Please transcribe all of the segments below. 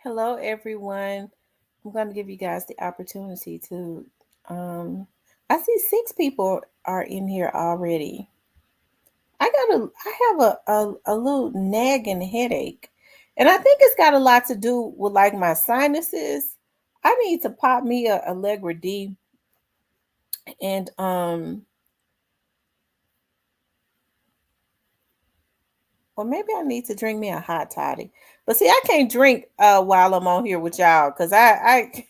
Hello, everyone. I'm going to give you guys the opportunity to. Um, I see six people are in here already. I have a little nagging headache, and I think it's got a lot to do with like my sinuses. I need to pop me a Allegra D, and or maybe I need to drink me a hot toddy. But see, I can't drink while I'm on here with y'all because um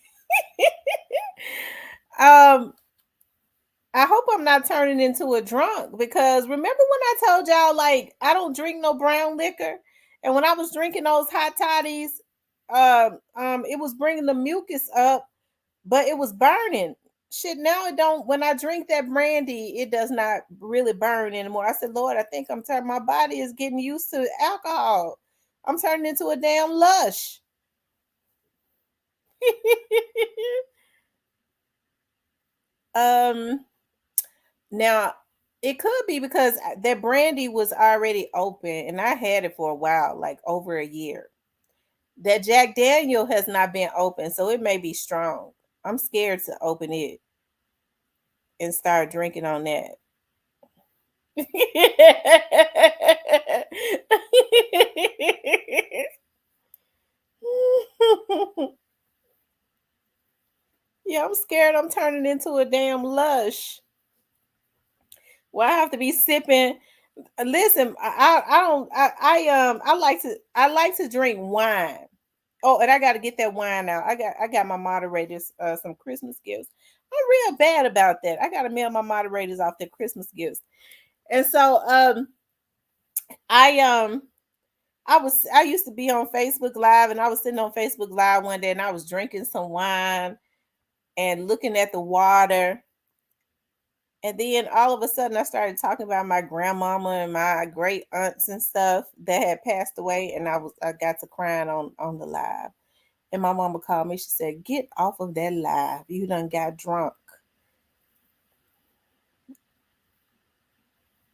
I hope I'm not turning into a drunk because remember when I told y'all like I don't drink no brown liquor, and when I was drinking those hot toddies, it was bringing the mucus up, but it was burning. Shit, now it don't. When I drink that brandy, it does not really burn anymore. I said, Lord, I think I'm turning. My body is getting used to alcohol. I'm turning into a damn lush. um. Now, it could be because that brandy was already open and I had it for a while, like over a year. That Jack Daniel has not been open, so it may be strong. I'm scared to open it and start drinking on that. Yeah, I'm scared I'm turning into a damn lush. Well, I have to be sipping. Listen, I don't I like to drink wine. Oh, and I got to get that wine out. I got my moderators some Christmas gifts. I'm real bad about that. I got to mail my moderators off their Christmas gifts. And so I I used to be on Facebook Live, and I was sitting on Facebook Live one day and I was drinking some wine and looking at the water. And then all of a sudden, I started talking about my grandmama and my great aunts and stuff that had passed away, and I got to crying on the live. And my mama called me. She said, "Get off of that live. You done got drunk.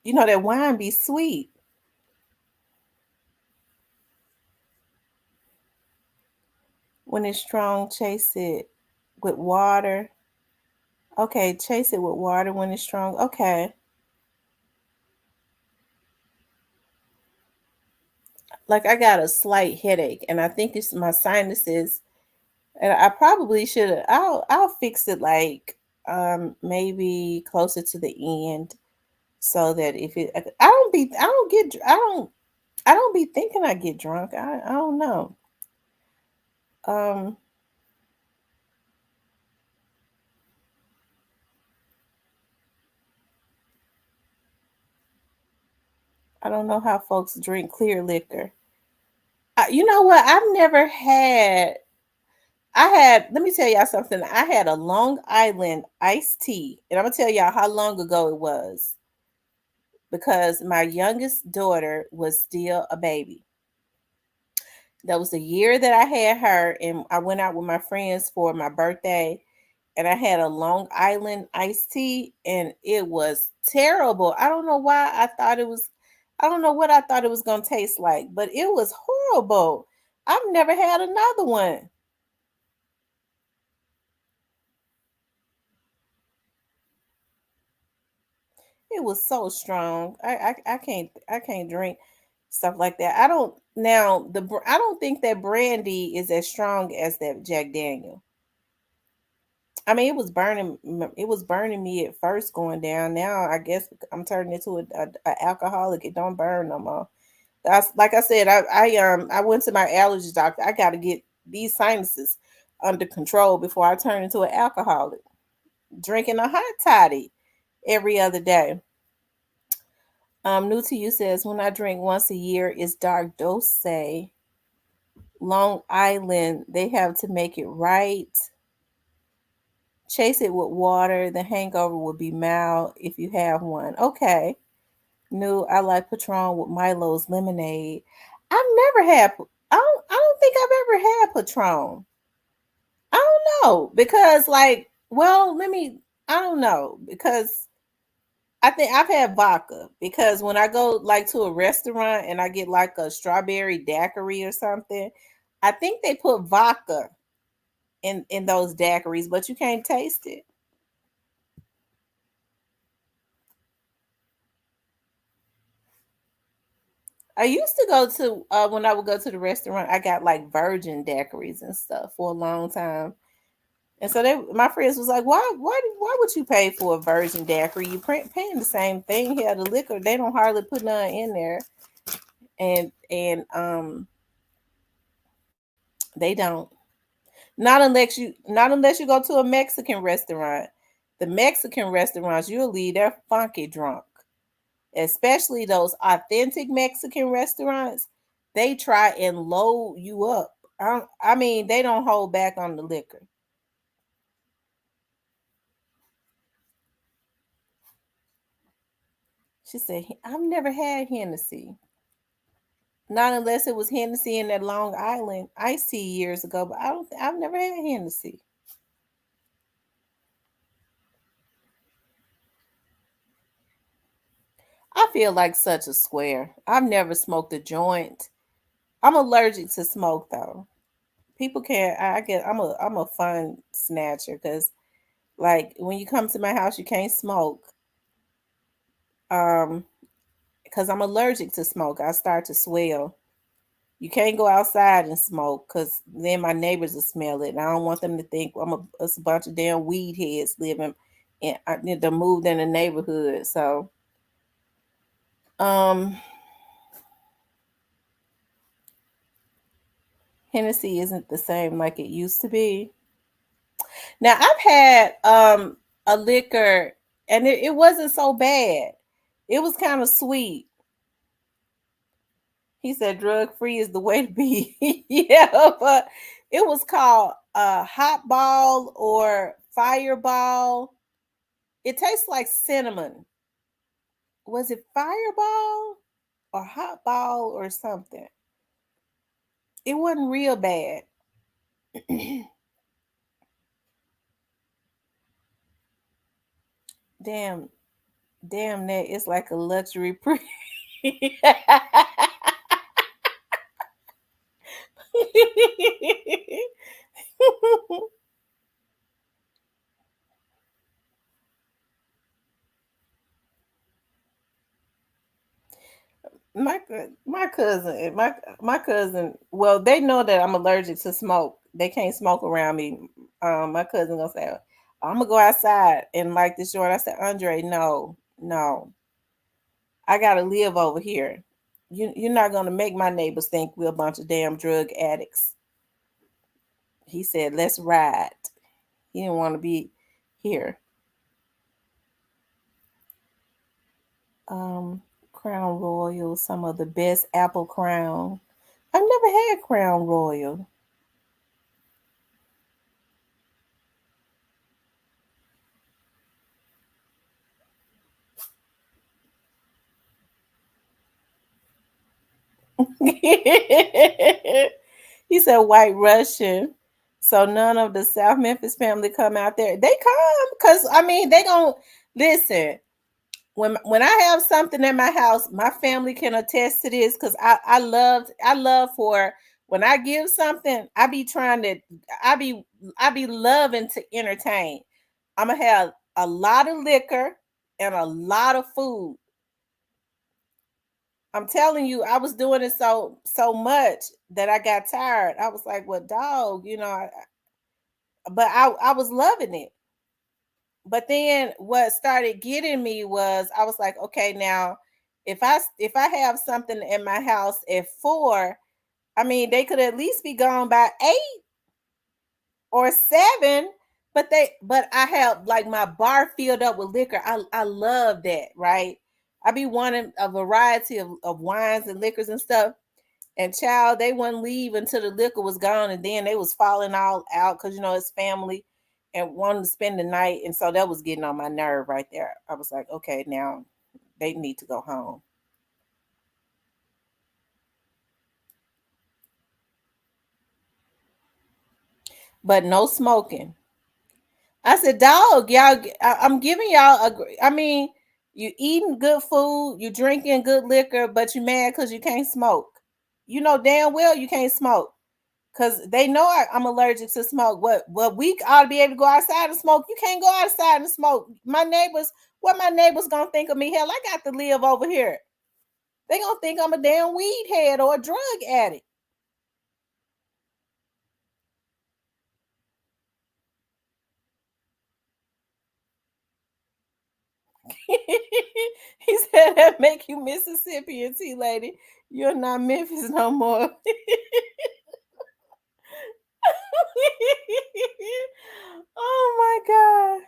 You know that wine be sweet when it's strong. Chase it with water. Okay, chase it with water when it's strong. Okay, like I got a slight headache, and I think it's my sinuses. And I probably should. I'll fix it like maybe closer to the end so that if it I don't be thinking I get drunk. I don't know. Um I don't know how folks drink clear liquor. You know what? I had let me tell y'all something. I had a Long Island iced tea, and I'm gonna tell y'all how long ago it was because my youngest daughter was still a baby. That was the year that I had her, and I went out with my friends for my birthday, and I had a Long Island iced tea, and it was terrible. I don't know why I thought it was. I don't know what I thought it was gonna taste like, but it was horrible. I've never had another one. It was so strong. I can't drink stuff like that. I don't now I don't think that brandy is as strong as that Jack Daniel. I mean, it was burning me at first going down. Now I guess I'm turning into a alcoholic. It don't burn no more. That's like I said. I went to my allergy doctor. I got to get these sinuses under control before I turn into an alcoholic. Drinking a hot toddy every other day. New to you says when I drink once a year is dark dose. Long Island. They have to make it right. Chase it with water. The hangover will be mild if you have one. Okay. New. I like Patron with Milo's lemonade. I've never had. I don't think I've ever had Patron. I don't know because like. Well, let me. I don't know because I think I've had vodka because when I go like to a restaurant and I get like a strawberry daiquiri or something, I think they put vodka in those daiquiris, but you can't taste it. I used to go to when I would go to the restaurant, I got like virgin daiquiris and stuff for a long time. And so my friends was like, why would you pay for a virgin daiquiri? You paying the same thing here. The liquor, they don't hardly put none in there. And they don't. Not unless you go to a Mexican restaurant. The Mexican restaurants, you'll leave there funky drunk. Especially those authentic Mexican restaurants, they try and load you up. I mean, they don't hold back on the liquor. She said, I've never had Hennessy. Not unless it was Hennessy in that Long Island iced tea years ago, but I've never had Hennessy. I feel like such a square. I've never smoked a joint. I'm allergic to smoke though. People can't. I get. I'm a fun snatcher because like when you come to my house, you can't smoke. Um, because I'm allergic to smoke. I start to swell. You can't go outside and smoke because then my neighbors will smell it. And I don't want them to think it's a bunch of damn weed heads living. And I need to move in the neighborhood. So, um, Hennessy isn't the same like it used to be. Now I've had a liquor and it wasn't so bad. It was kind of sweet. He said drug free is the way to be. Yeah, but it was called hot ball or fireball. It tastes like cinnamon. Was it fireball or hot ball or something? It wasn't real bad. damn, damn that it's like a luxury pre. my cousin. Well, they know that I'm allergic to smoke. They can't smoke around me. My cousin gonna say, I'm gonna go outside and light this joint. I said, Andre, no, no, I gotta live over here. You're not gonna make my neighbors think we're a bunch of damn drug addicts. He said, let's ride. He didn't want to be here. um Crown Royal, some of the best apple crown. I've never had Crown Royal. He said white Russian. So none of the South Memphis family come out there. They come because I mean they gon' listen. When I have something in my house, my family can attest to this because I love for when I give something, I be loving to entertain. I'm gonna have a lot of liquor and a lot of food. I'm telling you, I was doing it so much that I got tired. I was like, "Well, dog, but I was loving it. But then what started getting me was I was like, okay, now if I have something in my house at 4, I mean they could at least be gone by 8 or 7. But I have like my bar filled up with liquor. I love that, right? I be wanting a variety of wines and liquors and stuff. And child, they wouldn't leave until the liquor was gone, and then they was falling all out because it's family and wanting to spend the night, and so that was getting on my nerve right there. I was like, okay, now they need to go home, but no smoking. I said, dog, y'all, I'm giving y'all I mean, you eating good food, you drinking good liquor, but you mad because you can't smoke. You know damn well you can't smoke. because they know I'm allergic to smoke. What we ought to be able to go outside and smoke. You can't go outside and smoke. My neighbors, what my neighbors gonna think of me? Hell, I got to live over here. They gonna think I'm a damn weed head or a drug addict. He said that make you Mississippian, tea lady. You're not Memphis no more. Oh my god.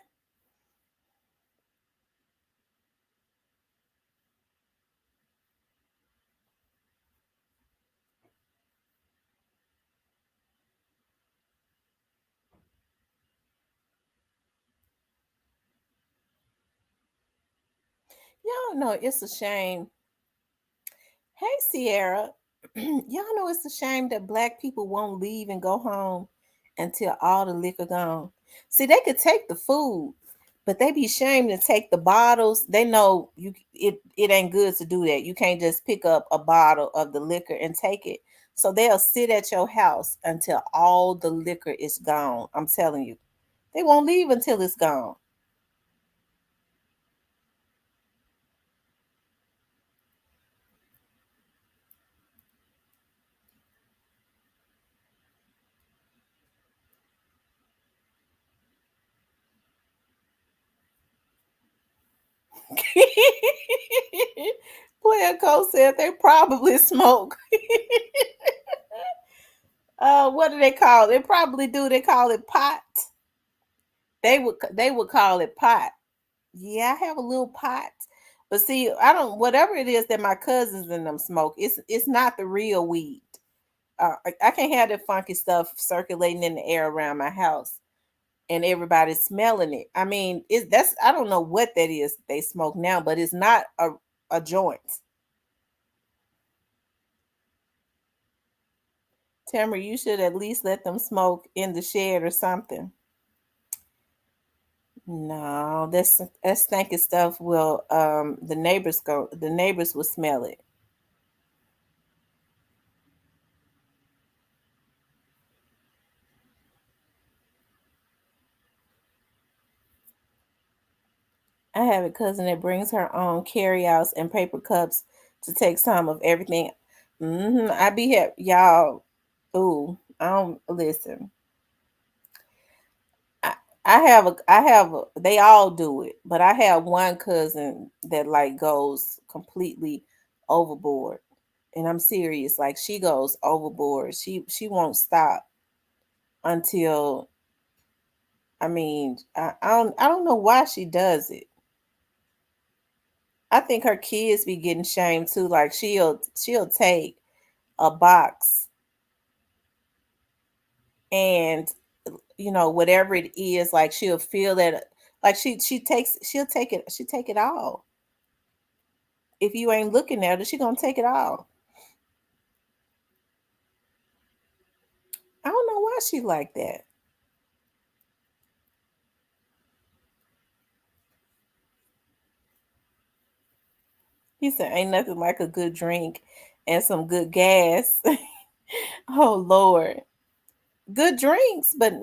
Y'all know it's a shame. Hey Sierra, y'all know it's a shame that black people won't leave and go home until all the liquor gone. See, they could take the food, but they be ashamed to take the bottles. They know it ain't good to do that. You can't just pick up a bottle of the liquor and take it. So they'll sit at your house until all the liquor is gone. I'm telling you. They won't leave until it's gone. Player Cole said they probably smoke. What do they call it? They probably do. They call it pot. They would call it pot. Yeah, I have a little pot. But see, I don't whatever it is that my cousins and them smoke, it's not the real weed. I can't have that funky stuff circulating in the air around my house and everybody's smelling it. I mean, it's that's I don't know what that is that they smoke now, but it's not a joint. Tamara, you should at least let them smoke in the shed or something. No, that stinky stuff will the neighbors will smell it. I have a cousin that brings her own carryouts and paper cups to take some of everything. I be here, y'all. Ooh, I don't listen. I, they all do it, but I have one cousin that like goes completely overboard. And I'm serious, like she goes overboard. She won't stop until I don't know why she does it. I think her kids be getting shamed too. Like she'll take a box and whatever it is, like she'll feel that like she'll take it all. If you ain't looking at her, she gonna take it all. I don't know why she like that. He said ain't nothing like a good drink and some good gas. Oh Lord. Good drinks, but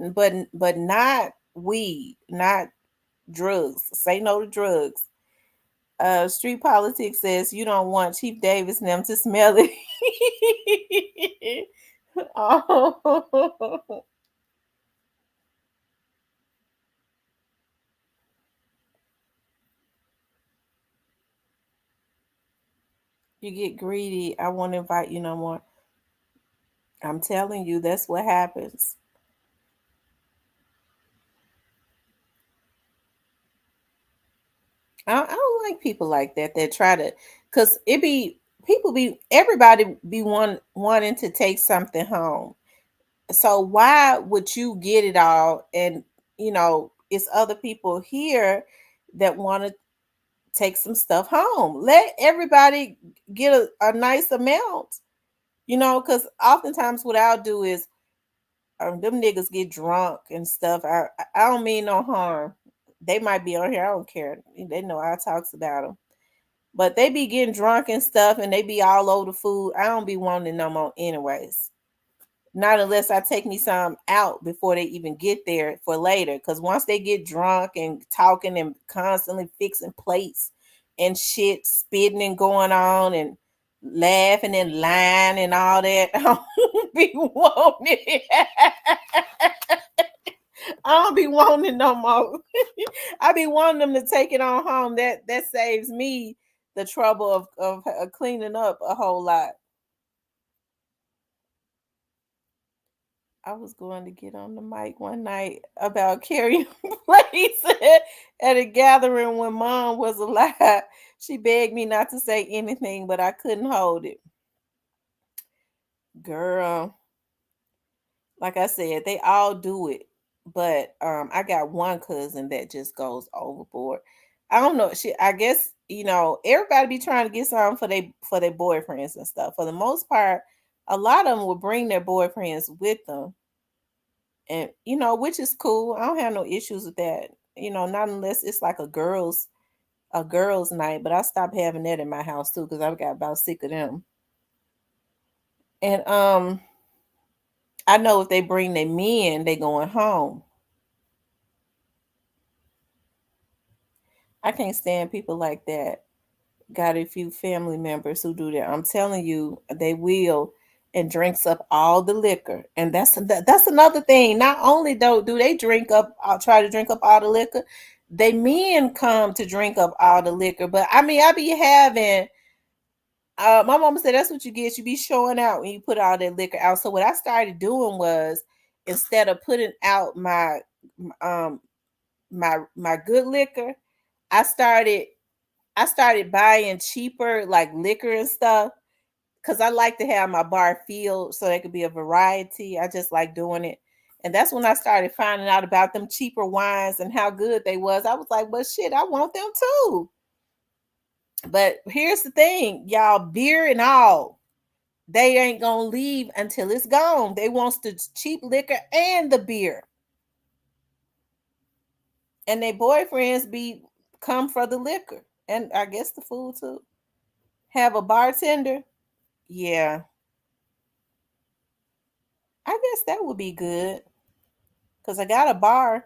not weed, not drugs. Say no to drugs. Street Politics says you don't want Chief Davis and them to smell it. Oh, you get greedy. I won't invite you no more. I'm telling you, that's what happens. I don't like people like that that try to, cause it be people be everybody be wanting to take something home. So why would you get it all and it's other people here that want to take some stuff home. Let everybody get a nice amount, because oftentimes what I'll do is them niggas get drunk and stuff. I don't mean no harm. They might be on here. I don't care. They know I talks about them. But they be getting drunk and stuff and they be all over the food. I don't be wanting no more anyways. Not unless I take me some out before they even get there for later. Because once they get drunk and talking and constantly fixing plates and shit, spitting and going on and laughing and lying and all that, I don't be wanting it. I don't be wanting it no more. I be wanting them to take it on home. That saves me the trouble of cleaning up a whole lot. I was going to get on the mic one night about carrying plates at a gathering when mom was alive. She begged me not to say anything, but I couldn't hold it. Girl, like I said, they all do it. But I got one cousin that just goes overboard. I don't know. I guess, everybody be trying to get something for their boyfriends and stuff. For the most part, a lot of them will bring their boyfriends with them, and which is cool. I don't have no issues with that. Not unless it's like a girls night, but I stopped having that in my house too because I got about sick of them. And I know if they bring their men, they going home. I can't stand people like that. Got a few family members who do that. I'm telling you, they will, and drinks up all the liquor. And that's another thing. Not only do they try to drink up all the liquor, they men come to drink up all the liquor. But I mean, I be having. My mama said that's what you get. You be showing out when you put all that liquor out. So what I started doing was, instead of putting out um my good liquor, I started I started buying cheaper like liquor and stuff because I like to have my bar filled so there could be a variety. I just like doing it. And that's when I started finding out about them cheaper wines and how good they was. I was like, well, shit, I want them too. But here's the thing, y'all, beer and all, they ain't gonna leave until it's gone. They wants the cheap liquor and the beer. And their boyfriends be come for the liquor. And I guess the food too. Have a bartender. Yeah, I guess that would be good. Cause I got a bar.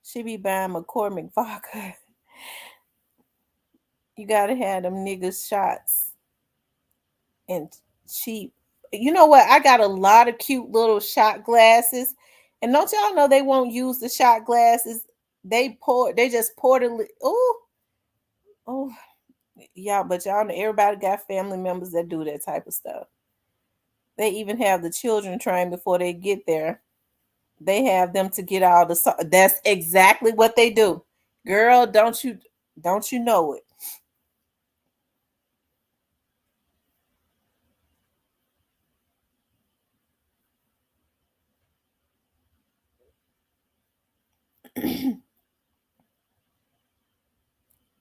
She be buying McCormick vodka. You gotta have them niggas shots and cheap. You know what? I got a lot of cute little shot glasses. And don't y'all know they won't use the shot glasses? They just pour the oh, oh, yeah, but y'all know everybody got family members that do that type of stuff. They even have the children trained before they get there. They have them to get all the that's exactly what they do. Girl, don't you know it?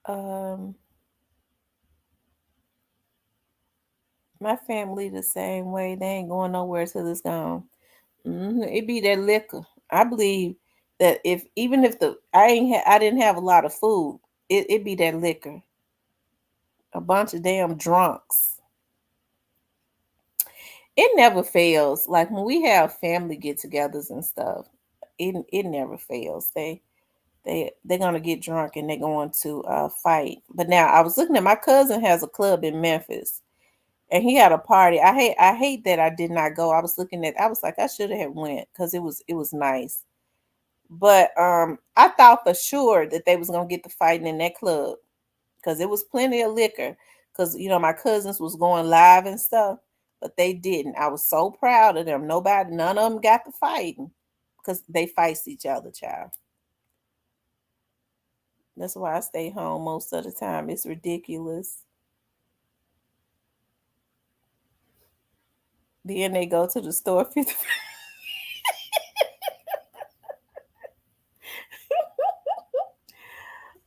um my family the same way. They ain't going nowhere till it's gone. It be that liquor. I believe that if even if the I didn't have a lot of food, it be that liquor. A bunch of damn drunks. It never fails. Like when we have family get-togethers and stuff, it never fails. They're gonna get drunk and they're going to fight. But now I was looking at my cousin has a club in Memphis and he had a party. I hate that I did not go. I was like I should have went because it was nice. But I thought for sure that they was gonna get the fighting in that club because it was plenty of liquor. Because my cousins was going live and stuff, but they didn't. I was so proud of them. None of them got the fighting because they fight each other, child. That's why I stay home most of the time. It's ridiculous. Then they go to the store 50.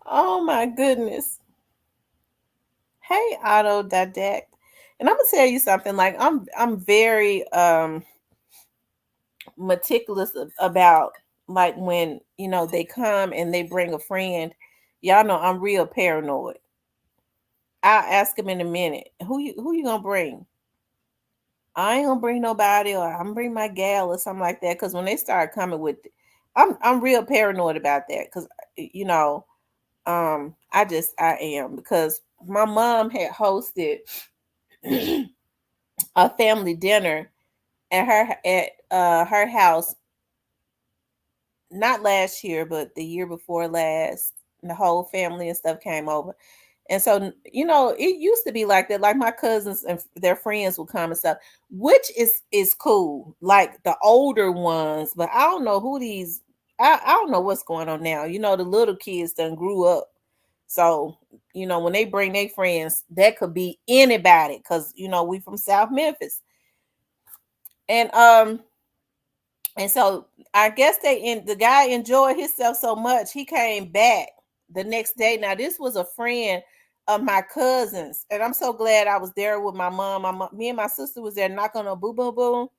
Oh my goodness. Hey, autodidact. And I'm gonna tell you something. Like I'm very meticulous about, like, when they come and they bring a friend. Y'all know I'm real paranoid. I'll ask them in a minute. Who you gonna bring? I ain't gonna bring nobody, or I'm gonna bring my gal or something like that. Because when they start coming with, I'm real paranoid about that. Because you know, I am, because my mom had hosted a family dinner at her house, not last year, but the year before last. And the whole family and stuff came over. And so, it used to be like that. Like my cousins and their friends would come and stuff, which is cool. Like the older ones, but I don't know who these. I don't know what's going on now. The little kids done grew up, so when they bring their friends, that could be anybody. Cause we from South Memphis, and and so I guess the guy enjoyed himself so much he came back the next day. Now this was a friend of my cousins, and I'm so glad I was there with my mom. Me and my sister was there knocking on boo boo boo,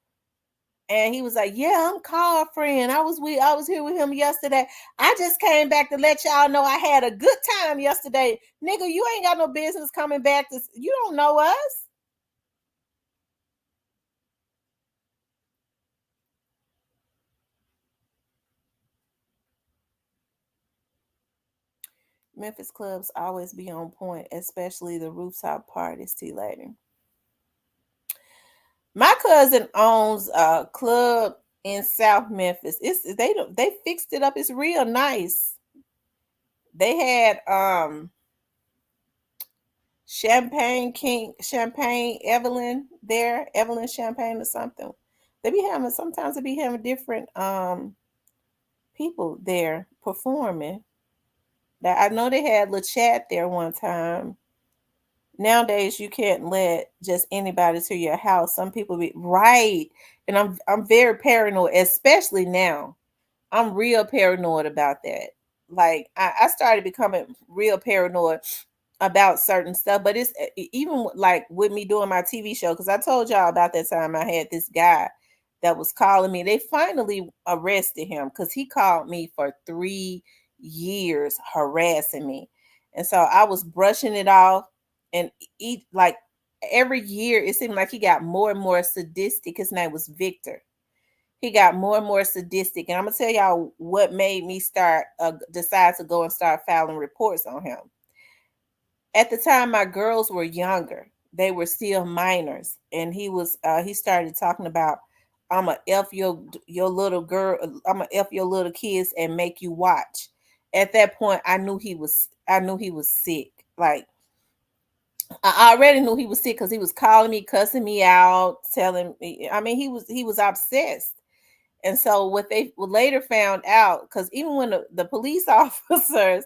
and he was like, "Yeah, I'm Carl friend. I was here with him yesterday. I just came back to let y'all know I had a good time yesterday, nigga. You ain't got no business coming back. You don't know us." Memphis clubs always be on point, especially the rooftop parties, T lady. My cousin owns a club in South Memphis. They fixed it up. It's real nice. They had Champagne Evelyn there, Evelyn Champagne or something. Sometimes they be having different people there performing. That I know they had LaChat there one time. Nowadays you can't let just anybody to your house. Some people be right. And I'm very paranoid, especially now. I'm real paranoid about that. Like I started becoming real paranoid about certain stuff, but it's even like with me doing my TV show, because I told y'all about that time I had this guy that was calling me. They finally arrested him because he called me for 3 years harassing me. And so I was brushing it off, and eat like every year it seemed like he got more and more sadistic. His name was Victor. He got more and more sadistic, and I'm gonna tell y'all what made me start decide to go and start filing reports on him. At the time my girls were younger, they were still minors, and he started talking about, I'm gonna f your little girl, I'm gonna f your little kids and make you watch. At that point I knew he was sick. Like I already knew he was sick because he was calling me, cussing me out, telling me, I mean, he was obsessed. And so what they later found out, because even when the police officers,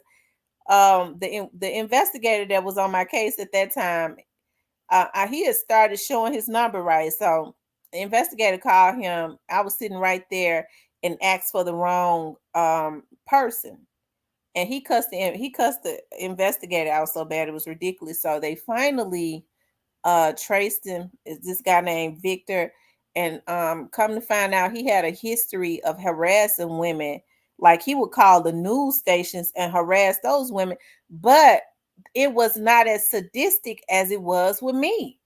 the investigator that was on my case at that time, he had started showing his number right. So the investigator called him. I was sitting right there and asked for the wrong person, and he cussed the investigator out so bad it was ridiculous. So they finally traced him. Is this guy named Victor, and come to find out he had a history of harassing women. Like he would call the news stations and harass those women, but it was not as sadistic as it was with me.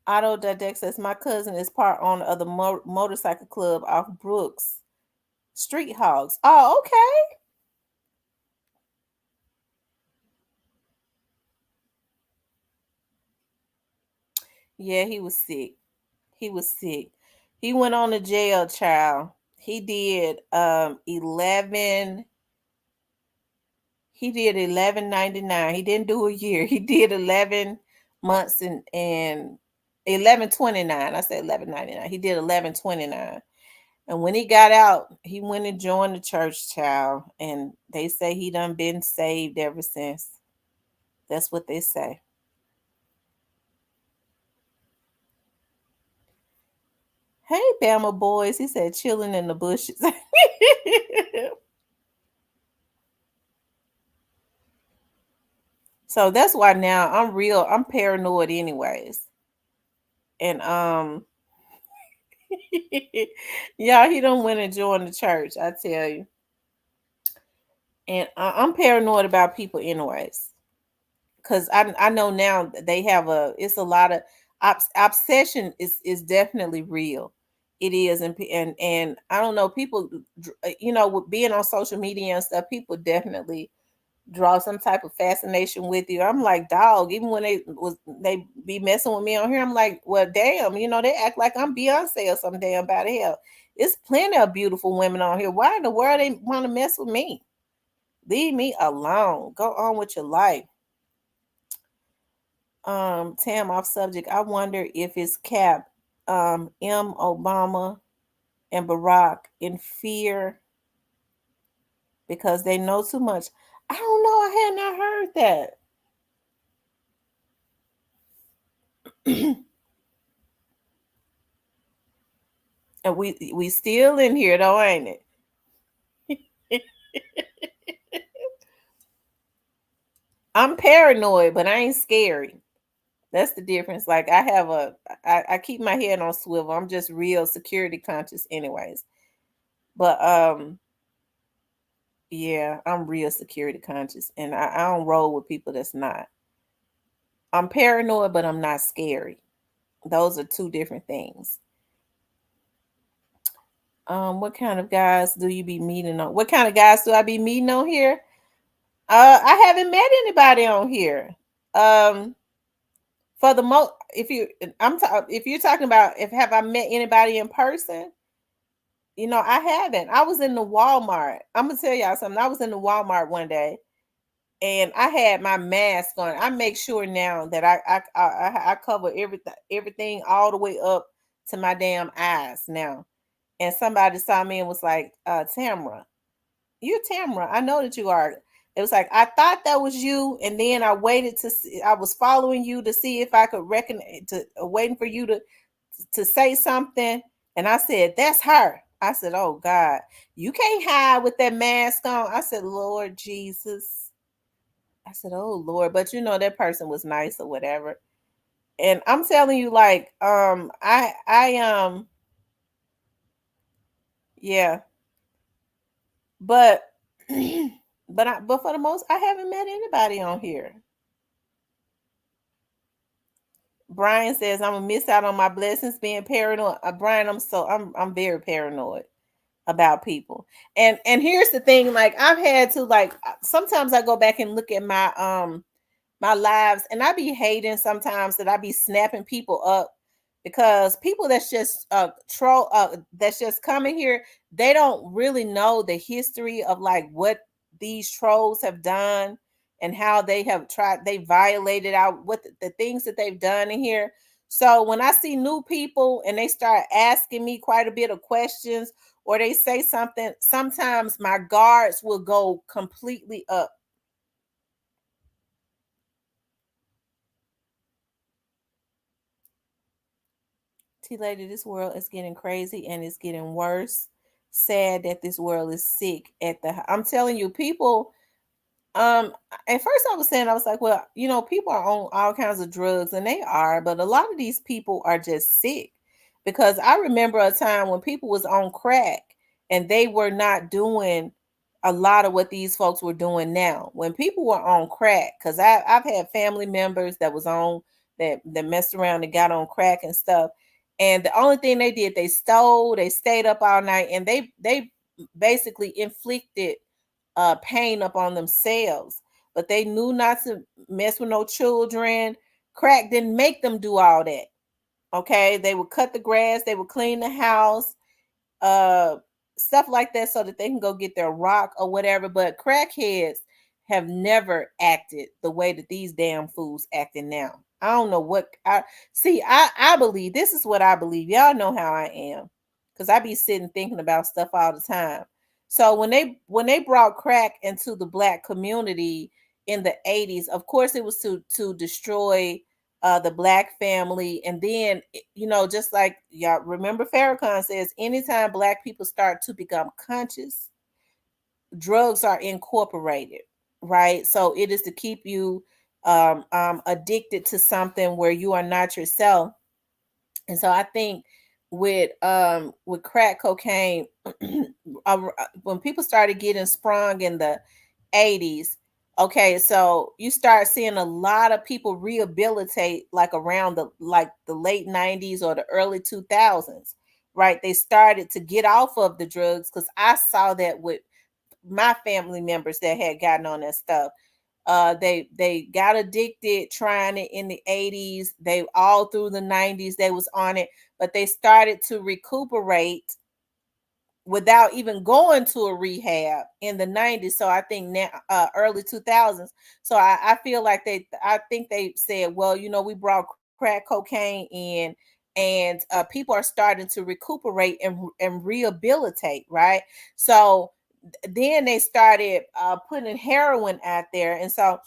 Otto Dudek says my cousin is part owner of the motorcycle club off Brooks. Street Hogs. Oh, okay. Yeah, he was sick. He was sick. He went on to jail, child. He did 11.99. He didn't do a year. He did 11 months and 11.29. I said 11.99. He did 11.29. And when he got out, he went and joined the church, child. And they say he done been saved ever since. That's what they say. Hey, Bama boys. He said chilling in the bushes. So that's why now I'm paranoid anyways. And yeah, he don't went and joined the church, I tell you. And I'm paranoid about people anyways. because I know now that they have it's a lot of obsession is definitely real. It is, and I don't know, people, with being on social media and stuff, people definitely draw some type of fascination with you. I'm like, dog, even when they be messing with me on here, I'm like, well, damn, they act like I'm Beyonce or some damn body hell. It's plenty of beautiful women on here. Why in the world they want to mess with me? Leave me alone. Go on with your life. Tam, off subject. I wonder if it's Cap, M. Obama and Barack in fear because they know too much. I don't know. I had not heard that. And we still in here though, ain't it? I'm paranoid, but I ain't scary. That's the difference. Like I keep my head on swivel. I'm just real security conscious anyways. But yeah, I'm real security conscious and I don't roll with people that's not. I'm paranoid, but I'm not scary. Those are two different things. What kind of guys do you be meeting on? What kind of guys do I be meeting on here? I haven't met anybody on here. For the most, if you're talking about if have I met anybody in person, I haven't. I was in the Walmart. I'm gonna tell y'all something. I was in the Walmart one day, and I had my mask on. I make sure now that I cover everything all the way up to my damn eyes now. And somebody saw me and was like, Tamara, you're Tamara. I know that you are. It was like I thought that was you, and then I waited to see. I was following you to see if I could recognize, waiting for you to say something, and I said, "That's her." I said, "Oh God, you can't hide with that mask on." I said, "Lord Jesus." I said, "Oh Lord," but that person was nice or whatever. And I'm telling you, like, yeah, but, but for the most, I haven't met anybody on here. Brian says I'm gonna miss out on my blessings being paranoid. Brian, I'm very paranoid about people. And here's the thing, like I've had to like sometimes I go back and look at my lives and I be hating sometimes that I be snapping people up because people that's just troll that's just coming here, they don't really know the history of like what these trolls have done and how they violated out what the things that they've done in here. So when I see new people and they start asking me quite a bit of questions or they say something, sometimes my guards will go completely up. T lady, this world is getting crazy and it's getting worse. Sad that this world is sick I'm telling you, people, at first I was saying, I was like, well, people are on all kinds of drugs and they are, but a lot of these people are just sick because I remember a time when people was on crack and they were not doing a lot of what these folks were doing now. When people were on crack, because I've had family members that was on that messed around and got on crack and stuff. And the only thing they did, they stole, they stayed up all night, and they basically inflicted pain up on themselves, but they knew not to mess with no children. Crack didn't make them do all that. Okay, they would cut the grass, they would clean the house, uh stuff like that so that they can go get their rock or whatever. But crackheads have never acted the way that these damn fools acting now. I don't know what I see. I believe this is what I believe. Y'all know how I am because I be sitting thinking about stuff all the time. So when they brought crack into the black community in the 80s, of course it was to destroy the black family. And then, just like y'all remember, Farrakhan says, anytime black people start to become conscious, drugs are incorporated, right? So it is to keep you addicted to something where you are not yourself. And so I think with crack cocaine, when people started getting sprung in the 80s, Okay, so you start seeing a lot of people rehabilitate like around the late 90s or the early 2000s, right? They started to get off of the drugs because I saw that with my family members that had gotten on that stuff. They got addicted trying it in the 80s. They all through the 90s they was on it, but they started to recuperate without even going to a rehab in the 90s. So I think now early 2000s. So I feel like I think they said, well, we brought crack cocaine in, and people are starting to recuperate and rehabilitate, right? So then they started putting heroin out there. And so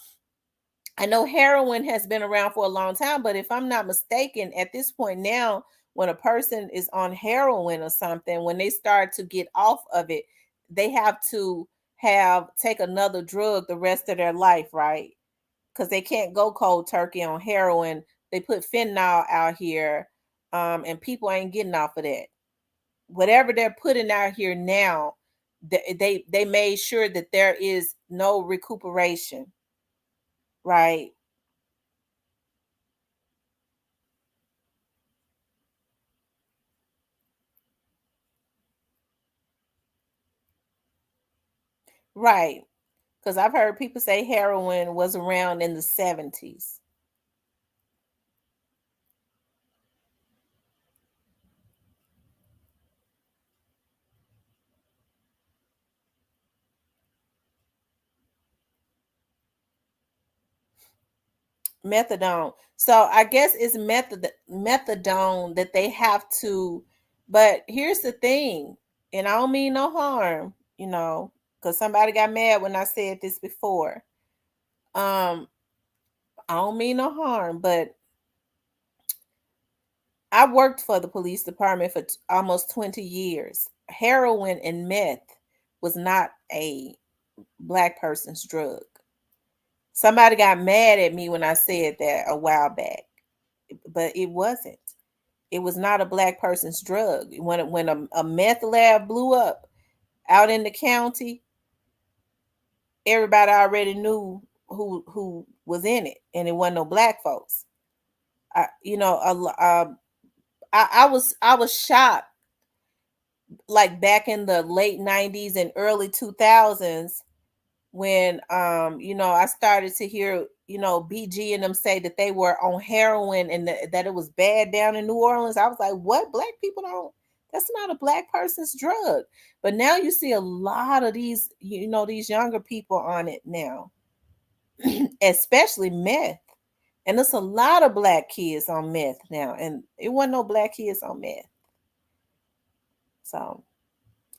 I know heroin has been around for a long time, but if I'm not mistaken, at this point now, when a person is on heroin or something, when they start to get off of it, they have to have take another drug the rest of their life, right? Because they can't go cold turkey on heroin. They put fentanyl out here, and people ain't getting off of that. Whatever they're putting out here now, they made sure that there is no recuperation, right? Right. Because I've heard people say heroin was around in the 70s. Methadone. So I guess it's methadone that they have to. But here's the thing, and I don't mean no harm, because somebody got mad when I said this before. Um, I don't mean no harm, but I worked for the police department for almost 20 years. Heroin and meth was not a black person's drug. Somebody got mad at me when I said that a while back, but it wasn't. It was not a black person's drug. When a meth lab blew up out in the county, everybody already knew who was in it, and it wasn't no black folks. I, you know, a, lo- I was shocked, like back in the late 90s and early 2000s, when I started to hear BG and them say that they were on heroin, and that it was bad down in New Orleans. I was like, what? Black people don't, that's not a black person's drug. But now you see a lot of these younger people on it now, especially meth. And there's a lot of black kids on meth now, and it wasn't no black kids on meth. So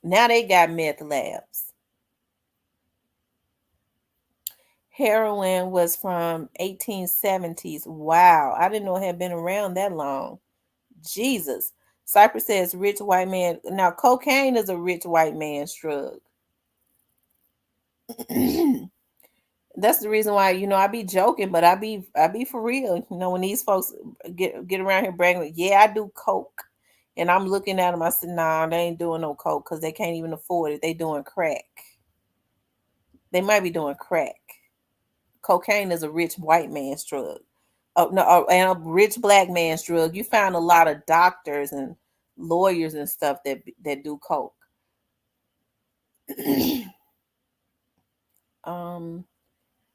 now they got meth labs. Heroin was from 1870s. Wow, I didn't know it had been around that long. Jesus. Cypress says rich white man. Now cocaine is a rich white man's drug. That's the reason why I be joking, but I be for real. When these folks get around here bragging, like, yeah, I do coke, and I'm looking at them. I said, nah, they ain't doing no coke because they can't even afford it. They doing crack. They might be doing crack. Cocaine is a rich white man's drug. Oh no, and a rich black man's drug. You find a lot of doctors and lawyers and stuff that do coke. um,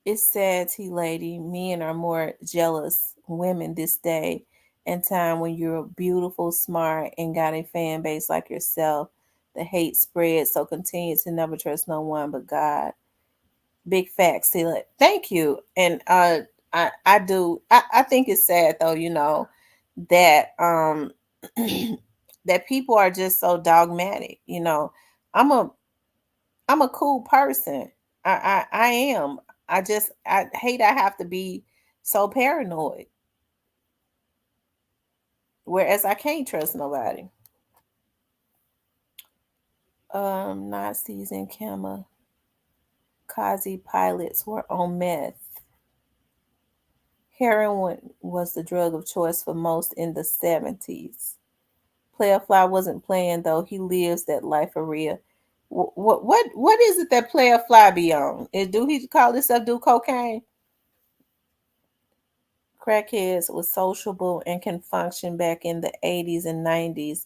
it's sad, T lady. Men are more jealous women this day and time when you're beautiful, smart, and got a fan base like yourself. The hate spreads, so continue to never trust no one but God. Big facts, T. Thank you. And I do. I think it's sad though. That that people are just so dogmatic. I'm a I'm a cool person. I am. I hate I have to be so paranoid. Whereas I can't trust nobody. Nazis and kamikaze pilots were on meth. Heroin was the drug of choice for most in the 70s. Player Fly wasn't playing though. He lives that life for real. What is it that Player Fly be on? Do he call himself do cocaine? Crackheads was sociable and can function back in the 80s and 90s.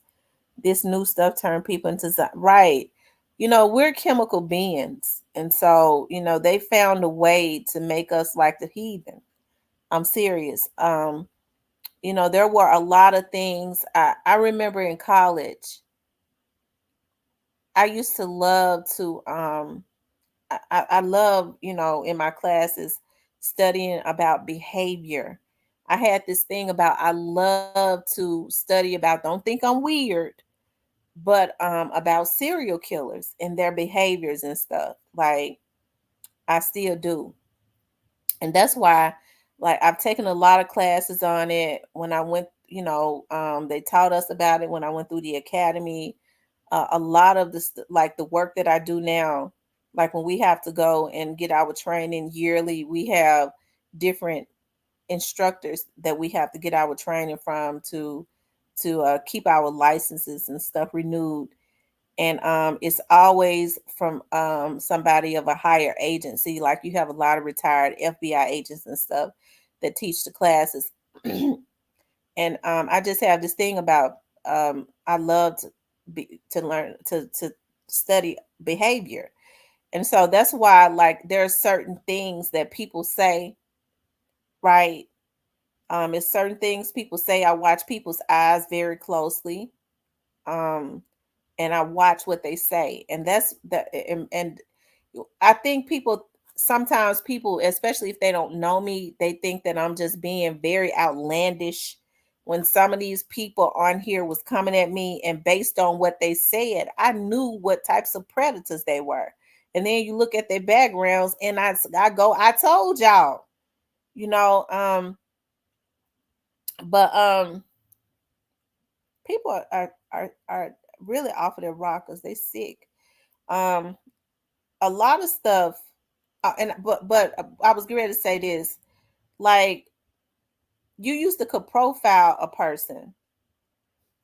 This new stuff turned people into right. We're chemical beings, and so they found a way to make us like the heathen. I'm serious. There were a lot of things. I remember in college, I used to love to I love, in my classes studying about behavior. I had this thing about I love to study about, don't think I'm weird, but about serial killers and their behaviors and stuff. Like I still do. And that's why like I've taken a lot of classes on it when I went, they taught us about it when I went through the academy. A lot of like the work that I do now, like when we have to go and get our training yearly, we have different instructors that we have to get our training from to keep our licenses and stuff renewed. And it's always from somebody of a higher agency. Like you have a lot of retired FBI agents and stuff that teach the classes. And I just have this thing about I love to learn to study behavior, and so that's why like there are certain things that people say, right? It's certain things people say. I watch people's eyes very closely, um, and I watch what they say, and that's that. And I think sometimes people, especially if they don't know me, they think that I'm just being very outlandish. When some of these people on here was coming at me, and based on what they said, I knew what types of predators they were. And then you look at their backgrounds, and I told y'all, you know, but people are really off of their rockers. They sick. Um, a lot of stuff, and but I was getting ready to say this, like you used to could profile a person,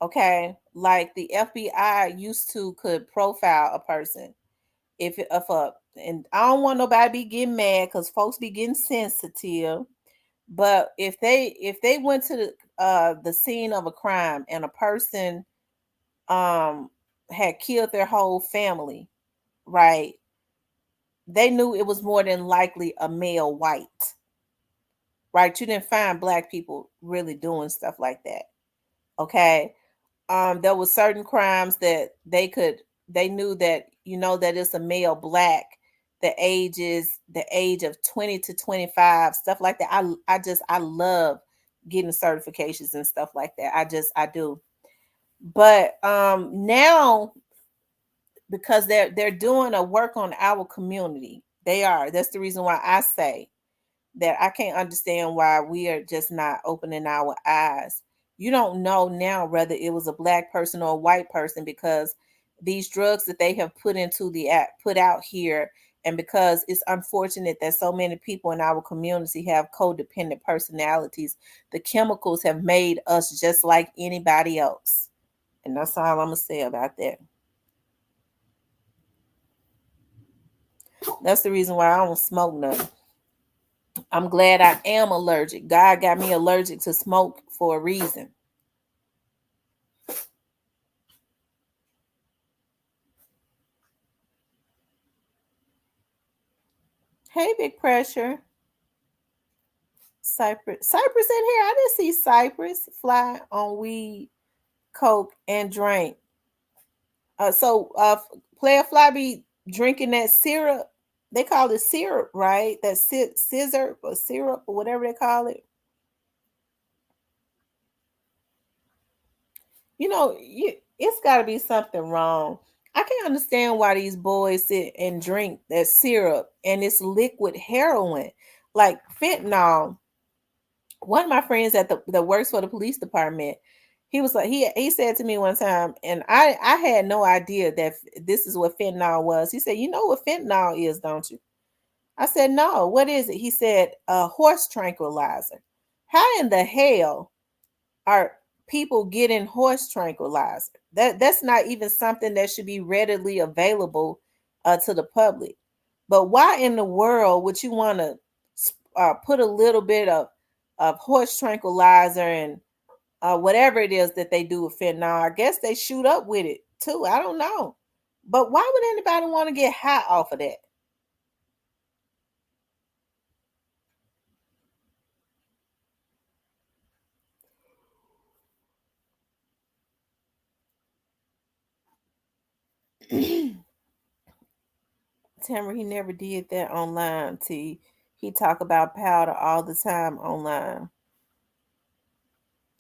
okay? Like the FBI used to could profile a person if a and I don't want nobody be getting mad because folks be getting sensitive. But if they went to the scene of a crime and a person had killed their whole family, right? They knew it was more than likely a male white, right? You didn't find black people really doing stuff like that. Okay. There were certain crimes that they knew that that it's a male black, the age of 20 to 25, stuff like that. I love getting certifications and stuff like that. I do. But now, because they're doing a work on our community, they are. That's the reason why I say that I can't understand why we are just not opening our eyes. You don't know now whether it was a black person or a white person, because these drugs that they have put out here, and because it's unfortunate that so many people in our community have codependent personalities, the chemicals have made us just like anybody else. And that's all I'm gonna say about that. That's the reason why I don't smoke nothing. I'm glad I am allergic. God got me allergic to smoke for a reason. Hey, Big Pressure. Cypress in here. I didn't see Cypress fly on weed, coke, and drink. So Player Fly be drinking that syrup. They call it syrup, right? That scissor or syrup or whatever they call it. It's got to be something wrong. I can't understand why these boys sit and drink that syrup and it's liquid heroin, like fentanyl. One of my friends that works for the police department, he was like he said to me one time, and I had no idea that this is what fentanyl was. He said, "You know what fentanyl is, don't you?" I said, "No, what is it?" He said, "A horse tranquilizer." How in the hell are people getting horse tranquilizer? That's not even something that should be readily available to the public. But why in the world would you want to put a little bit of horse tranquilizer and whatever it is that they do with fentanyl? I guess they shoot up with it too. I don't know. But why would anybody want to get high off of that? Tamara, he never did that online. T. He talk about powder all the time online.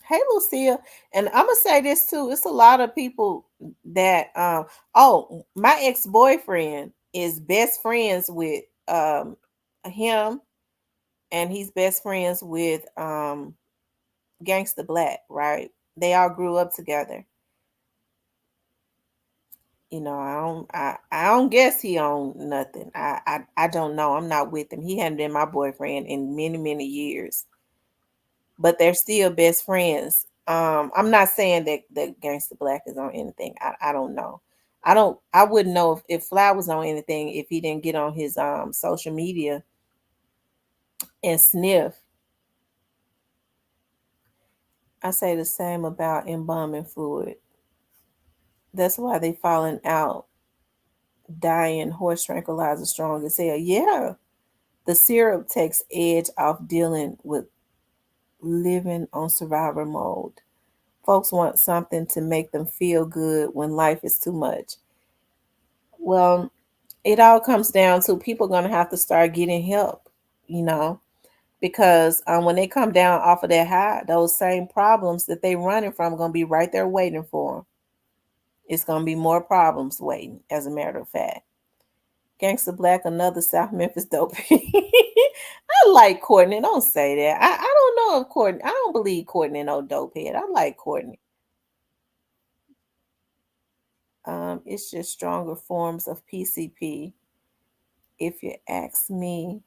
Hey, Lucia, and I'm gonna say this too. It's a lot of people that Oh, my ex boyfriend is best friends with him, and he's best friends with Gangsta Black. Right? They all grew up together. You know, I don't guess he owned nothing. I don't know. I'm not with him. He hadn't been my boyfriend in many years, but they're still best friends. I'm not saying that Gangsta Black is on anything. I don't know. I wouldn't know if Fly was on anything if he didn't get on his social media and sniff. I say the same about embalming fluid. That's why they falling out, dying, horse tranquilizer strong as hell. Yeah. The syrup takes edge off dealing with living on survivor mode. Folks want something to make them feel good when life is too much. Well, it all comes down to people going to have to start getting help, you know, because when they come down off of that high, those same problems that they running from are going to be right there waiting for them. It's going to be more problems waiting, as a matter of fact. Gangsta Black, another South Memphis dope. I like Courtney. Don't say that. I don't know if Courtney. I don't believe Courtney no dope head. I like Courtney. It's just stronger forms of PCP. If you ask me,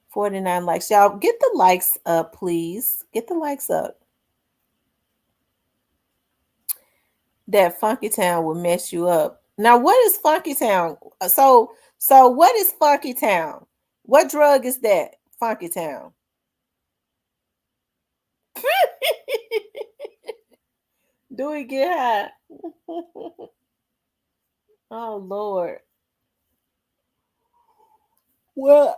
49 likes. Y'all get the likes up, please. Get the likes up. That Funky Town will mess you up. Now, what is Funky Town? So what is Funky Town? What drug is that? Funky Town. Do we get high? Oh Lord. Well,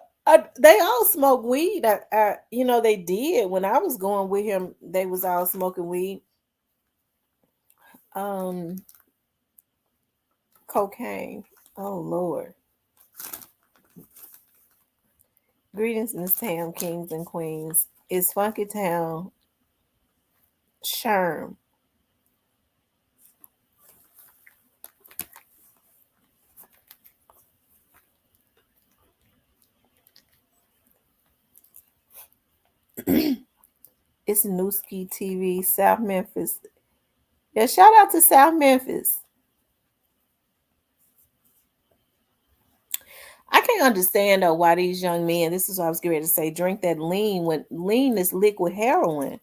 they all smoke weed. They did when I was going with him. They was all smoking weed. Um, Cocaine. Oh Lord. Greetings, Miss Tam, Kings and Queens. It's Funky Town. Sherm. It's Newski TV, South Memphis. Yeah, shout out to South Memphis. I can't understand though why these young men, this is what I was getting ready to say, drink that lean when lean is liquid heroin.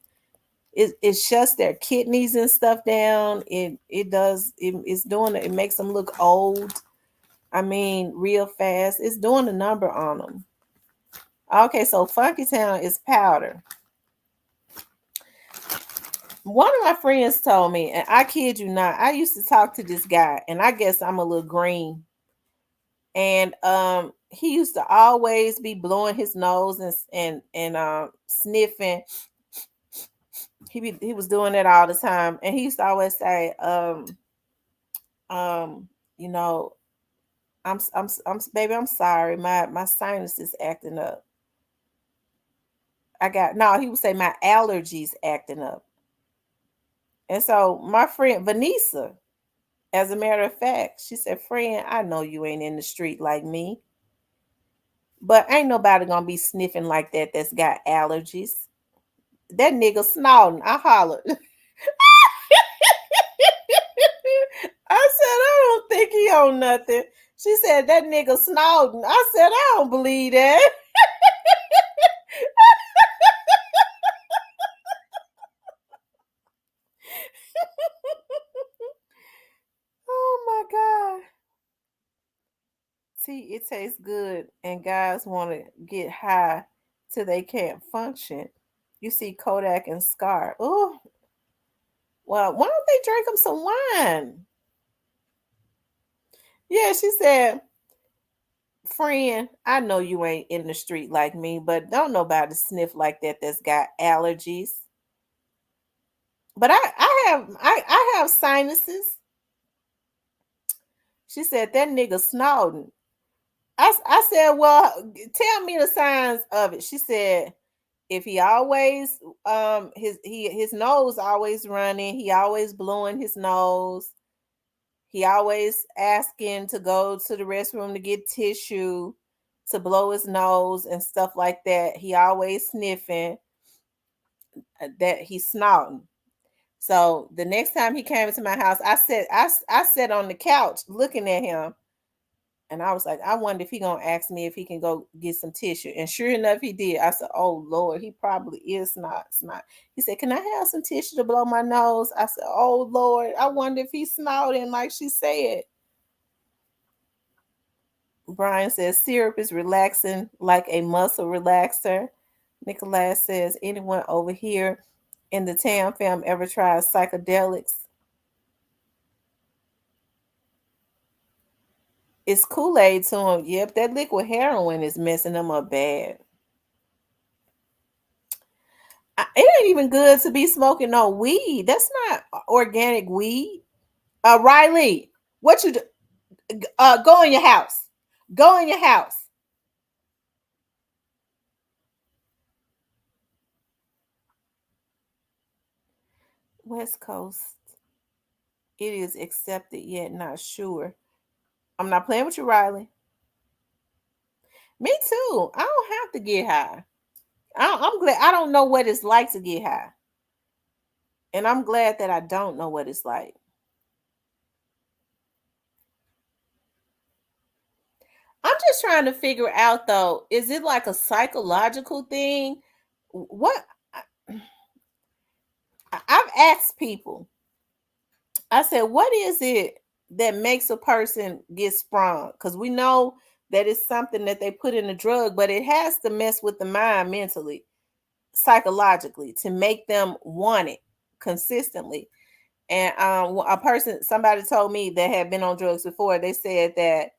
It shuts their kidneys and stuff down. It's doing it makes them look old. I mean, real fast. It's doing a number on them. Okay, so Funky Town is powder. One of my friends told me, and I kid you not, I used to talk to this guy, and I guess I'm a little green. And he used to always be blowing his nose and sniffing. He was doing that all the time, and he used to always say, um, you know, baby, I'm sorry, my sinus is acting up. I got no. He would say my allergies acting up, and so my friend Vanessa, as a matter of fact, she said, "Friend, I know you ain't in the street like me, but ain't nobody gonna be sniffing like that. That's got allergies." That nigga snorting. I hollered. I said, I don't think he on nothing. She said, that nigga snorting. I said, I don't believe that. tea, it tastes good, and guys want to get high till they can't function. You see Kodak and Scar. Oh, well, why don't they drink them some wine? Yeah, she said, friend, I know you ain't in the street like me, but don't nobody sniff like that that's got allergies. But I have sinuses. She said that nigga snorting. I said, well, tell me the signs of it. She said, if he always his nose always running, he always blowing his nose, he always asking to go to the restroom to get tissue to blow his nose and stuff like that. He always sniffing, that he's snorting. So the next time he came into my house, I sat on the couch looking at him. And I was like, I wonder if he gonna ask me if he can go get some tissue. And sure enough, he did. I said, oh Lord, he probably is not snot. He said, can I have some tissue to blow my nose? I said, oh Lord, I wonder if he's snorting like she said. Brian says syrup is relaxing like a muscle relaxer. Nicolás says, anyone over here in the Tam fam ever tried psychedelics? It's Kool-Aid to him. Yep, that liquid heroin is messing them up bad. It ain't even good to be smoking no weed. That's not organic weed. Riley, what you do? Go in your house. Go in your house. West Coast. It is accepted yet not sure. I'm not playing with you, Riley. Me too. I don't have to get high. I'm glad. I don't know what it's like to get high, and I'm glad that I don't know what it's like. I'm just trying to figure out though, is it like a psychological thing? What I've asked people, I said, what is it that makes a person get sprung? Because we know that it's something that they put in the drug, but it has to mess with the mind mentally, psychologically, to make them want it consistently. And somebody told me that had been on drugs before, they said that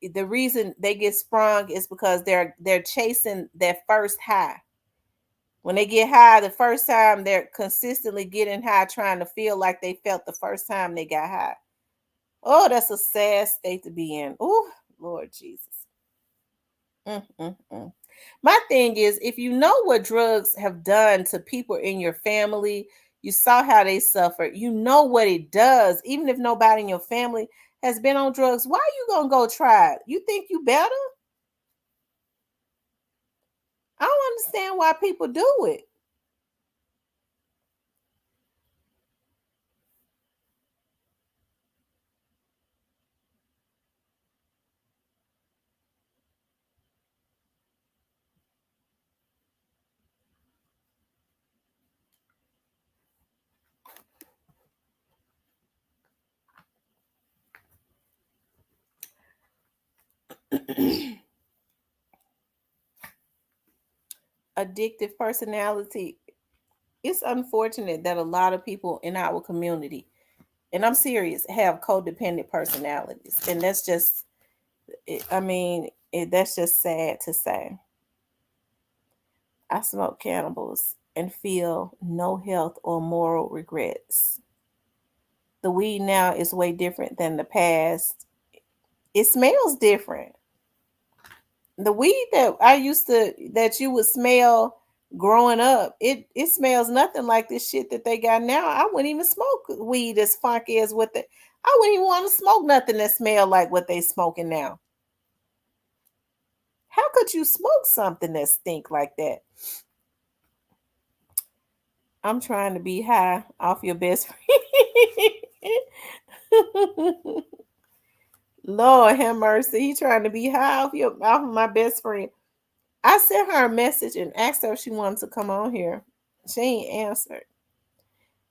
the reason they get sprung is because they're chasing that first high. When they get high the first time, they're consistently getting high, trying to feel like they felt the first time they got high. Oh, that's a sad state to be in. Oh, Lord Jesus. Mm-mm-mm. My thing is, if you know what drugs have done to people in your family, you saw how they suffered, you know what it does, even if nobody in your family has been on drugs, why are you going to go try it? You think you better? I don't understand why people do it. Addictive personality. It's unfortunate that a lot of people in our community, and I'm serious, have codependent personalities. And that's just, that's just sad to say. I smoke cannabis and feel no health or moral regrets. The weed now is way different than the past. It smells different. The weed that you would smell growing up, it smells nothing like this shit that they got now. I wouldn't even smoke weed as funky as what the I wouldn't even want to smoke nothing that smelled like what they smoking now. How could you smoke something that stink like that? I'm trying to be high off your best friend. Lord have mercy. He trying to be high off of my best friend. I sent her a message and asked her if she wanted to come on here. She ain't answered.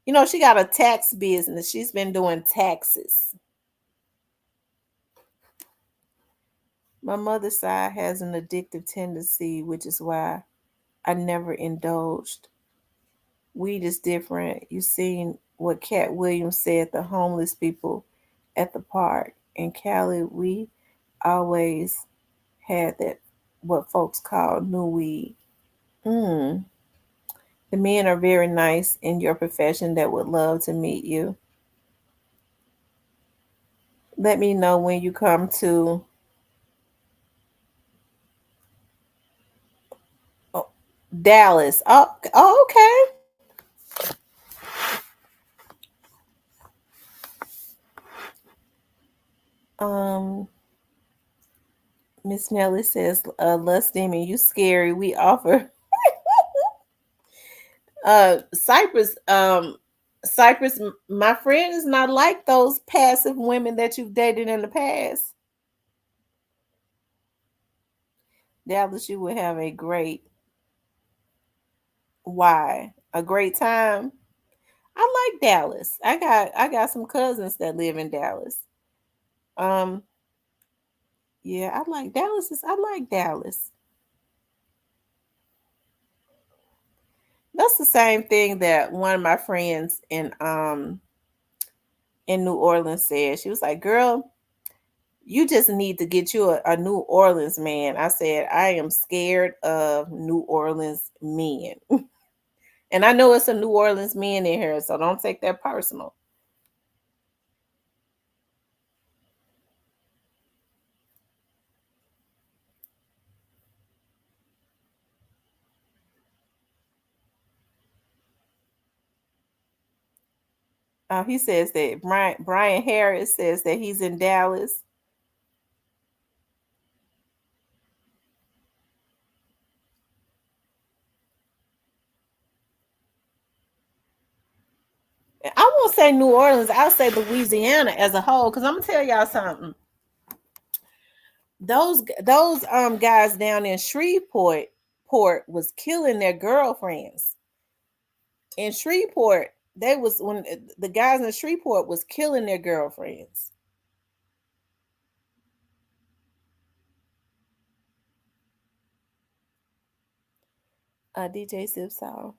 You know, she got a tax business. She's been doing taxes. My mother's side has an addictive tendency, which is why I never indulged. Weed is different. You seen what Cat Williams said, the homeless people at the park. In Cali, we always had that, what folks call new weed. Mm. The men are very nice in your profession that would love to meet you. Let me know when you come to oh, Dallas. Oh, okay. Um, Miss Nelly says, Lust Demon, you scary. We offer Cypress. Cypress, my friend is not like those passive women that you've dated in the past. Dallas, you will have a great why? A great time. I like Dallas. I got some cousins that live in Dallas. Um, yeah, I like Dallas. I like Dallas. That's the same thing that one of my friends in New Orleans said. She was like, "Girl, you just need to get you a New Orleans man." I said, "I am scared of New Orleans men." And I know it's a New Orleans men in here, so don't take that personal. He says that Brian Harris says that he's in Dallas. I won't say New Orleans. I'll say Louisiana as a whole. Because I'm gonna tell y'all something. Those guys down in Shreveport port was killing their girlfriends. In Shreveport, they was when the guys in Shreveport was killing their girlfriends. DJ Sipsall.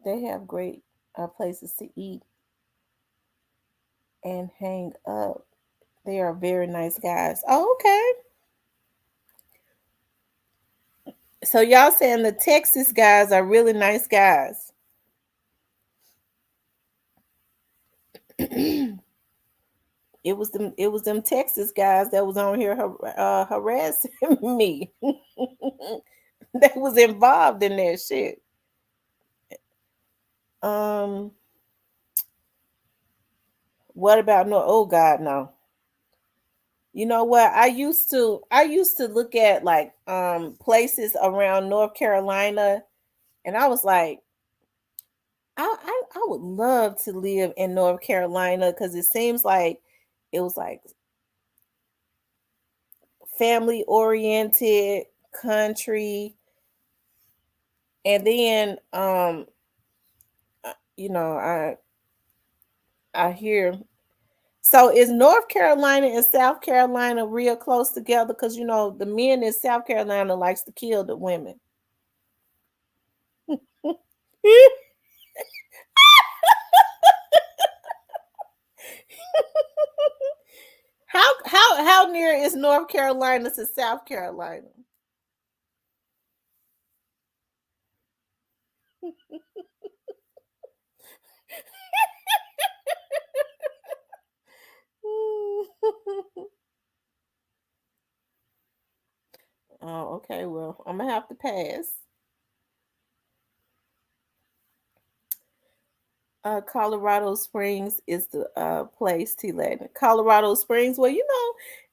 They have great places to eat and hang up. They are very nice guys. Oh, okay. So y'all saying the Texas guys are really nice guys. It was them Texas guys that was on here harassing me. That was involved in that shit. Um, what about no? Oh God, no. You know what? I used to look at like places around North Carolina, and I was like, I would love to live in North Carolina because it seems like it was like family oriented country, and then you know I hear. So is North Carolina and South Carolina real close together? Because the men in South Carolina likes to kill the women. How near is North Carolina to South Carolina? Oh, okay. Well, I'm gonna have to pass. Colorado Springs is the place, T Latin. Colorado Springs. Well,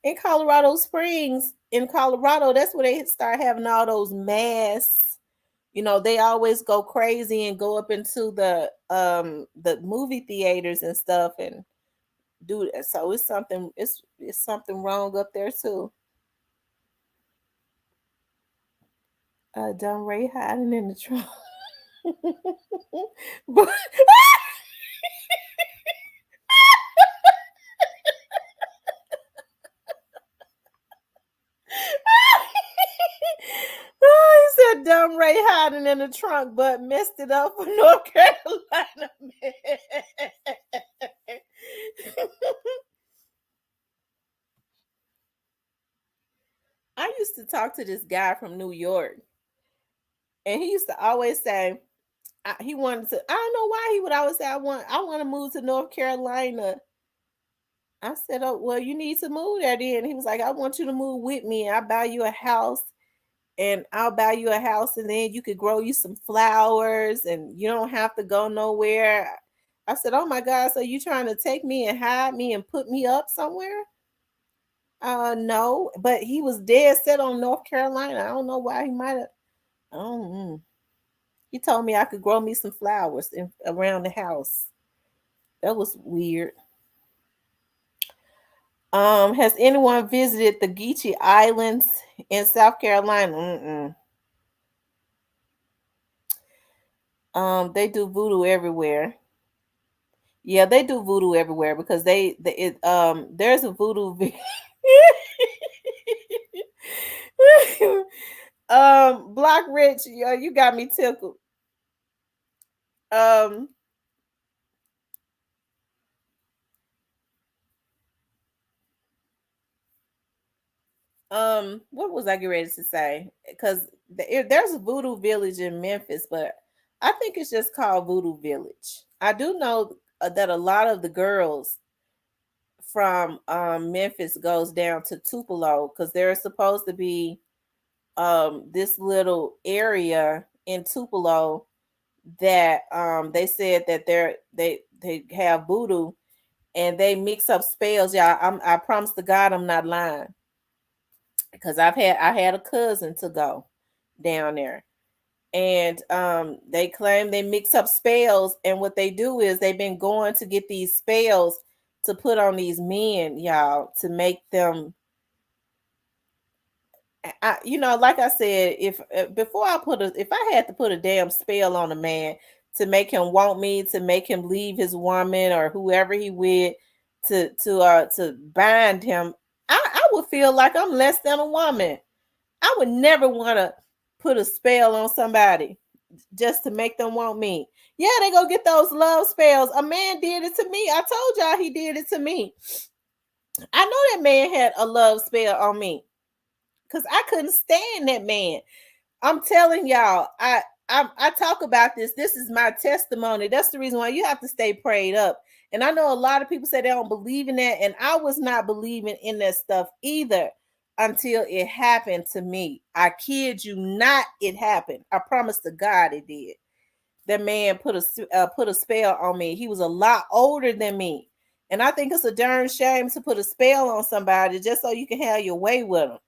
in Colorado Springs, in Colorado, that's where they start having all those mass. They always go crazy and go up into the movie theaters and stuff, and do that. So it's something wrong up there too. Dumb Ray hiding in the trunk. But oh, he said dumb Ray hiding in the trunk, but messed it up for North Carolina. Man. I used to talk to this guy from New York, and he used to always say he wanted to. I don't know why he would always say I want to move to North Carolina. I said, "Oh, well, you need to move there then." He was like, "I want you to move with me. I'll buy you a house, and I'll buy you a house, and then you could grow you some flowers, and you don't have to go nowhere." I said, "Oh my God, so you trying to take me and hide me and put me up somewhere?" No, but he was dead set on North Carolina. I don't know why he might have. Oh, he told me I could grow me some flowers around the house. That was weird. Has anyone visited the Geechee Islands in South Carolina? Mm-mm. They do voodoo everywhere. Yeah, they do voodoo everywhere because there's a voodoo. Block Rich, yo, you got me tickled. Um, what was I getting ready to say? Because there's a voodoo village in Memphis, but I think it's just called Voodoo Village. I do know that a lot of the girls from Memphis goes down to Tupelo because there's supposed to be this little area in Tupelo that they said that they have voodoo and they mix up spells. Y'all, I promise to God I'm not lying because I had a cousin to go down there, and they claim they mix up spells, and what they do is they've been going to get these spells to put on these men, y'all, to make them. Like I said, if before if I had to put a damn spell on a man to make him want me, to make him leave his woman or whoever he with, to bind him, I would feel like I'm less than a woman. I would never want to put a spell on somebody just to make them want me. Yeah, they go get those love spells. A man did it to me. I told y'all he did it to me. I know that man had a love spell on me because I couldn't stand that man. I'm telling y'all, I talk about this. This is my testimony. That's the reason why you have to stay prayed up. And I know a lot of people say they don't believe in that, and I was not believing in that stuff either until it happened to me. I kid you not, it happened. I promise to God it did. That man put a spell on me. He was a lot older than me, and I think it's a darn shame to put a spell on somebody just so you can have your way with them.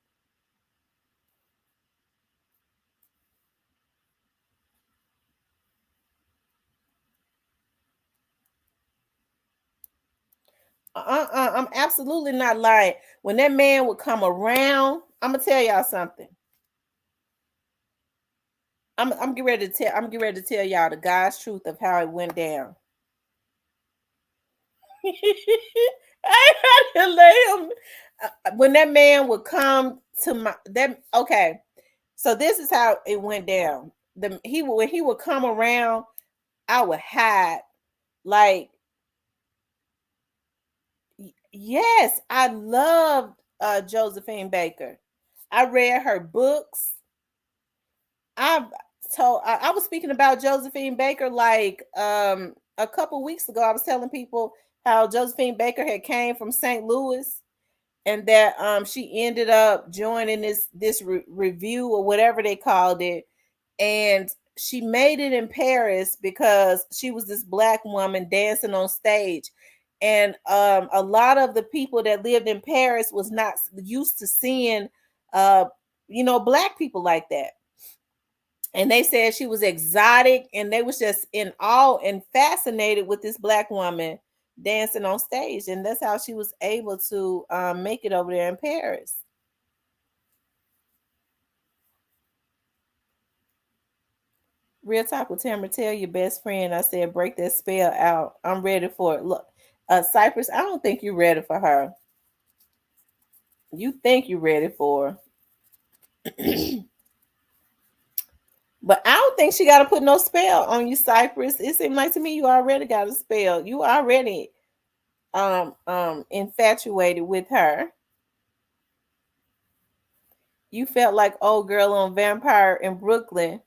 I'm absolutely not lying. When that man would come around, I'm gonna tell y'all something. I'm getting ready to tell. I'm getting ready to tell y'all the God's truth of how it went down. I had to let him. When that man would come to my that okay, so this is how it went down. When he would come around, I would hide. Like yes, I loved Josephine Baker. I read her books. I I was speaking about Josephine Baker like a couple weeks ago. I was telling people how Josephine Baker had came from St. Louis and that she ended up joining this review or whatever they called it, and she made it in Paris because she was this black woman dancing on stage, and a lot of the people that lived in Paris was not used to seeing uh black people like that, and they said she was exotic, and they was just in awe and fascinated with this black woman dancing on stage, and that's how she was able to make it over there in Paris. Real talk with Tamara, tell your best friend I said break that spell out. I'm ready for it. Look, Cypress, I don't think you're ready for her. You think you're ready for her. But I don't think she got to put no spell on you, Cypress. It seemed like to me you already got a spell. You already infatuated with her. You felt like old girl on Vampire in Brooklyn.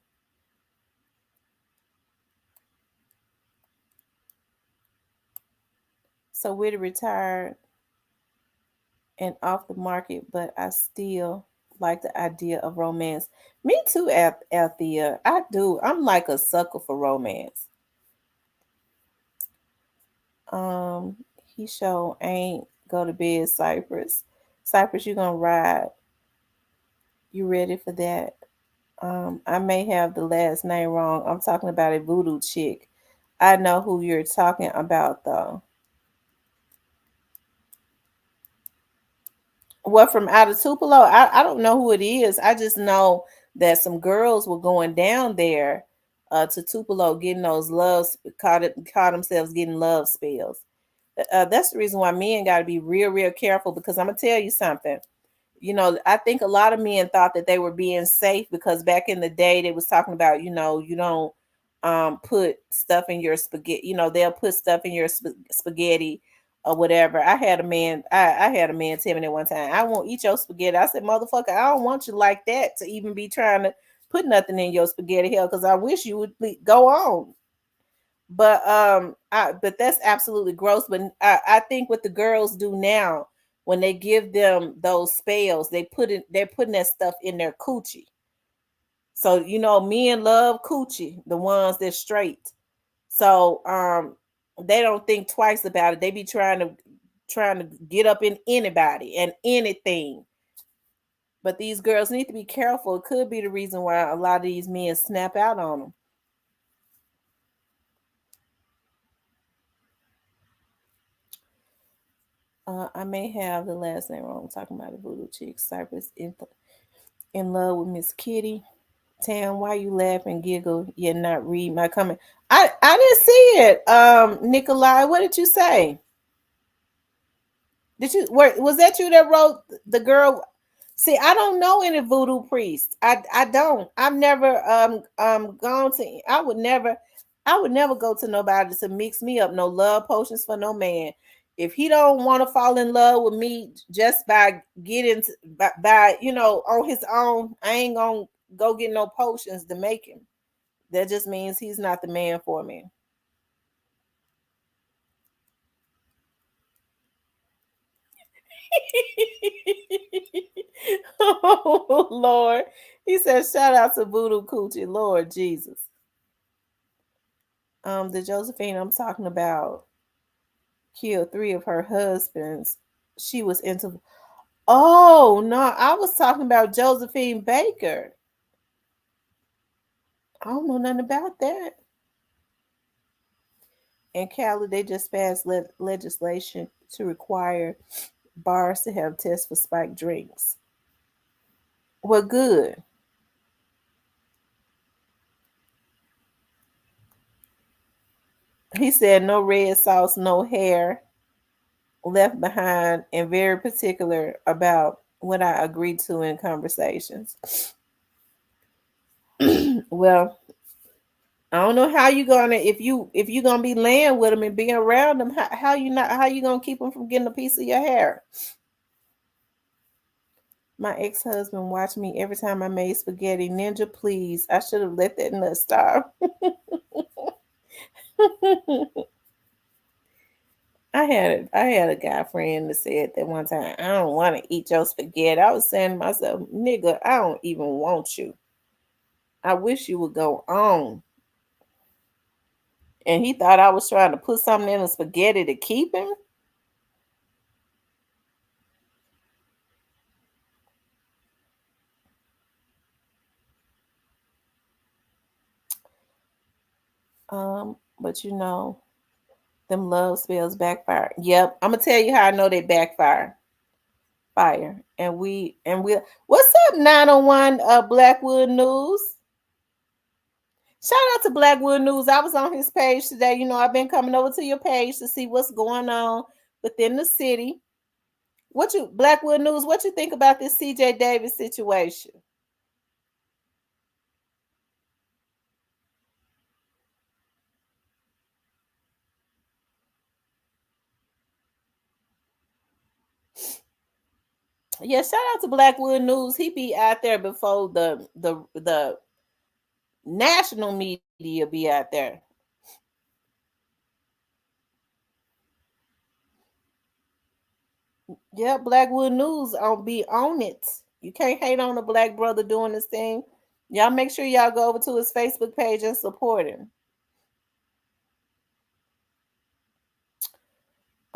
So we're retired and off the market, but I still like the idea of romance. Me too, Althea. I do. I'm like a sucker for romance. Um, he show ain't go to bed, Cypress. Cypress, you gonna ride. You ready for that? I may have the last name wrong. I'm talking about a voodoo chick. I know who you're talking about though. What from out of Tupelo? I don't know who it is. I just know that some girls were going down there to Tupelo getting those loves caught themselves getting love spells. That's the reason why men got to be real careful because I'm gonna tell you something. I think a lot of men thought that they were being safe because back in the day they was talking about, you don't put stuff in your spaghetti. They'll put stuff in your spaghetti or whatever. I had a man tell me that one time, I won't eat your spaghetti. I said, motherfucker, I don't want you like that to even be trying to put nothing in your spaghetti hell because I wish you would go on. But that's absolutely gross. But I think what the girls do now when they give them those spells, they're putting that stuff in their coochie. So men love coochie, the ones that's straight. So they don't think twice about it. They be trying to get up in anybody and anything. But these girls need to be careful. It could be the reason why a lot of these men snap out on them. I may have the last name wrong. I'm talking about the voodoo chick, Cypress, in love with Miss Kitty. Tam, why you laugh and giggle yet not read my comment? I didn't see it. Nikolai, what did you say? Was that you that wrote the girl? See, I don't know any voodoo priests. I don't. I've never gone to. I would never go to nobody to mix me up no love potions for no man. If he don't want to fall in love with me just by getting by on his own, I ain't gonna go get no potions to make him. That just means he's not the man for me. Oh Lord. He said, shout out to Voodoo Coochie, Lord Jesus. The Josephine I'm talking about killed three of her husbands. She was into Oh no, I was talking about Josephine Baker. I don't know nothing about that. In Cali, they just passed legislation to require bars to have tests for spiked drinks. Well, good. He said no red sauce, no hair left behind, and very particular about what I agreed to in conversations. Well, I don't know how you gonna if you gonna be laying with them and being around them. How you gonna keep them from getting a piece of your hair? My ex-husband watched me every time I made spaghetti. Ninja, please. I should have let that nut starve. I had a guy friend that said that one time, I don't want to eat your spaghetti. I was saying to myself, nigga, I don't even want you. I wish you would go on. And he thought I was trying to put something in the spaghetti to keep him. But Them love spells backfire. Yep. I'm gonna tell you how I know they backfire. Fire. And we what's up, 901 Blackwood News? Shout out to Blackwood News. I was on his page today. You know, I've been coming over to your page to see what's going on within the city. What you Blackwood News, what you think about this CJ Davis situation? Yeah, shout out to Blackwood News. He be out there before the national media be out there. Yeah, Blackwood News on be on it. You can't hate on the black brother doing this thing. Y'all make sure y'all go over to his Facebook page and support him.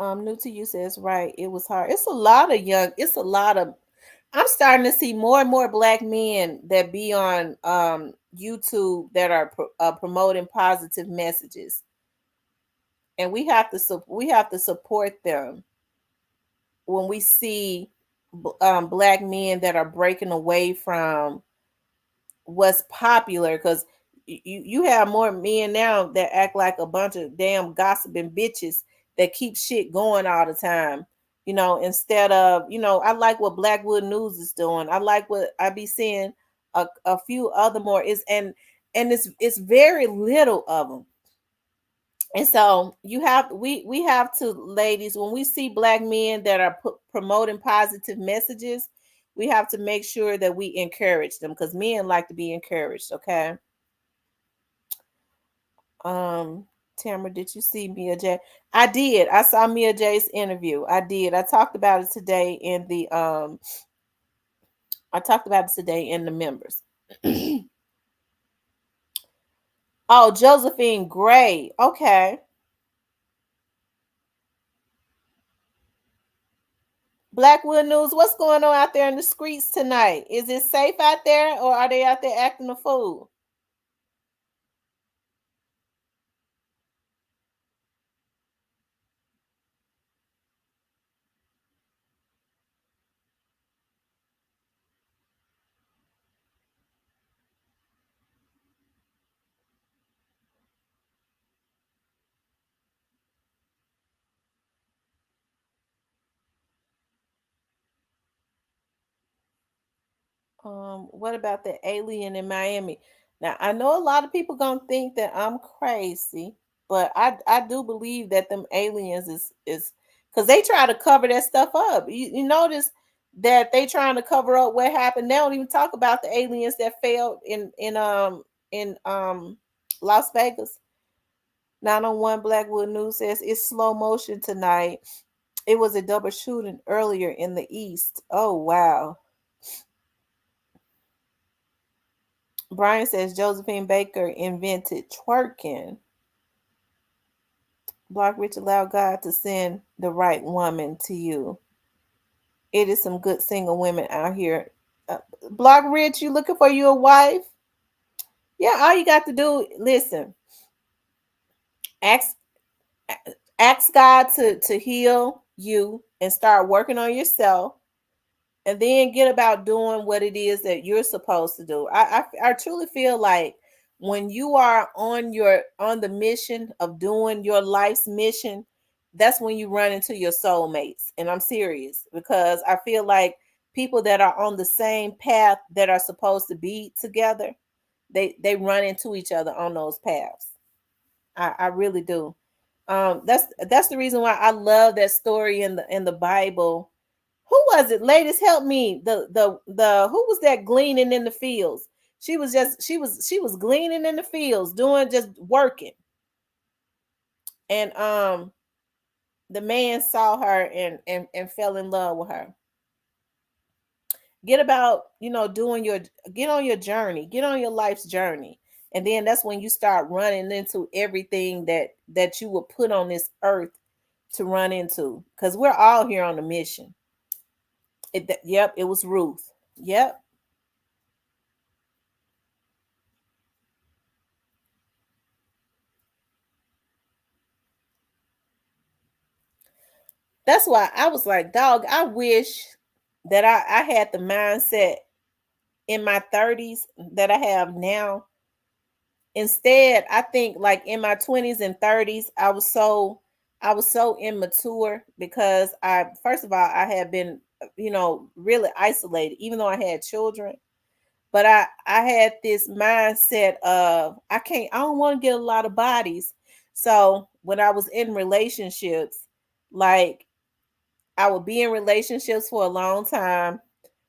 New to you says right. It was hard. It's a lot of young. It's a lot of. I'm starting to see more and more black men that be on YouTube that are promoting positive messages, and we have to support them when we see black men that are breaking away from what's popular because you have more men now that act like a bunch of damn gossiping bitches that keep shit going all the time. You know, instead of I like what Blackwood News is doing. I like what I be seeing a few other more is and it's very little of them. And so we have to, ladies, when we see black men that are promoting positive messages, we have to make sure that we encourage them because men like to be encouraged. Okay. Um, Tamara, did you see Mia J? I did. I saw Mia J's interview. I did. I talked about it today in the I talked about it today in the members. Oh, Josephine Gray. Okay. Blackwood News, what's going on out there in the streets tonight? Is it safe out there or are they out there acting a fool? What about the alien in Miami? Now I know a lot of people gonna think that I'm crazy, but I do believe that them aliens is because they try to cover that stuff up. You notice that they trying to cover up what happened. They don't even talk about the aliens that failed in Las Vegas. 901 Blackwood News says it's slow motion tonight. It was a double shooting earlier in the east. Oh wow. Brian says Josephine Baker invented twerking. Block Rich allow God to send the right woman to you. It is some good single women out here. Block Rich, you looking for you a wife? Yeah, all you got to do, listen, ask ask God to heal you and start working on yourself and then get about doing what it is that you're supposed to do. I truly feel like when you are on the mission of doing your life's mission, that's when you run into your soulmates. And I'm serious because I feel like people that are on the same path that are supposed to be together, they run into each other on those paths. I really do. That's the reason why I love that story in the Bible. Who was it? Ladies, help me. The who was that gleaning in the fields? She was gleaning in the fields, doing just working. And the man saw her and fell in love with her. Get about, doing get on your journey, get on your life's journey. And then that's when you start running into everything that you will put on this earth to run into. Because we're all here on a mission. Yep, it was Ruth. Yep. That's why I was like, dog, I wish that I had the mindset in my 30s that I have now. Instead, I think like in my 20s and 30s, I was so immature because I first of all, I had been, really isolated, even though I had children. But I had this mindset of I don't want to get a lot of bodies. So when I was in relationships, like I would be in relationships for a long time.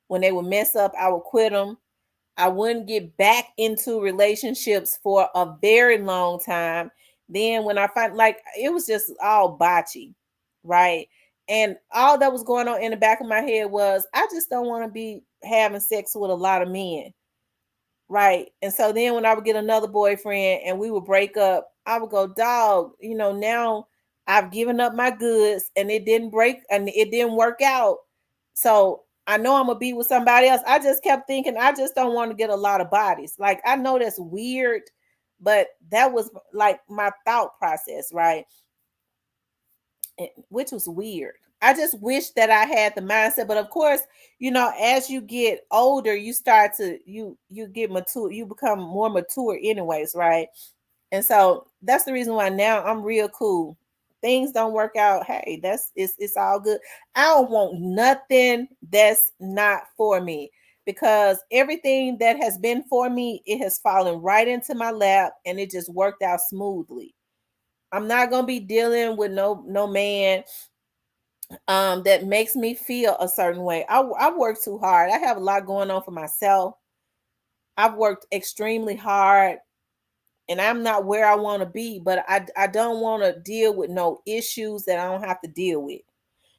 When they would mess up, I would quit them. I wouldn't get back into relationships for a very long time. Then when I find like it was just all botchy, right? And all that was going on in the back of my head was I just don't want to be having sex with a lot of men. Right. And so then when I would get another boyfriend and we would break up, I would go, dog, now I've given up my goods and it didn't break and it didn't work out. So I know I'm gonna be with somebody else. I just kept thinking I just don't want to get a lot of bodies. Like I know that's weird, but that was like my thought process, right? Which was weird. I just wish that I had the mindset, but of course, as you get older, you start to you get mature, you become more mature anyways, right? And so that's the reason why now I'm real cool. Things don't work out. Hey, it's all good. I don't want nothing that's not for me because everything that has been for me, it has fallen right into my lap and it just worked out smoothly. I'm not gonna be dealing with no man that makes me feel a certain way. I work too hard. I have a lot going on for myself. I've worked extremely hard and I'm not where I want to be, but I don't want to deal with no issues that I don't have to deal with.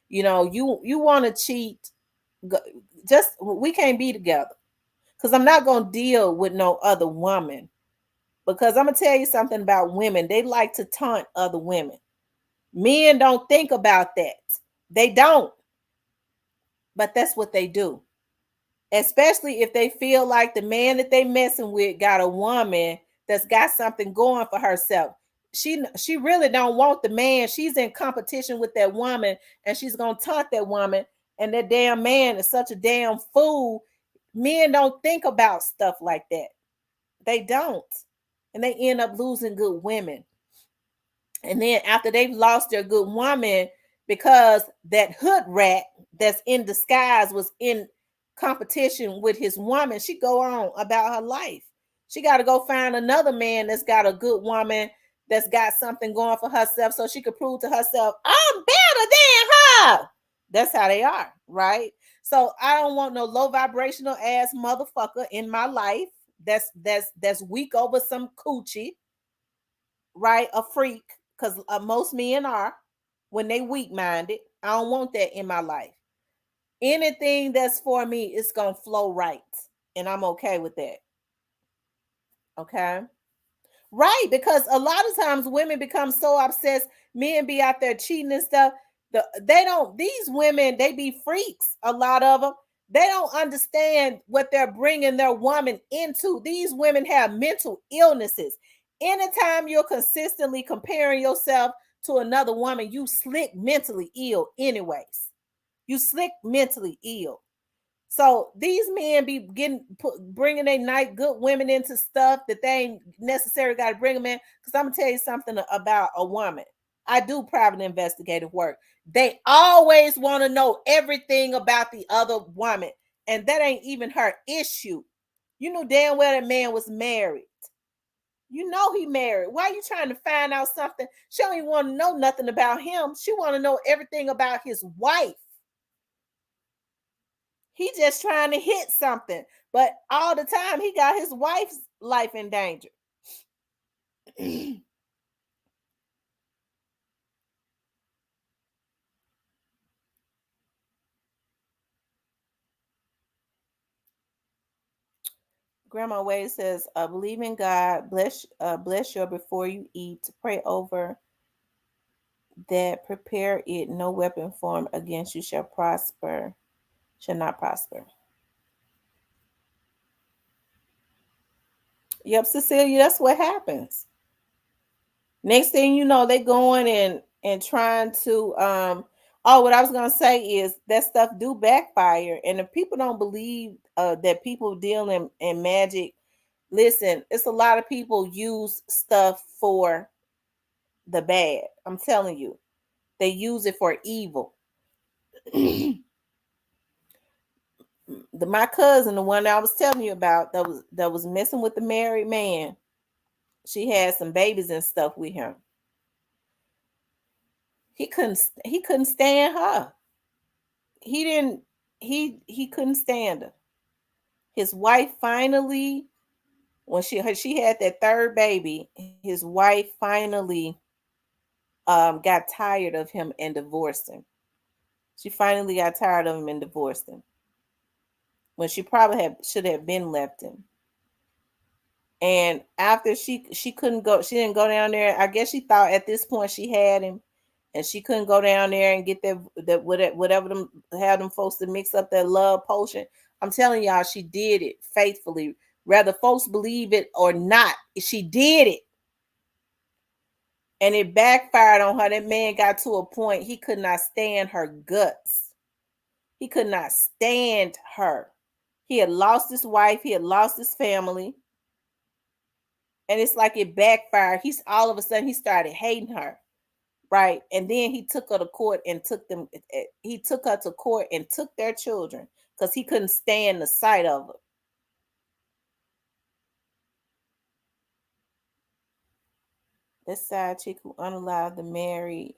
You want to cheat, just we can't be together because I'm not going to deal with no other woman because I'm going to tell you something about women. They like to taunt other women. Men don't think about that. They don't, but that's what they do. Especially if they feel like the man that they messing with got a woman that's got something going for herself. She really don't want the man. She's in competition with that woman and she's going to taunt that woman and that damn man is such a damn fool. Men don't think about stuff like that. They don't. And they end up losing good women. And then after they've lost their good woman because that hood rat that's in disguise was in competition with his woman, she go on about her life. She got to go find another man that's got a good woman that's got something going for herself so she could prove to herself, I'm better than her. That's how they are, right? So I don't want no low vibrational ass motherfucker in my life that's weak over some coochie, right? A freak, because most men are when they weak minded. I don't want that in my life. Anything that's for me is gonna flow right, and I'm okay with that. Okay. Right, because a lot of times women become so obsessed, men be out there cheating and stuff. They don't, these women, they be freaks, a lot of them. They don't understand what they're bringing their woman into. These women have mental illnesses. Anytime you're consistently comparing yourself to another woman, you slick mentally ill, anyways. You slick mentally ill. So these men be bringing a night good women into stuff that they ain't necessarily got to bring them in. Because I'm gonna tell you something about a woman. I do private investigative work. They always want to know everything about the other woman, and that ain't even her issue. You know damn well that man was married. You know he married. Why are you trying to find out something? She don't even want to know nothing about him. She want to know everything about his wife. He just trying to hit something, but all the time he got his wife's life in danger. Grandma Wade says, "Believe in God. Bless you before you eat. Pray over that. Prepare it. No weapon formed against you shall prosper. Shall not prosper." Yep, Cecilia. That's what happens. Next thing you know, they going and trying to Oh, what I was gonna say is that stuff do backfire, and if people don't believe that people deal in magic, listen, it's a lot of people use stuff for the bad. I'm telling you, they use it for evil. My cousin, the one I was telling you about, that was messing with the married man. She had some babies and stuff with him. He couldn't stand her. He didn't he couldn't stand her. His wife finally, when she had that third baby, his wife finally got tired of him and divorced him. She finally got tired of him and divorced him when she probably had should have been left him. And after she couldn't go, she didn't go down there. I guess she thought at this point she had him, and she couldn't go down there and get that whatever them have them folks to mix up that love potion. I'm telling y'all, she did it faithfully. Whether folks believe it or not, she did it, and it backfired on her. That man got to a point he could not stand her guts. He could not stand her. He had lost his wife. He had lost his family. And it's like it backfired. He's all of a sudden he started hating her, right? And then he took her to court and took them. He took her to court and took their children because he couldn't stand the sight of her. This side chick who unalived the married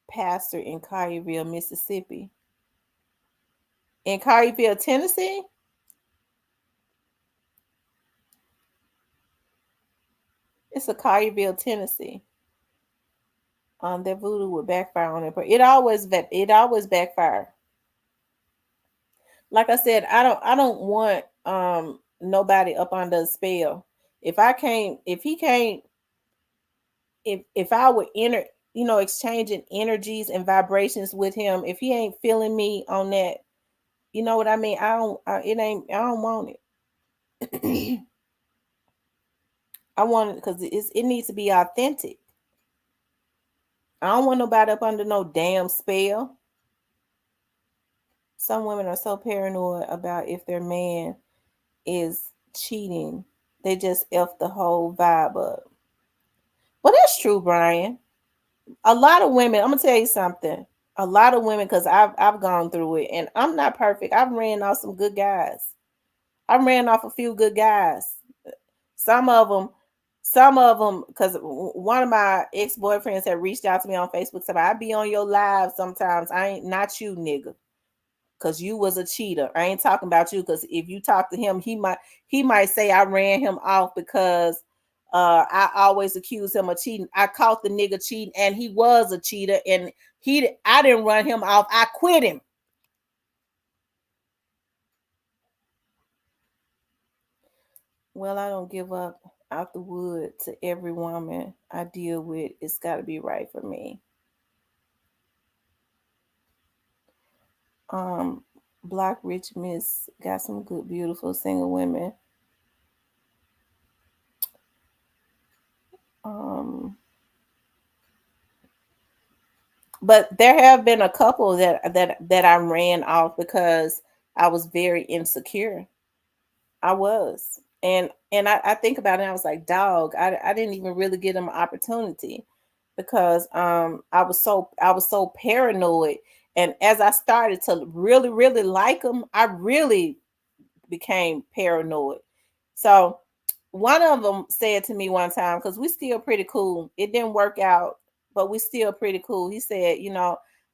pastor in Collierville, Mississippi. In Collierville, Tennessee. It's a Collierville, Tennessee. That voodoo would backfire on it, but it always backfire. Like I said, I don't want nobody up under a spell. If he can't, if I would enter, exchanging energies and vibrations with him, if he ain't feeling me on that, you know what I mean? I don't want it. I want it because it needs to be authentic. I don't want nobody up under no damn spell. Some women are so paranoid about if their man is cheating, they just F the whole vibe up. Well, that's true, Brian. A lot of women, I'm gonna tell you something. A lot of women, because I've gone through it, and I'm not perfect. I've ran off some good guys. I ran off a few good guys. Some of them, because one of my ex boyfriends had reached out to me on Facebook. Said, "I be on your live sometimes. I ain't not you, nigga, because you was a cheater. I ain't talking about you. Because if you talk to him, he might say I ran him off because I always accuse him of cheating. I caught the nigga cheating, and he was a cheater, and I didn't run him off. I quit him." Well, I don't give up out the wood to every woman I deal with. It's got to be right for me. Um, Black Rich Miss got some good, beautiful single women. Um, but there have been a couple that I ran off because I was very insecure. I was. And I think about it, and I was like, dog, I didn't even really give them an opportunity because I was so paranoid. And as I started to really, really like them, I really became paranoid. So one of them said to me one time, because we still pretty cool. It didn't work out, but we still pretty cool. He said,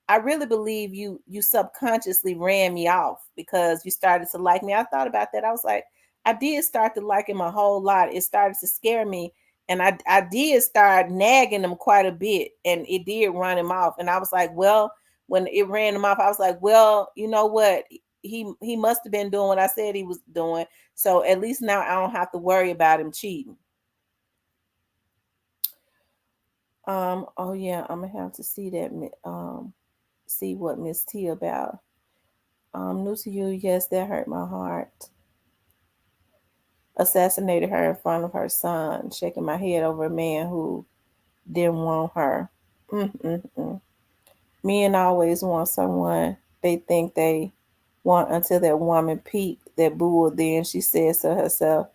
I really believe you subconsciously ran me off because you started to like me. I thought about that. I was like, I did start to like him a whole lot. It started to scare me. And I did start nagging him quite a bit, and it did run him off. And I was like, well, when it ran him off, I was like, well, you know what? He must have been doing what I said he was doing. So at least now I don't have to worry about him cheating. Oh yeah, I'm gonna have to see that see what Miss T about. New to you, yes, that hurt my heart. Assassinated her in front of her son, shaking my head over a man who didn't want her. Mm-mm-mm. Men always want someone they think they want until that woman peaked that bull. Then she says to herself,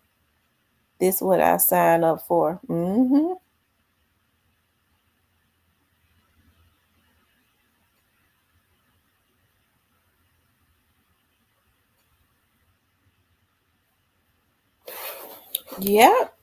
"This what I signed up for." Mm-hmm. Yep.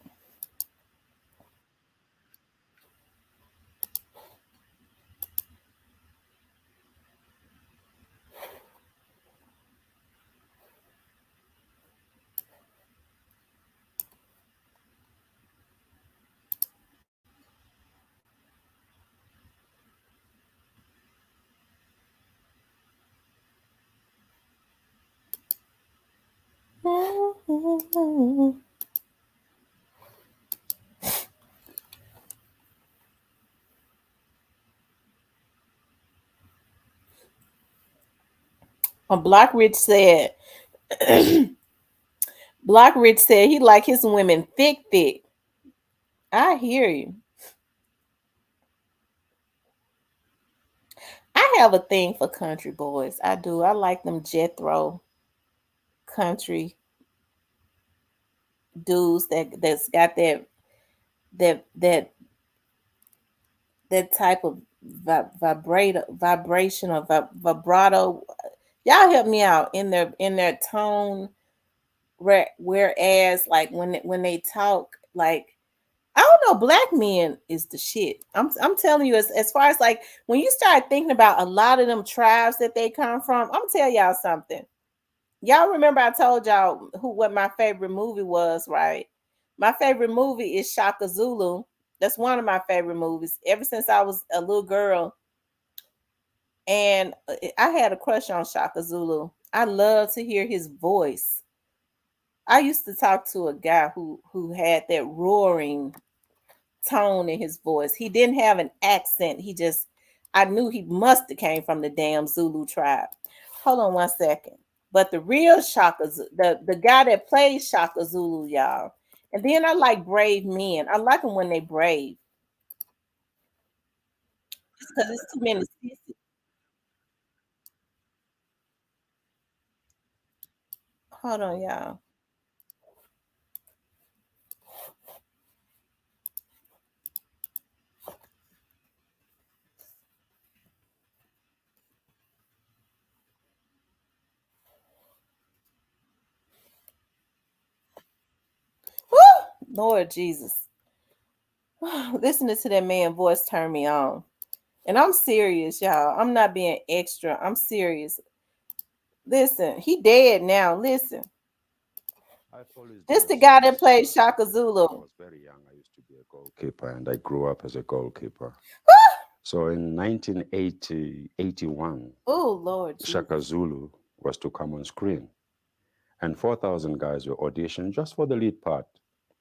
Block Rich said, Block Rich said he like his women thick, thick. I hear you. I have a thing for country boys. I do. I like them Jethro country dudes that's got that that type of vibration or vibrato. Y'all help me out in their tone. Whereas, like when they talk, like I don't know, black men is the shit. I'm telling you, as far as like when you start thinking about a lot of them tribes that they come from, I'm gonna tell y'all something. Y'all remember I told y'all who what my favorite movie was, right? My favorite movie is Shaka Zulu. That's one of my favorite movies. Ever since I was a little girl, and I had a crush on Shaka Zulu. I love to hear his voice. I used to talk to a guy who had that roaring tone in his voice. He didn't have an accent. He just I knew he must have came from the damn Zulu tribe. Hold on one second. But the real the guy that plays Shaka Zulu, y'all. And then I like brave men. I like them when they brave. Because it's too many sissies. Hold on, y'all. Woo! Lord Jesus. Listening to that man voice turn me on. And I'm serious, y'all. I'm not being extra. I'm serious. Listen, he dead now. Listen. I've always This been a the guy that played superstitious Shaka guy. When I Zulu. was very young, I used to be a goalkeeper, and I grew up as a goalkeeper. So in 1980, 81, Oh, Lord Shaka Jesus. Zulu was to come on screen, and 4,000 guys were auditioned just for the lead part,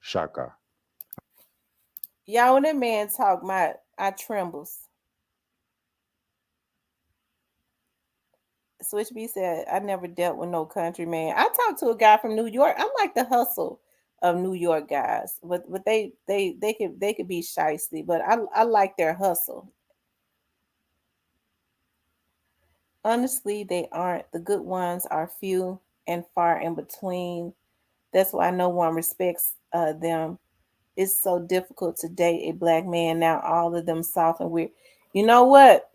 Shaka. Y'all, when that man talk, I trembles. Switch B said, I never dealt with no country man. I talked to a guy from New York. I like the hustle of New York guys. But they could be shisty, but I like their hustle. Honestly, they aren't. The good ones are few and far in between. That's why no one respects them. It's so difficult to date a black man now. All of them soft and weird. You know what?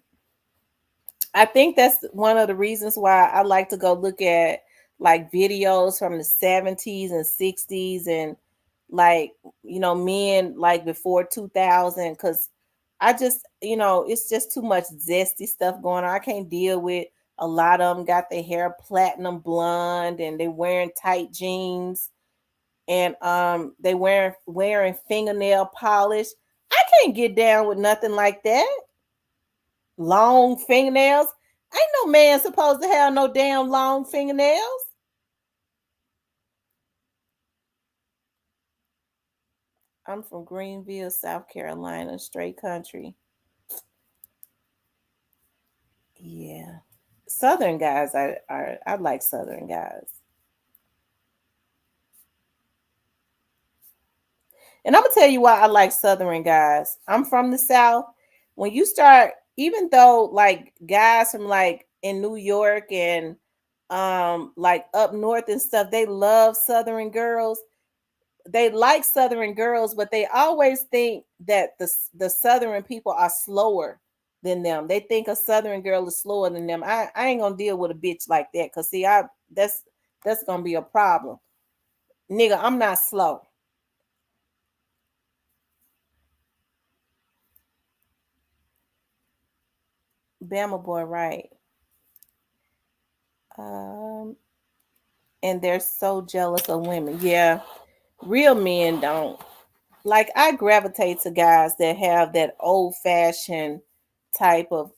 I think that's one of the reasons why I like to go look at like videos from the 70s and 60s and like men like before 2000 cuz I just it's just too much zesty stuff going on. I can't deal with a lot of them got their hair platinum blonde and they wearing tight jeans and they wearing fingernail polish. I can't get down with nothing like that. Long fingernails. Ain't no man supposed to have no damn long fingernails. I'm from Greenville, South Carolina, straight country. Yeah. Southern guys I like Southern guys. And I'm gonna tell you why I like Southern guys. I'm from the South. When you start even though like guys from like in New York and like up north and stuff, they love southern girls. They like southern girls, but they always think that the southern people are slower than them. They think a southern girl is slower than them. I ain't gonna deal with a bitch like that, cause see, I that's gonna be a problem. Nigga, I'm not slow. Bama boy, right. Um, and they're so jealous of women. Yeah, real men don't. Like I gravitate to guys that have that old fashioned type of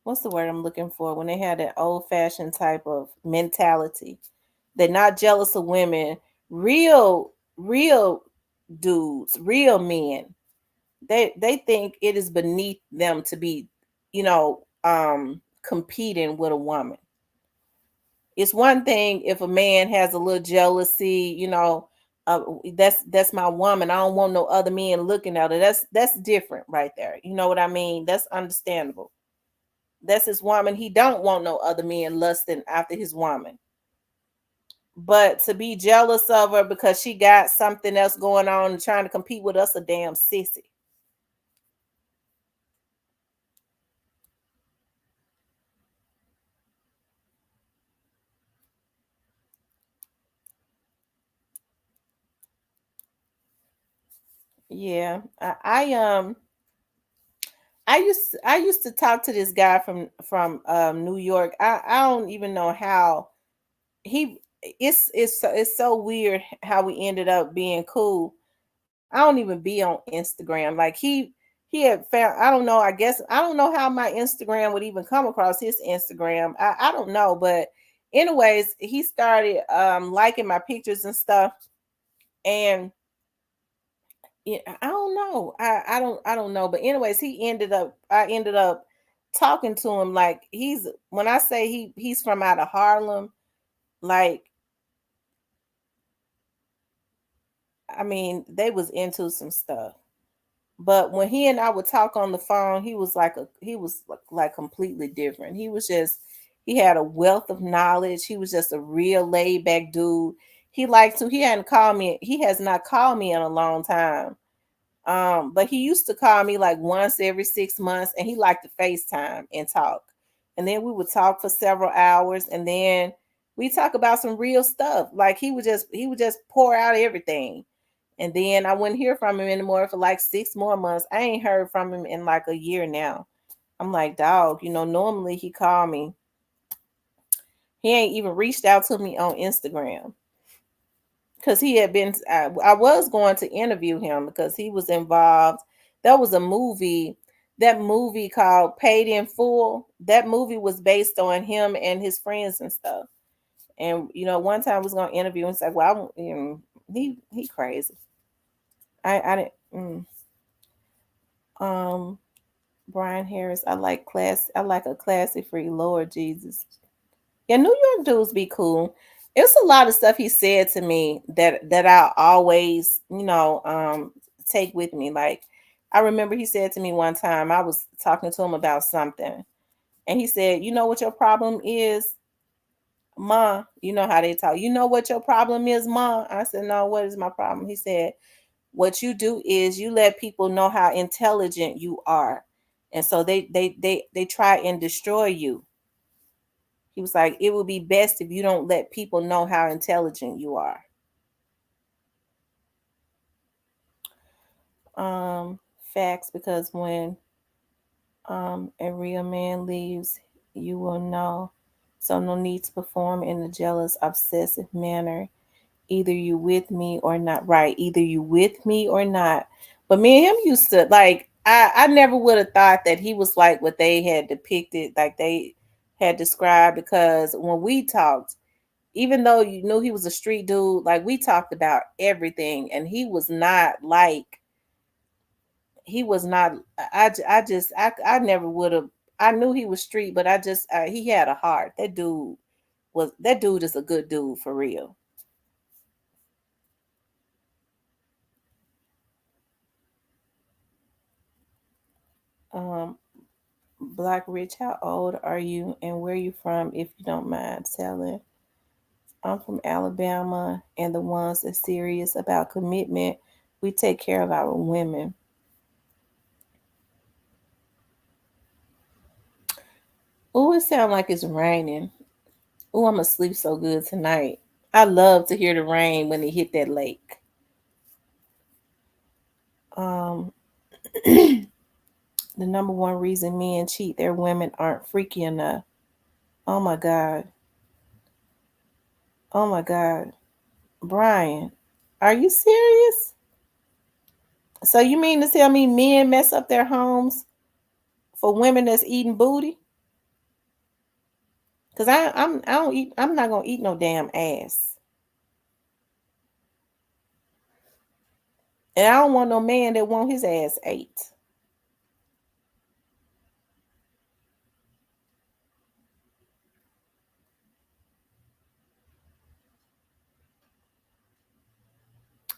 what's the word I'm looking for, when they have that old fashioned type of mentality. They're not jealous of women. Real dudes, real men. They think it is beneath them to be, competing with a woman. It's one thing if a man has a little jealousy, uh, that's my woman. I don't want no other men looking at her. That's different right there. You know what I mean? That's understandable. That's his woman. He don't want no other men lusting after his woman. But to be jealous of her because she got something else going on and trying to compete with us, a damn sissy. Yeah, I used to talk to this guy from New York. I don't even know how he it's so weird how we ended up being cool. I don't even be on Instagram. Like he had found, I don't know, I guess I don't know how my Instagram would even come across his Instagram. I don't know, but anyways, he started liking my pictures and stuff. And yeah, I don't know. I don't know. But anyways, I ended up talking to him. Like he's when I say he's from out of Harlem, like I mean, they was into some stuff. But when he and I would talk on the phone, he was like completely different. He had a wealth of knowledge. He was just a real laid back dude. He has not called me in a long time. But he used to call me like once every 6 months, and he liked to FaceTime and talk. And then we would talk for several hours, and then we talk about some real stuff. Like he would just pour out everything. And then I wouldn't hear from him anymore for like 6 more months. I ain't heard from him in like a year now. I'm like, dog, normally he called me. He ain't even reached out to me on Instagram because he had been. I was going to interview him because he was involved. There was a movie, that movie called Paid in Full. That movie was based on him and his friends and stuff. And one time I was going to interview him. It's like, well, he crazy. I didn't. Um, Brian Harris. I like class. I like a classy free. Lord Jesus. Yeah, New York dudes be cool. It's a lot of stuff he said to me that I always, take with me. Like I remember he said to me one time, I was talking to him about something, and he said, "You know what your problem is, Ma? You know how they talk. You know what your problem is, Ma?" I said, "No, what is my problem?" He said, "What you do is you let people know how intelligent you are, and so they try and destroy you." He was like, "It would be best if you don't let people know how intelligent you are." Um, Facts, because when a real man leaves, you will know. So no need to perform in a jealous, obsessive manner. Either you with me or not. Right. Either you with me or not. But me and him used to like I never would have thought that he was like what they had depicted, like they had described, because when we talked, even though you knew he was a street dude, like we talked about everything, and he was not. I never would have. I knew he was street, but he had a heart. That dude is a good dude for real. Um, Black Rich, how old are you and where you from if you don't mind telling? I'm from Alabama, and the ones that's serious about commitment, we take care of our women. Oh, it sounds like it's raining. Oh, I'm gonna sleep so good tonight. I love to hear the rain when it hit that lake. Um, the number one reason men cheat their women aren't freaky enough. Oh my God. Oh my God. Brian, are you serious? So you mean to tell me men mess up their homes for women that's eating booty? Cause I don't eat. I'm not gonna eat no damn ass, and I don't want no man that want his ass ate.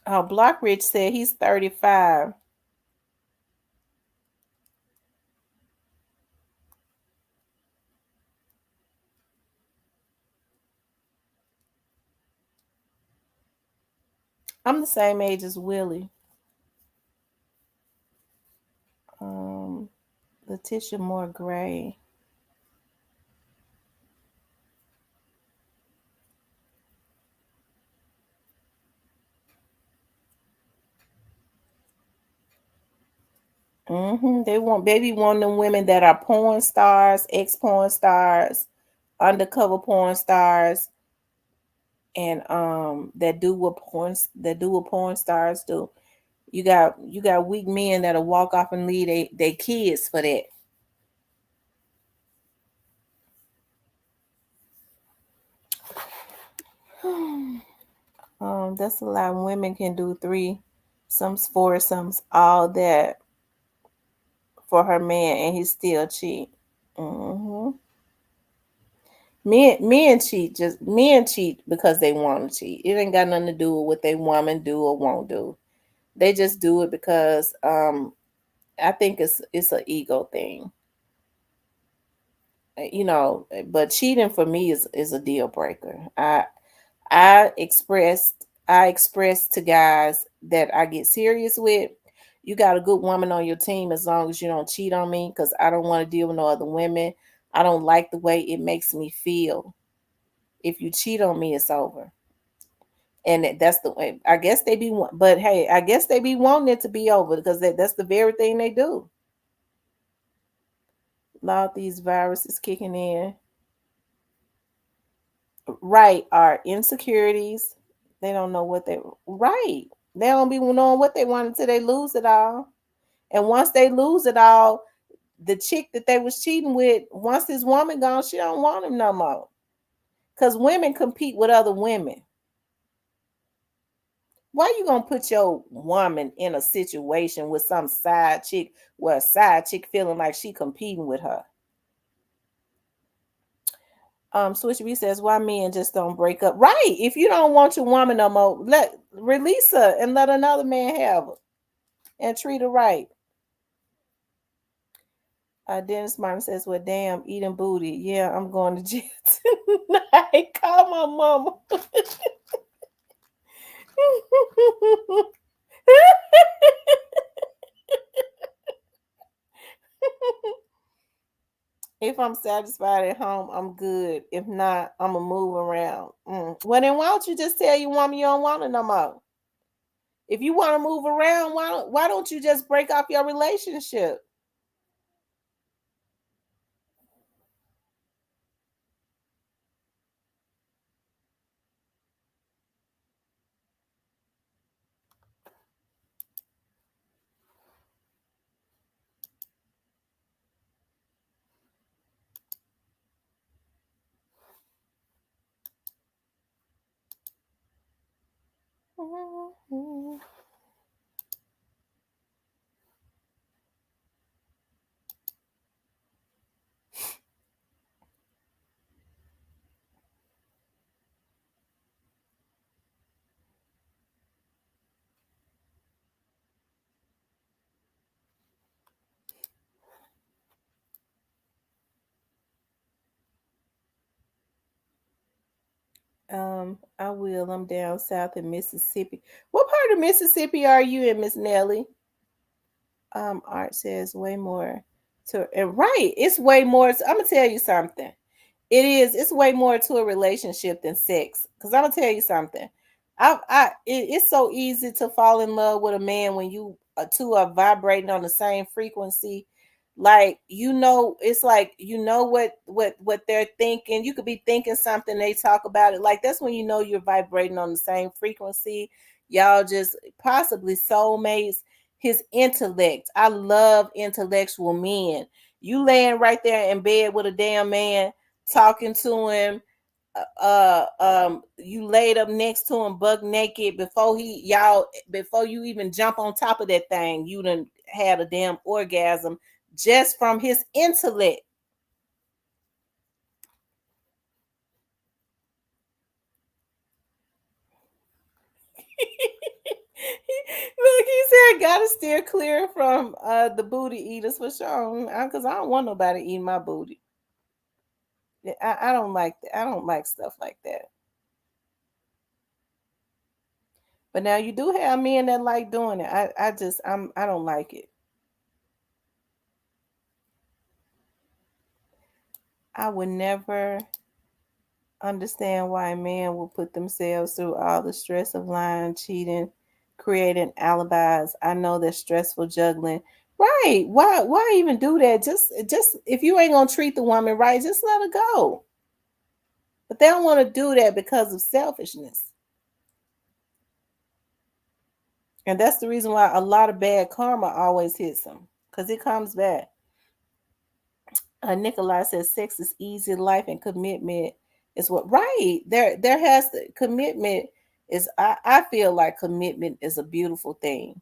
Oh, Blockridge said he's 35. I'm the same age as Willie. Um, Letitia Moore Gray. They want baby want them women that are porn stars, ex porn stars, undercover porn stars, and that do what porn stars do. You got weak men that'll walk off and leave they kids for that. That's a lot. Women can do three, some's four, some's all that for her man, and he still cheat. hmm Men cheat because they want to cheat. It ain't got nothing to do with what they woman do or won't do. They just do it because I think it's an ego thing. But cheating for me is a deal breaker. I expressed to guys that I get serious with. You got a good woman on your team as long as you don't cheat on me, because I don't want to deal with no other women. I don't like the way it makes me feel. If you cheat on me, it's over. And that's the way. I guess they be, but hey, I guess they be wanting it to be over because that's the very thing they do. Lot these viruses kicking in. Right, are insecurities. They don't know what they right. They don't be knowing what they want until they lose it all. And once they lose it all, the chick that they was cheating with, once this woman gone, she don't want him no more. Cause women compete with other women. Why you gonna put your woman in a situation with some side chick where a side chick feeling like she competing with her? Switch B says, why men just don't break up? Right. If you don't want your woman no more, release her and let another man have her and treat her right. Dennis Martin says, well, damn, eating booty. Yeah, I'm going to jail tonight. Call my mama. If I'm satisfied at home, I'm good. If not, I'm going to move around. Well, then why don't you just tell your woman you don't want her no more? If you want to move around, why don't you just break off your relationship? I will. I'm down south in Mississippi. What part of Mississippi are you in, Miss Nellie? Art says way more to and right. It's way more. I'm gonna tell you something. It is. It's way more to a relationship than sex. Cause I'm gonna tell you something. It's so easy to fall in love with a man when you two are vibrating on the same frequency. Like it's like what they're thinking. You could be thinking something, they talk about it. Like that's when you know you're vibrating on the same frequency. Y'all just possibly soulmates. His intellect. I love intellectual men. You laying right there in bed with a damn man talking to him, you laid up next to him buck naked before you even jump on top of that thing, you done had a damn orgasm just from his intellect. Look, he said gotta steer clear from the booty eaters for sure. Because I don't want nobody eating my booty. I don't like that. I don't like stuff like that. But now you do have men that like doing it. I don't like it. I would never understand why a man will put themselves through all the stress of lying, cheating, creating alibis. I know they're stressful juggling. Right. Why even do that? Just if you ain't gonna treat the woman right, just let her go. But they don't want to do that because of selfishness. And that's the reason why a lot of bad karma always hits them. Because it comes back. Nikolai says sex is easy, life and commitment is what right. There has to commitment is I feel like commitment is a beautiful thing.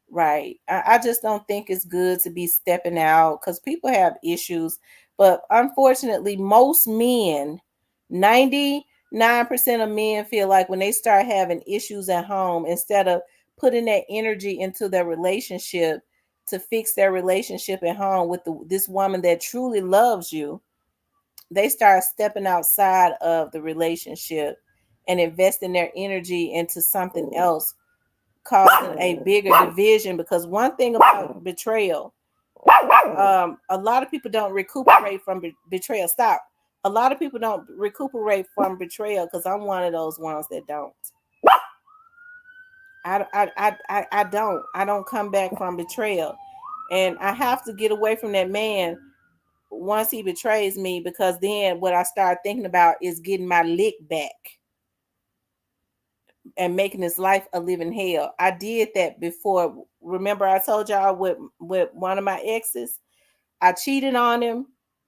Right. I just don't think it's good to be stepping out because people have issues. But unfortunately, most men, 99% of men feel like when they start having issues at home, instead of putting that energy into their relationship to fix their relationship at home with this woman that truly loves you, they start stepping outside of the relationship and investing their energy into something else, causing a bigger division. Because one thing about betrayal, a lot of people don't recuperate from betrayal. Stop. A lot of people don't recuperate from betrayal because I'm one of those ones that don't. I don't. I don't come back from betrayal, and I have to get away from that man once he betrays me, because then what I start thinking about is getting my lick back and making his life a living hell. I did that before. Remember, I told y'all with one of my exes, I cheated on him,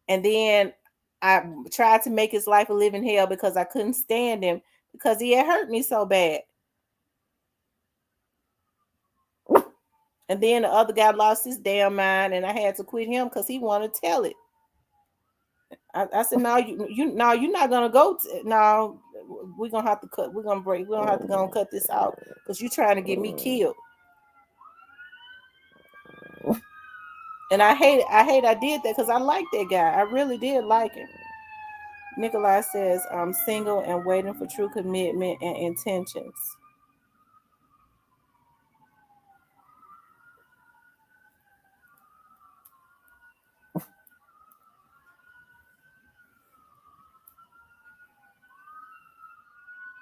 and then I tried to make his life a living hell because I couldn't stand him because he had hurt me so bad. And then the other guy lost his damn mind, and I had to quit him because he wanted to tell it. I said, no, no, you're not gonna go. No, we're gonna have to cut. We're gonna break. We're gonna have to go and cut this out because you're trying to get me killed. And I did that because I like that guy. I really did like him. Nikolai says, I'm single and waiting for true commitment and intentions.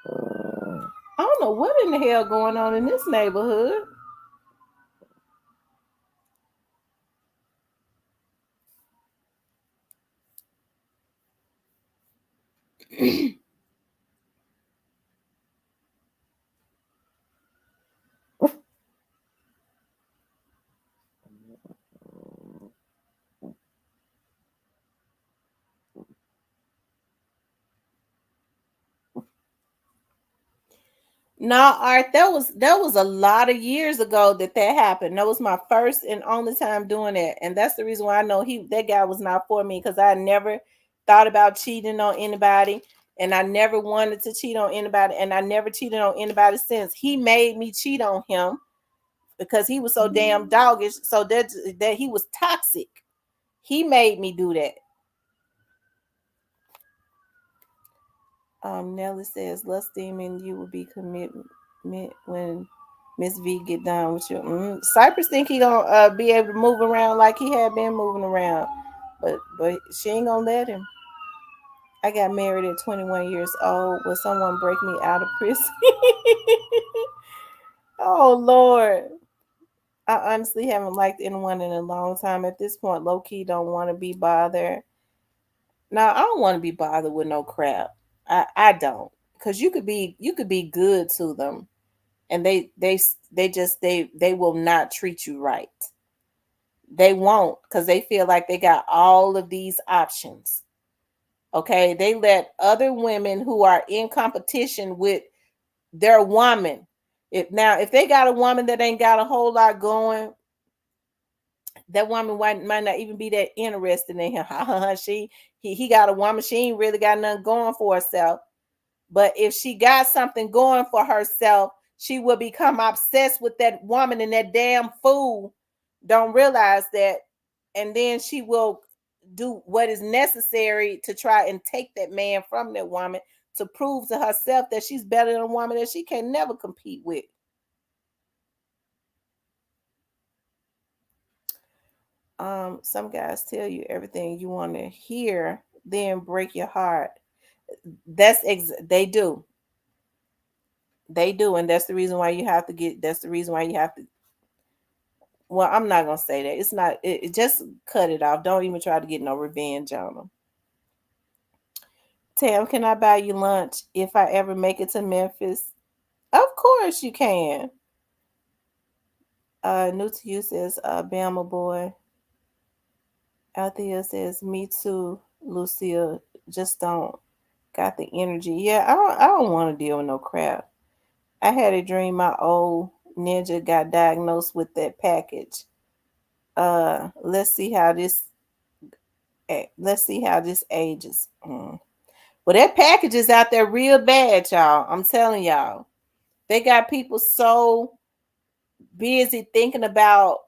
I don't know what in the hell going on in this neighborhood. No, Art, that was a lot of years ago that happened. That was my first and only time doing that, and that's the reason why I know that guy was not for me, because I never thought about cheating on anybody, and I never wanted to cheat on anybody, and I never cheated on anybody since. He made me cheat on him because he was so damn doggish, so that he was toxic. He made me do that. Nelly says, "Lust demon, you will be commitment when Miss V get done with you." Cypress think he gonna be able to move around like he had been moving around, but she ain't gonna let him. I got married at 21 years old. Will someone break me out of prison? Oh Lord. I honestly haven't liked anyone in a long time. At this point, low key don't want to be bothered. No, I don't want to be bothered with no crap. I don't, because you could be good to them, and they will not treat you right. They won't, because they feel like they got all of these options. Okay, they let other women who are in competition with their woman. If they got a woman that ain't got a whole lot going, that woman might not even be that interested in him. He got a woman. She ain't really got nothing going for herself. But if she got something going for herself, she will become obsessed with that woman, and that damn fool don't realize that. And then she will do what is necessary to try and take that man from that woman, to prove to herself that she's better than a woman that she can never compete with. Some guys tell you everything you want to hear, then break your heart. They do. They do, and that's the reason why you have to get. That's the reason why you have to. Well, I'm not gonna say that. It's not. Just cut it off. Don't even try to get no revenge on them. Tam, can I buy you lunch if I ever make it to Memphis? Of course you can. New to you says, Bama boy. Althea says, me too, Lucille. Just don't got the energy. Yeah, I don't want to deal with no crap. I had a dream my old ninja got diagnosed with that package. Let's see how this ages. Well, that package is out there real bad, y'all. I'm telling y'all. They got people so busy thinking about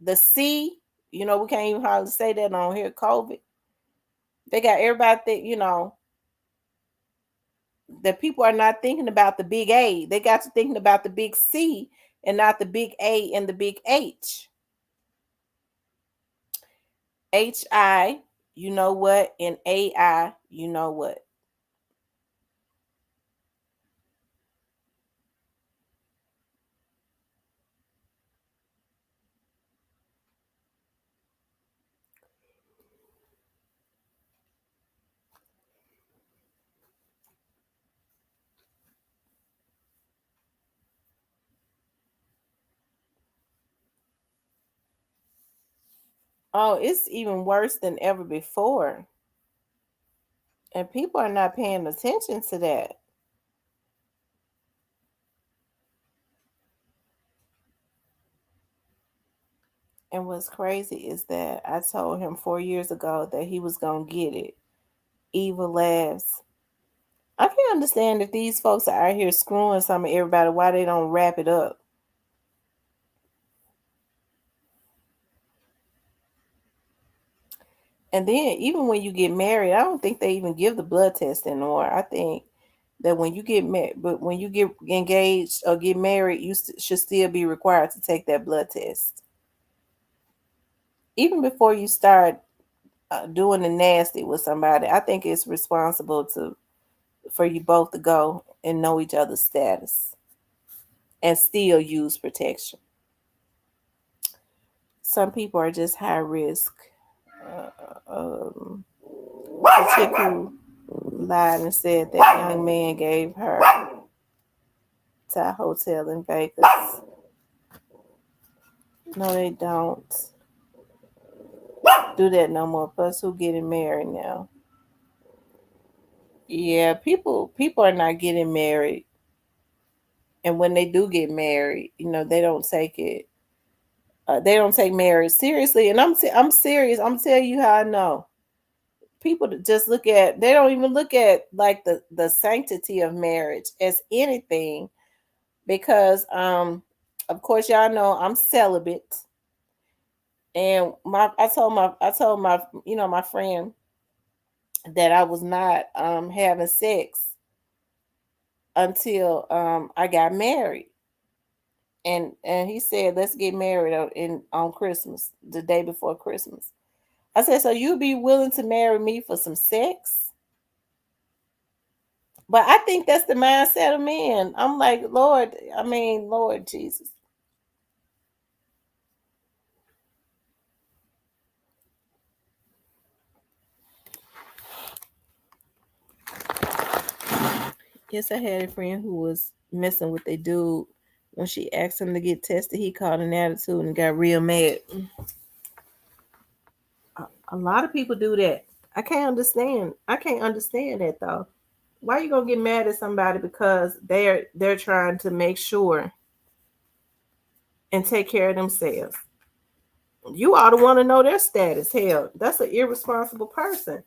the C. We can't even hardly say that on here. COVID. They got everybody think, that people are not thinking about the big A. They got to thinking about the big C and not the big A and the big H. HI, you know what, and AI, you know what. Oh, it's even worse than ever before. And people are not paying attention to that. And what's crazy is that I told him 4 years ago that he was going to get it. Evil laughs. I can't understand if these folks are out here screwing some of everybody, why they don't wrap it up. And then even when you get married, I don't think they even give the blood test anymore. I think that when you get married, but when you get engaged or get married, you should still be required to take that blood test. Even before you start doing the nasty with somebody, I think it's responsible for you both to go and know each other's status and still use protection. Some people are just high risk. The chick who lied and said that young man gave her to a hotel in Vegas. No, they don't do that no more. Plus, who getting married now? Yeah, people are not getting married, and when they do get married, they don't take it. They don't take marriage seriously, and I'm serious. I'm telling you how I know. People just look at. They don't even look at like the sanctity of marriage as anything, because of course y'all know I'm celibate, and I told my friend that I was not having sex until I got married. And he said, let's get married on Christmas, the day before Christmas. I said, so you'd be willing to marry me for some sex? But I think that's the mindset of men. I'm like, Lord, I mean, Lord Jesus. Yes, I had a friend who was messing with a dude. When she asked him to get tested, he caught an attitude and got real mad. A lot of people do that. I can't understand. I can't understand that though. Why you gonna get mad at somebody because they're trying to make sure and take care of themselves? You ought to want to know their status. Hell, that's an irresponsible person.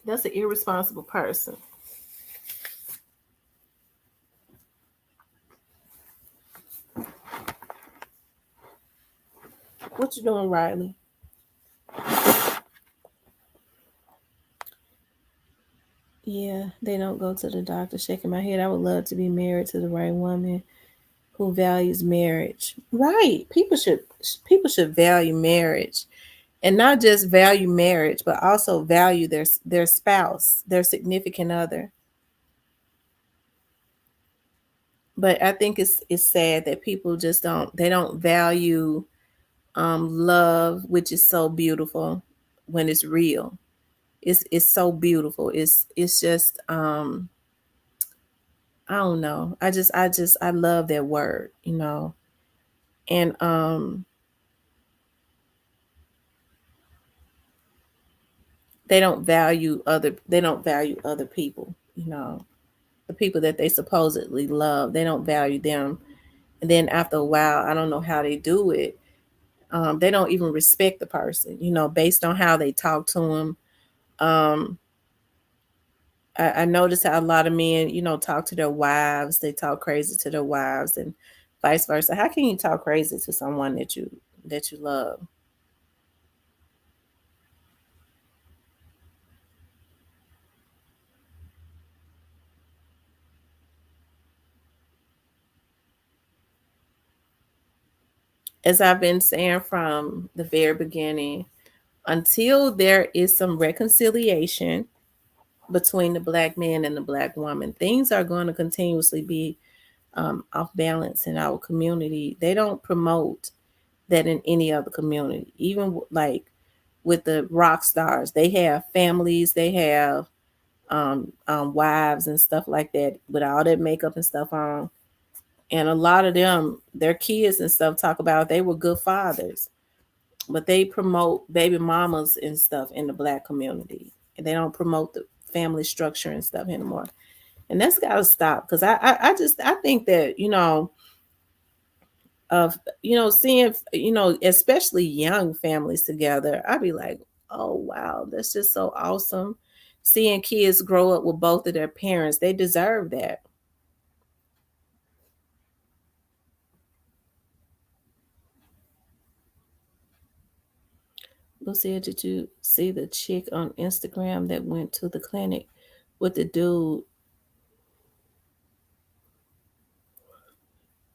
That's an irresponsible person. What you doing, Riley? Yeah, they don't go to the doctor. Shaking my head. I would love to be married to the right woman who values marriage. Right. People should value marriage, and not just value marriage, but also value their spouse, their significant other. But I think it's sad that people just don't value love, which is so beautiful when it's real. It's so beautiful. It's just I don't know. I love that word. And they don't value other people. The people that they supposedly love, they don't value them. And then after a while, I don't know how they do it. They don't even respect the person, based on how they talk to them. Um, I notice how a lot of men, talk to their wives. They talk crazy to their wives, and vice versa. How can you talk crazy to someone that you love? As I've been saying from the very beginning, until there is some reconciliation between the black man and the black woman, things are going to continuously be off balance in our community. They don't promote that in any other community. Even like with the rock stars, they have families, they have wives and stuff like that with all that makeup and stuff on. And a lot of them, their kids and stuff talk about they were good fathers, but they promote baby mamas and stuff in the black community. And they don't promote the family structure and stuff anymore. And that's got to stop because I think that of seeing especially young families together, I'd be like, oh wow, that's just so awesome. Seeing kids grow up with both of their parents, they deserve that. Lucia, did you see the chick on Instagram that went to the clinic with the dude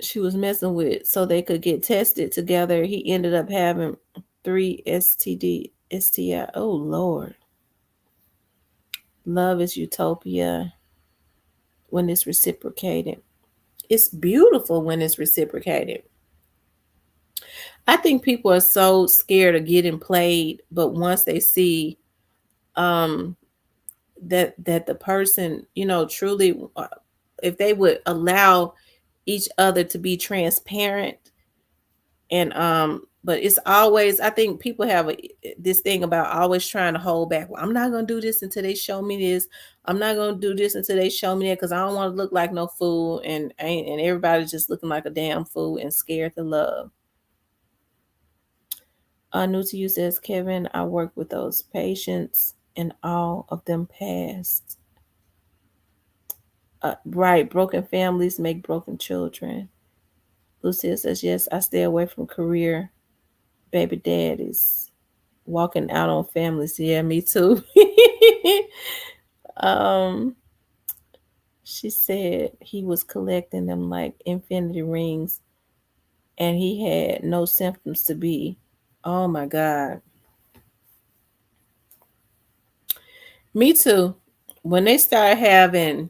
she was messing with so they could get tested together? He ended up having 3 STI. Oh Lord. Love is utopia when it's reciprocated. It's beautiful when it's reciprocated. I think people are so scared of getting played, but once they see um that the person, truly, if they would allow each other to be transparent, and but it's always, I think people have this thing about always trying to hold back. Well, I'm not gonna do this until they show me this. I'm not gonna do this until they show me that because I don't want to look like no fool, and everybody's just looking like a damn fool and scared to love. New to you says Kevin, I work with those patients and all of them passed. Right, broken families make broken children. Lucia says yes, I stay away from career baby daddies. Walking out on families. Yeah, me too. um, she said he was collecting them like infinity rings and he had no symptoms to be. Oh my God. Me too. When they started having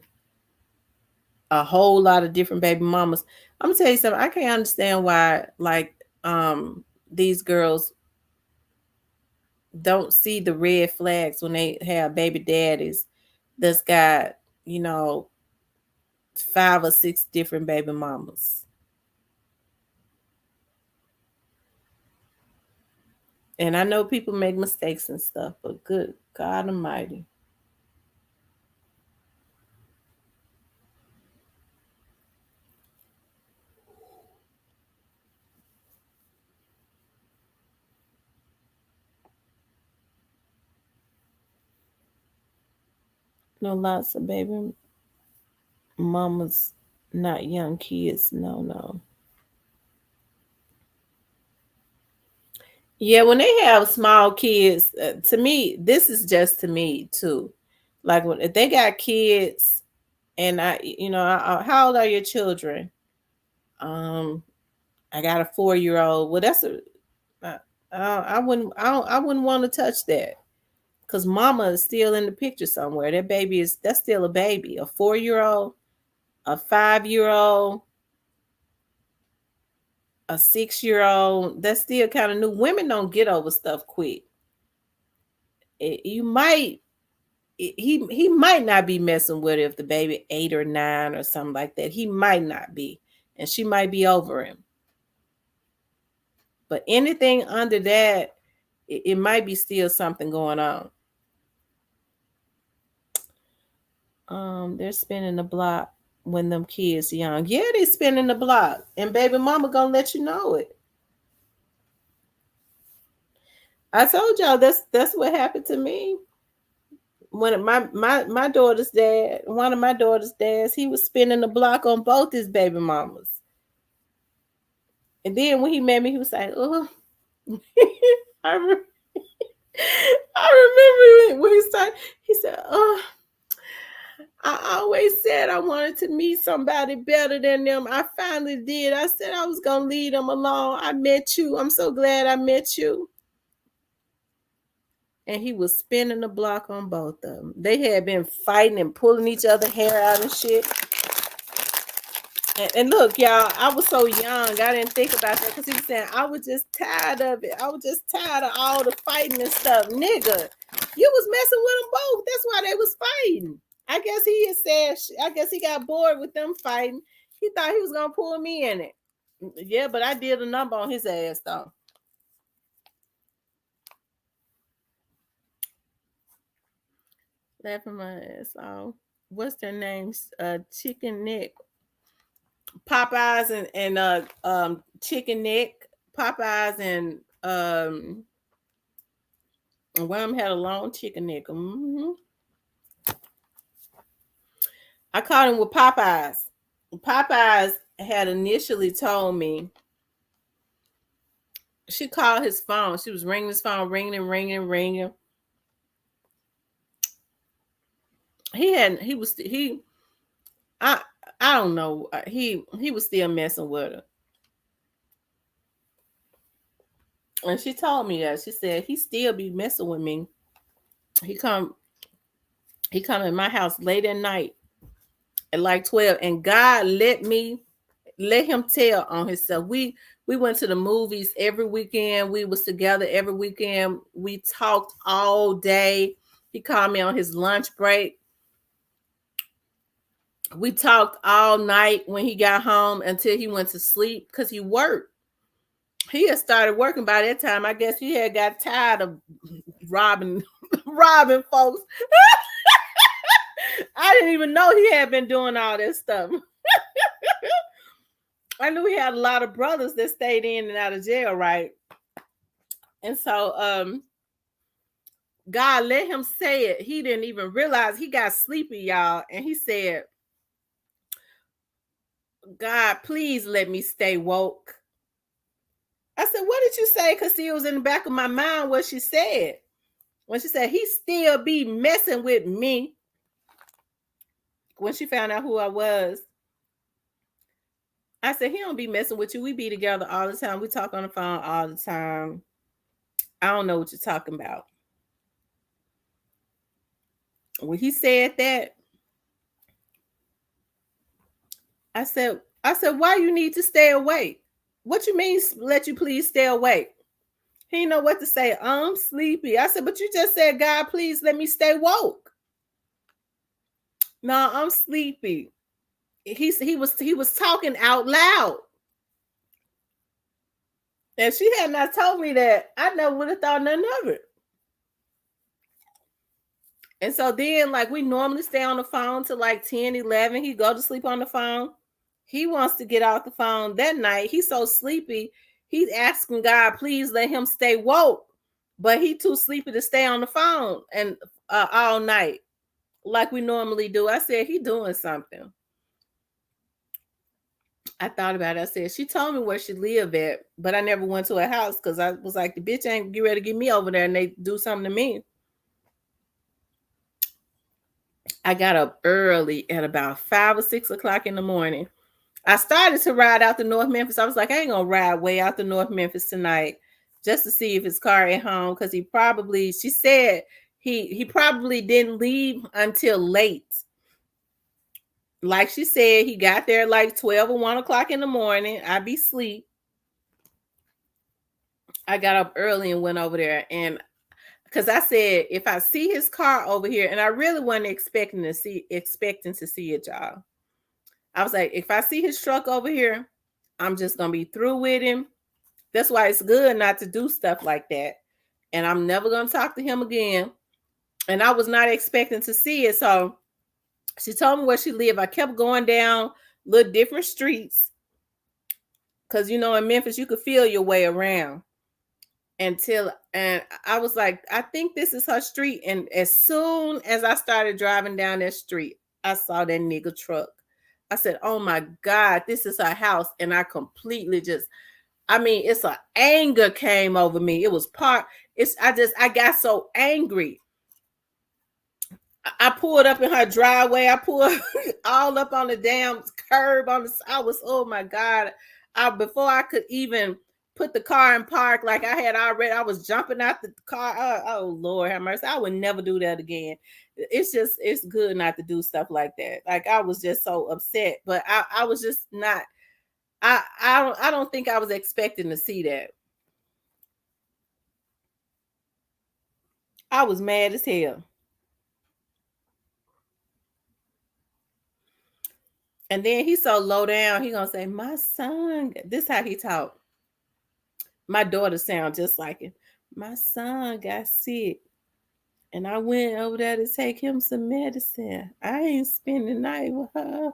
a whole lot of different baby mamas, I'm gonna tell you something. I can't understand why these girls don't see the red flags when they have baby daddies that's got, you know, 5 or 6 different baby mamas. And I know people make mistakes and stuff, but good God Almighty. No, lots of baby mamas, not young kids. No, no. Yeah, when they have small kids, to me, this is just to me too. Like when if they got kids, and how old are your children? Um, I got a 4-year old. Well, that's a I, I wouldn't want to touch that because mama is still in the picture somewhere. That baby that's still a baby. A 4-year old, a 5-year old, a 6-year old. That's still kind of new. Women don't get over stuff quick. You might he might not be messing with her if the baby 8 or 9 or something like that. He might not be, and she might be over him. But anything under that, it might be still something going on. They're spinning the block when them kids young. Yeah, they spinning the block, and baby mama gonna let you know it. I told y'all that's what happened to me when my daughter's dad, one of my daughter's dads, he was spinning the block on both his baby mamas. And then when he met me, he was like, "Oh," I, re- I remember when he started. He said, "Oh, I always said I wanted to meet somebody better than them. I finally did. I said I was gonna leave them alone. I met you. I'm so glad I met you." And he was spinning the block on both of them. They had been fighting and pulling each other hair out and shit. And look, y'all, I was so young, I didn't think about that because he was saying I was just tired of it. I was just tired of all the fighting and stuff. Nigga, you was messing with them both. That's why they was fighting. I guess he had said, I guess he got bored with them fighting. He thought he was going to pull me in it. Yeah, but I did a number on his ass, though. Laughing my ass off. What's their names? Chicken Neck. Popeyes and Chicken Neck. Popeyes and Wham had a long chicken neck. I caught him with Popeyes. Popeyes had initially told me she called his phone. She was ringing his phone, ringing and ringing and ringing. He was he I I don't know. He was still messing with her. And she told me that. She said he still be messing with me. He come he come in my house late at night at like 12, and God let him tell on himself. We went to the movies every weekend. We was together every weekend. We talked all day. He called me on his lunch break. We talked all night when he got home until he went to sleep because he worked. He had started working by that time. I guess he had got tired of robbing robbing folks. I didn't even know he had been doing all this stuff. I knew he had a lot of brothers that stayed in and out of jail, right? And so God let him say it. He didn't even realize he got sleepy, y'all. And he said, "God, please let me stay woke." I said, what did you say? Because see, it was in the back of my mind what she said. When she said, he still be messing with me. When she found out who I was, I said, he don't be messing with you. We be together all the time. We talk on the phone all the time. I don't know what you're talking about. When he said that, I said, why you need to stay awake? What you mean, let you please stay awake? He didn't know what to say. I'm sleepy. I said, but you just said, God, please let me stay woke. No, I'm sleepy. He was talking out loud. And she had not told me that, I never would have thought nothing of it. And so then, like, we normally stay on the phone till like 10, 11. He go to sleep on the phone. He wants to get off the phone that night. He's so sleepy. He's asking God, please let him stay woke. But he too sleepy to stay on the phone and all night like we normally do. I said, he doing something. I thought about it. I said, she told me where she lived at, but I never went to her house because I was like, the bitch ain't get ready to get me over there and they do something to me. I got up early at about 5 or 6 o'clock in the morning. I started to ride out to North Memphis. I was like, I ain't gonna ride way out to North Memphis tonight just to see if his car at home, because she said he probably didn't leave until late. Like she said, he got there like 12 or 1 o'clock in the morning. I be asleep. I got up early and went over there, and because I said, if I see his car over here, and I really wasn't expecting to see it, y'all. I was like, if I see his truck over here, I'm just gonna be through with him. That's why it's good not to do stuff like that. And I'm never gonna talk to him again. And I was not expecting to see it. So she told me where she lived. I kept going down little different streets. Cause in Memphis, you could feel your way around. And I was like, I think this is her street. And as soon as I started driving down that street, I saw that nigga truck. I said, oh my God, this is her house. And I completely it's an anger came over me. It was I got so angry. I pulled up in her driveway. I pulled all up on the damn curb oh my God. Before I could even put the car in park, like I was jumping out the car. Oh Lord have mercy. I would never do that again. It's good not to do stuff like that. Like, I was just so upset, but I was just not, I don't think I was expecting to see that. I was mad as hell. And then he's so low down, he gonna say, my son, this how he talk. My daughter sound just like him. My son got sick, and I went over there to take him some medicine. I ain't spend the night with her.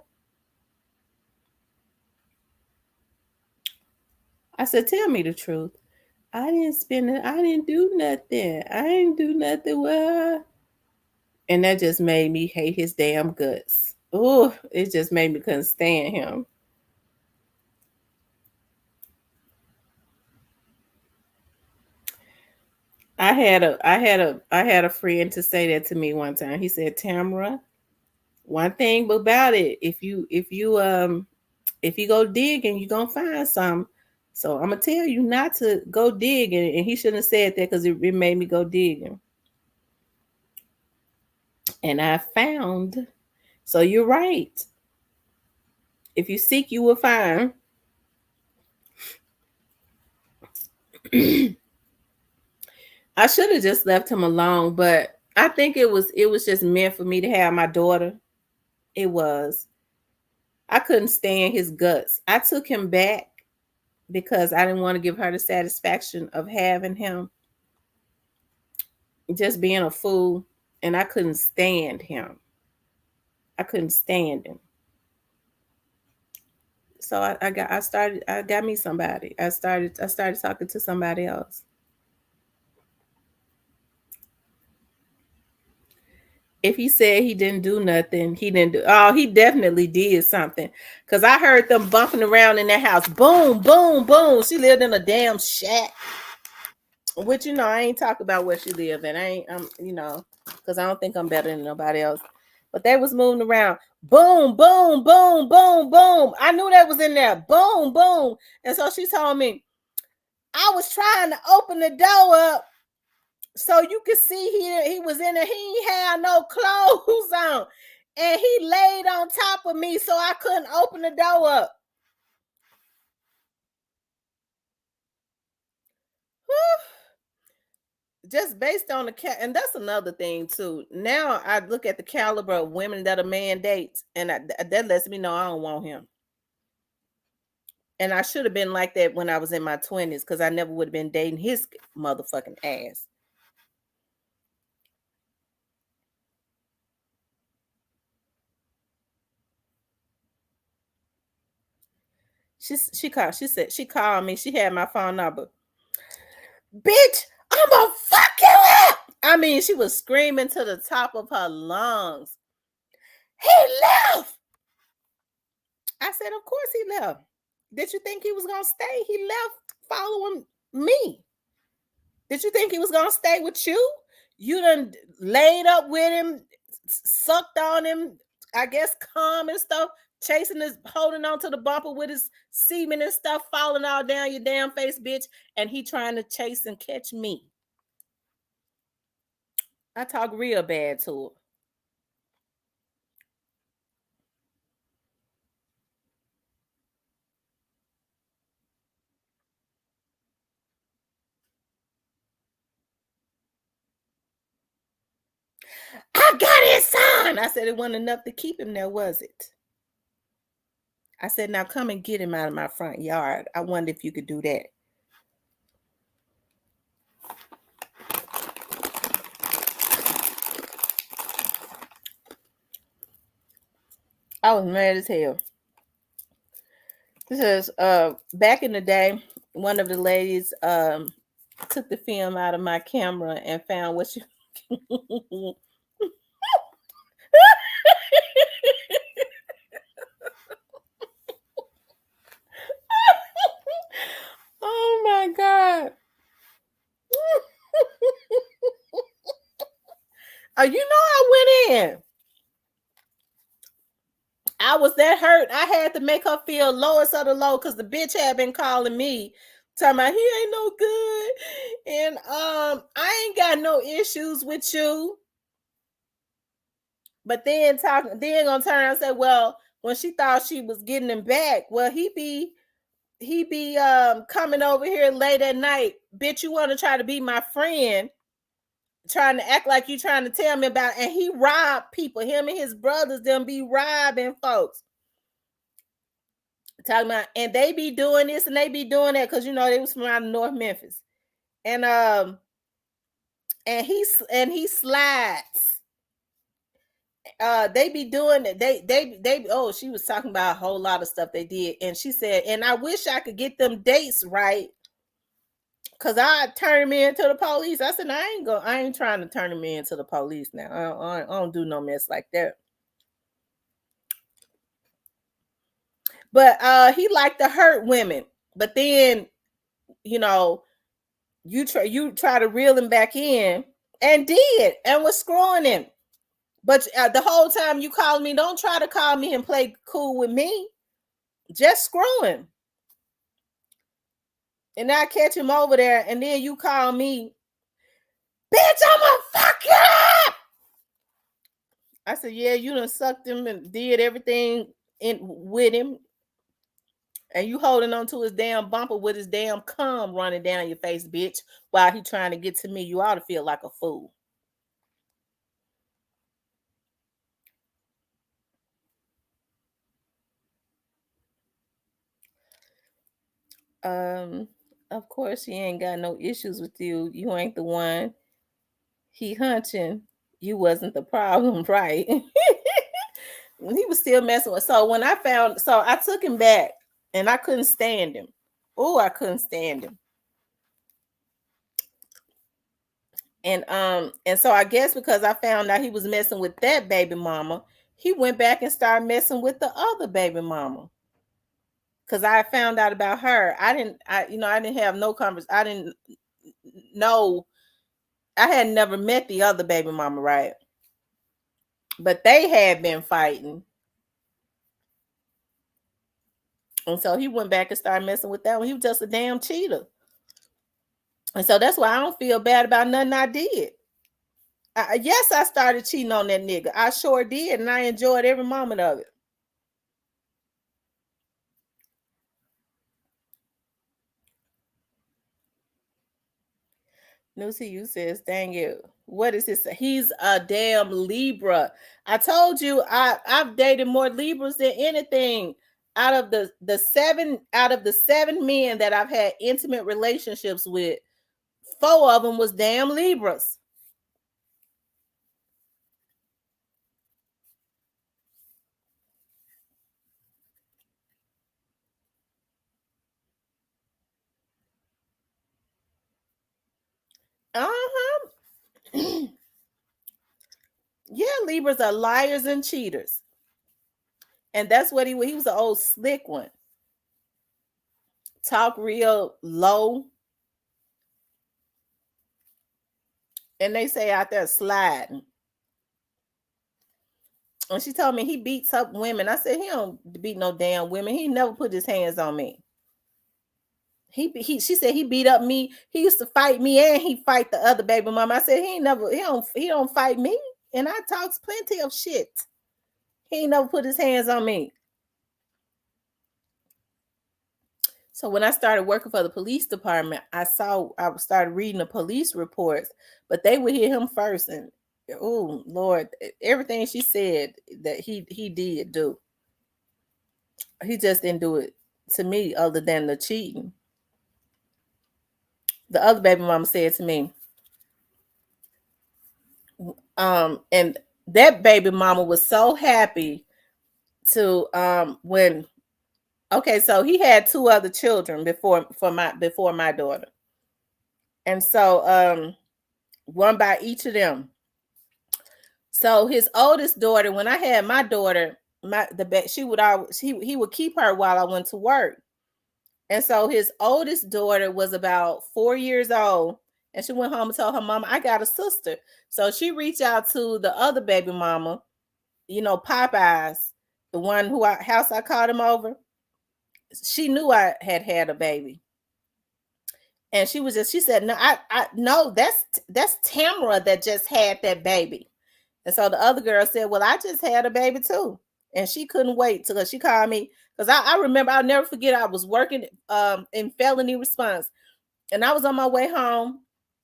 I said, tell me the truth. I didn't do nothing. I didn't do nothing with her. And that just made me hate his damn guts. Oh, it just made me couldn't stand him. I had a friend to say that to me one time. He said, Tamara, one thing about it, if you go digging, you're gonna find some. So I'm gonna tell you not to go digging. And he shouldn't have said that because it made me go digging. And I found. So you're right. If you seek, you will find. I should have just left him alone, but I think it was just meant for me to have my daughter. It was. I couldn't stand his guts. I took him back because I didn't want to give her the satisfaction of having him just being a fool, and I couldn't stand him. I couldn't stand him. So I got me somebody. I started talking to somebody else. If he said he didn't do nothing, he didn't do. Oh, he definitely did something. Cause I heard them bumping around in that house. Boom, boom, boom. She lived in a damn shack. Which I ain't talk about where she lived, and I ain't cause I don't think I'm better than nobody else. But they was moving around. Boom, boom, boom, boom, boom. I knew that was in there. Boom, boom. And so she told me, I was trying to open the door up so you could see he was in there. He ain't had no clothes on. And he laid on top of me so I couldn't open the door up. Just based on and that's another thing too. Now I look at the caliber of women that a man dates, and that lets me know I don't want him. And I should have been like that when I was in my 20s, because I never would have been dating his motherfucking ass. She called me. She had my phone number. Bitch, I'm gonna fuck you up. I mean, she was screaming to the top of her lungs. He left. I said, of course he left. Did you think he was gonna stay? He left following me. Did you think he was gonna stay with you? You done laid up with him, sucked on him, I guess calm and stuff, chasing his, holding on to the bumper with his semen and stuff falling all down your damn face, bitch. And he trying to chase and catch me. I talk real bad to her. I got his son. I said it wasn't enough to keep him there, was it? I said, now come and get him out of my front yard. I wonder if you could do that. I was mad as hell. This is back in the day, one of the ladies took the film out of my camera and found what she Oh my god. I went in. I was that hurt. I had to make her feel lowest of the low because the bitch had been calling me, talking about he ain't no good. And I ain't got no issues with you. But then gonna turn around and say, well, when she thought she was getting him back, well, he be coming over here late at night. Bitch, you want to try to be my friend, trying to act like you trying to tell me about, and he robbed people. Him and his brothers, them be robbing folks. Talking about, and they be doing this and they be doing that because they was from out of North Memphis. And he slides. They be doing it. They oh, she was talking about a whole lot of stuff they did. And she said, and I wish I could get them dates right, because I turned me into the police. I said, I ain't trying to turn him into the police now. I don't do no mess like that. But he liked to hurt women. But then, you try to reel him back in, and did, and was screwing him. But the whole time you call me, don't try to call me and play cool with me. Just screw him. And I catch him over there, and then you call me, bitch, I'm gonna fuck you up. I said, yeah, you done sucked him and did everything with him. And you holding on to his damn bumper with his damn cum running down your face, bitch, while he trying to get to me. You ought to feel like a fool. Of course he ain't got no issues with you. You ain't the one he hunching. You wasn't the problem, right? He was still messing with. So when I took him back, and I couldn't stand him. Oh, I couldn't stand him. And so I guess because I found out he was messing with that baby mama, he went back and started messing with the other baby mama. Cause I found out about her. I didn't have no conversation. I didn't know. I had never met the other baby mama, right? But they had been fighting. And so he went back and started messing with that one. He was just a damn cheater. And so that's why I don't feel bad about nothing I did. Yes, I started cheating on that nigga. I sure did. And I enjoyed every moment of it. New to you says, dang it. What is this? He's a damn Libra. I told you I've dated more Libras than anything. Out of the seven men that I've had intimate relationships with, four of them was damn Libras. Uh-huh. Yeah, Libras are liars and cheaters. And that's what he was. He was an old slick one. Talk real low. And they say out there sliding. And she told me he beats up women. I said, he don't beat no damn women. He never put his hands on me. She said he beat up me. He used to fight me and he fight the other baby mama. I said he don't fight me. And I talks plenty of shit. He ain't never put his hands on me. So when I started working for the police department, I started reading the police reports, but they would hear him first. And oh Lord, everything she said that he did do, he just didn't do it to me other than the cheating. The other baby mama said to me, and that baby mama was so happy to when okay, so he had two other children before my daughter. And so one by each of them. So his oldest daughter, when I had my daughter, she would always he would keep her while I went to work. And so his oldest daughter was about 4 years old, and she went home and told her mama, "I got a sister." So she reached out to the other baby mama, Popeyes, the one house I called him over. She knew I had a baby, and she said, "No, I no, that's Tamara that just had that baby." And so the other girl said, "Well, I just had a baby too." And she couldn't wait till she called me. Because I remember, I'll never forget, I was working in felony response. And I was on my way home.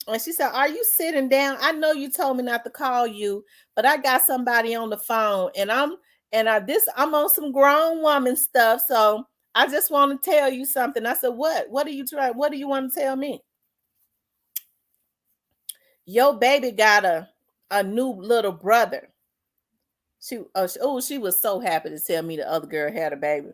And she said, "Are you sitting down? I know you told me not to call you, but I got somebody on the phone. And I'm on some grown woman stuff. So I just want to tell you something." I said, "What? What are you trying? What do you want to tell me?" "Your baby got a new little brother." She was so happy to tell me the other girl had a baby.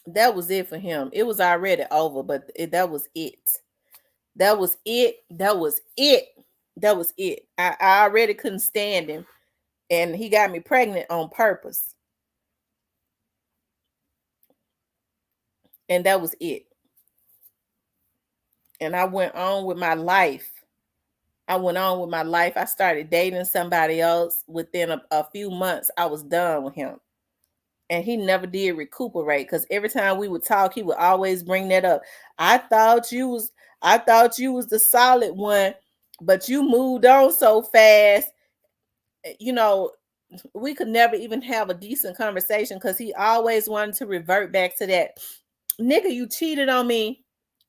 That was it for him. It was already over, but that was it. That was it. That was it. That was it. I already couldn't stand him, and he got me pregnant on purpose, and that was it. And I went on with my life. I started dating somebody else. Within a few months, I was done with him. And he never did recuperate, because every time we would talk, he would always bring that up. I thought you was the solid one, but you moved on so fast. You know, we could never even have a decent conversation, because he always wanted to revert back to that. "Nigga, you cheated on me.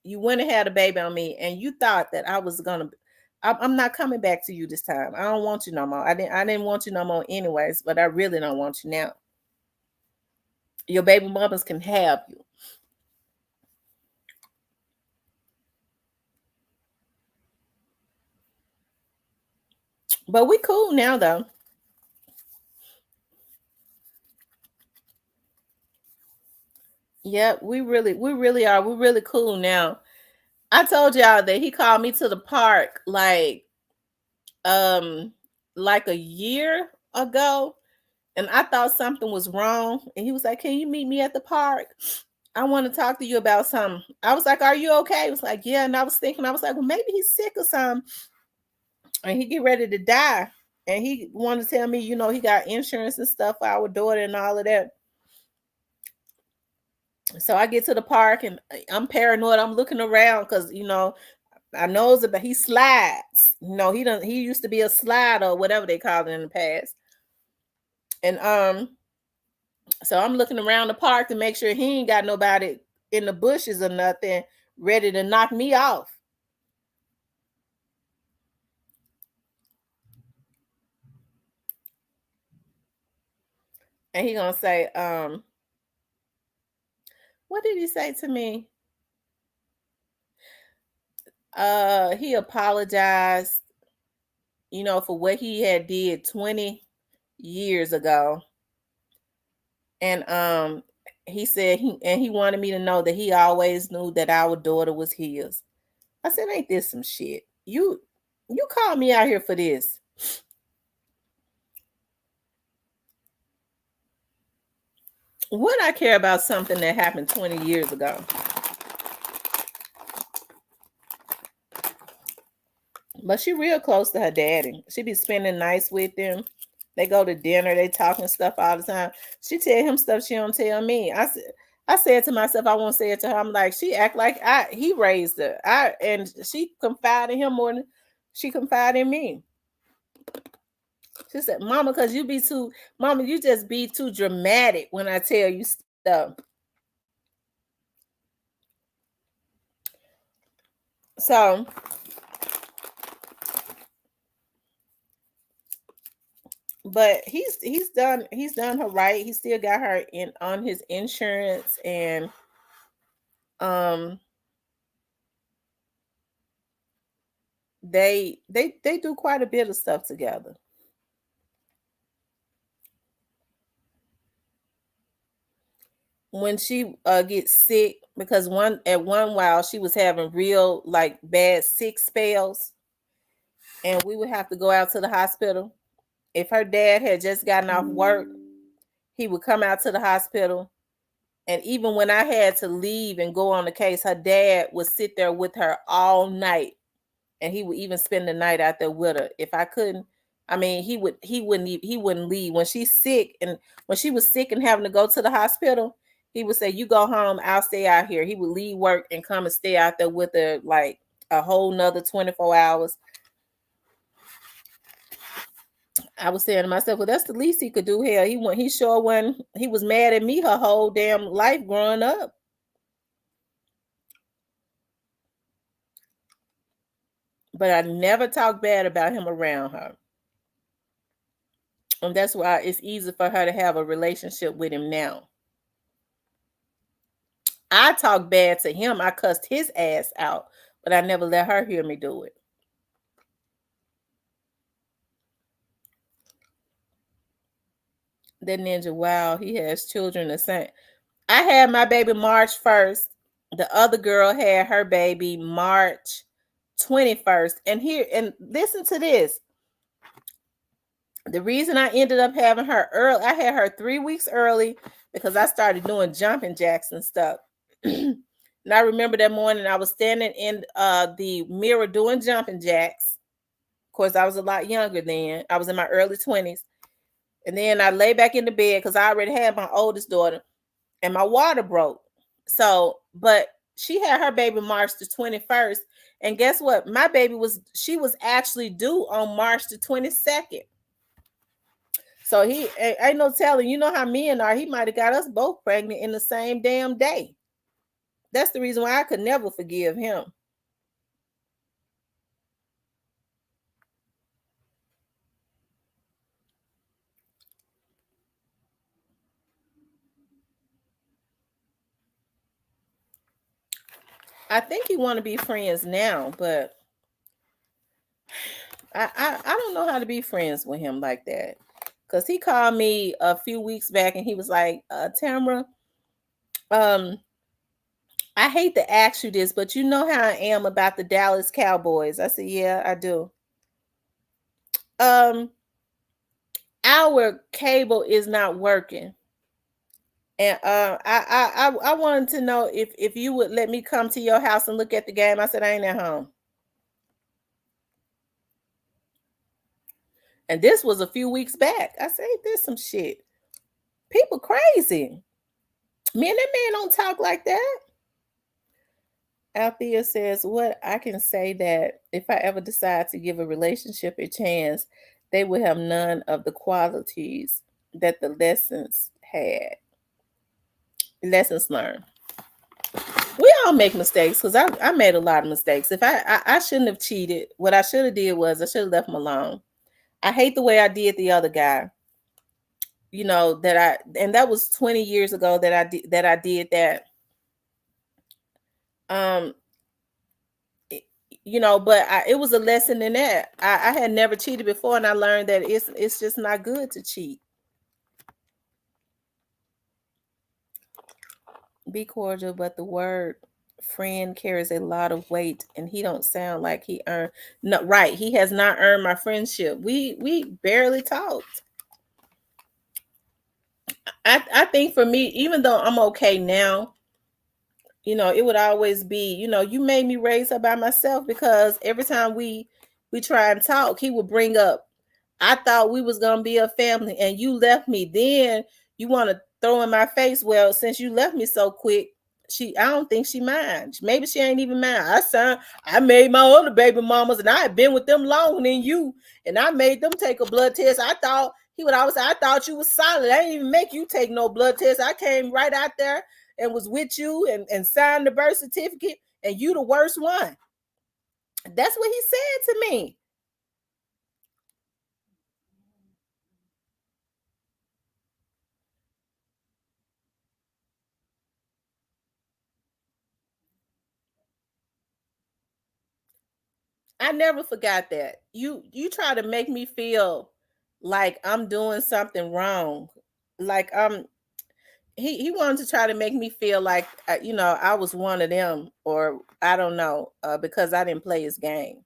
You went and had a baby on me, and you thought that I was gonna. I'm not coming back to you this time. I don't want you no more. I didn't want you no more anyways, but I really don't want you now. Your baby mamas can have you." But we cool now though. Yep, we really are. We're really cool now. I told y'all that he called me to the park um like a year ago, and I thought something was wrong, and he was like, "Can you meet me at the park? I want to talk to you about something." I was like, "Are you okay?" He was like, "Yeah." And I was thinking, I was like, "Well, maybe he's sick or something, and he get ready to die." And he wanted to tell me, he got insurance and stuff for our daughter and all of that. So I get to the park and I'm paranoid. I'm looking around because I knows about he slides. He used to be a slider or whatever they called it in the past. And so I'm looking around the park to make sure he ain't got nobody in the bushes or nothing ready to knock me off. And he gonna say, what did he say to me? He apologized, for what he had did 20 years ago. And he said he wanted me to know that he always knew that our daughter was his. I said, ain't this some shit? You called me out here for this. Would I care about something that happened 20 years ago? But she real close to her daddy. She be spending nights with him. They go to dinner. They talking stuff all the time. She tell him stuff she don't tell me. I said to myself, I won't say it to her. I'm like, she act like he raised her. And she confided in him more than she confided in me. She said, "Mama, cause Mama, you just be too dramatic when I tell you stuff." So, but he's done her right. He still got her in on his insurance, and um they do quite a bit of stuff together. When she gets sick, because one while she was having real like bad sick spells, and we would have to go out to the hospital. If her dad had just gotten off work, he would come out to the hospital. And even when I had to leave and go on the case, her dad would sit there with her all night, and he would even spend the night out there with her. If I couldn't, I mean, he wouldn't leave when she's sick. And when she was sick and having to go to the hospital, he would say, "You go home, I'll stay out here." He would leave work and come and stay out there with her like a whole nother 24 hours. I was saying to myself, well, that's the least he could do. Hell, he sure when he was mad at me her whole damn life growing up. But I never talked bad about him around her. And that's why it's easy for her to have a relationship with him now. I talked bad to him. I cussed his ass out, but I never let her hear me do it. That ninja, wow, he has children the same. I had my baby March 1st. The other girl had her baby March 21st. And listen to this. The reason I ended up having her early, I had her 3 weeks early because I started doing jumping jacks and stuff. And I remember that morning I was standing in the mirror doing jumping jacks. Of course, I was a lot younger then. I was in my early 20s. And then I lay back in the bed because I already had my oldest daughter, and my water broke. So, but she had her baby March the 21st. And guess what? My baby she was actually due on March the 22nd. So he ain't no telling. You know how men are. He might have got us both pregnant in the same damn day. That's the reason why I could never forgive him. I think he want to be friends now, but I don't know how to be friends with him like that. Cause he called me a few weeks back and he was like, Tamara, Um, I hate to ask you this, but you know how I am about the Dallas Cowboys. I said, yeah, I do. Um, our cable is not working. And I wanted to know if you would let me come to your house and look at the game. I said I ain't at home. And this was a few weeks back. I said, ain't this some shit? People crazy. Me and that man don't talk like that. Althea says, what I can say that if I ever decide to give a relationship a chance, they will have none of the qualities that the lessons had. Lessons learned. We all make mistakes because I made a lot of mistakes. If I shouldn't have cheated. What I should have did was I should have left him alone. I hate the way I did the other guy. You know that and that was 20 years ago that I did that. Um, but it was a lesson in that. I had never cheated before, and I learned that it's just not good to cheat. Be cordial, but the word friend carries a lot of weight, and he don't sound like he earned. No, right? He has not earned my friendship. We barely talked. I think for me, even though I'm okay now, it would always be, you made me raise her by myself, because every time we try and talk, he would bring up, I thought we was gonna be a family and you left me. Then you want to throw in my face, well, since you left me so quick, I don't think she minds. Maybe she ain't even mind. I made my other baby mamas and I had been with them longer than you, and I made them take a blood test. I thought he would always say, I thought you was solid. I didn't even make you take no blood test. I came right out there and was with you and signed the birth certificate, and you the worst one. That's what he said to me. I never forgot that. You try to make me feel like I'm doing something wrong. Like he wanted to try to make me feel like I was one of them, or I don't know, because I didn't play his game.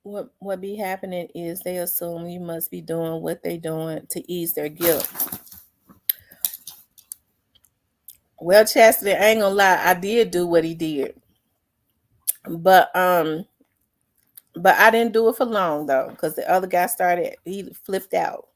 What be happening is they assume you must be doing what they doing to ease their guilt. Well, Chastity, I ain't gonna lie, I did do what he did. But I didn't do it for long though, because the other guy he flipped out.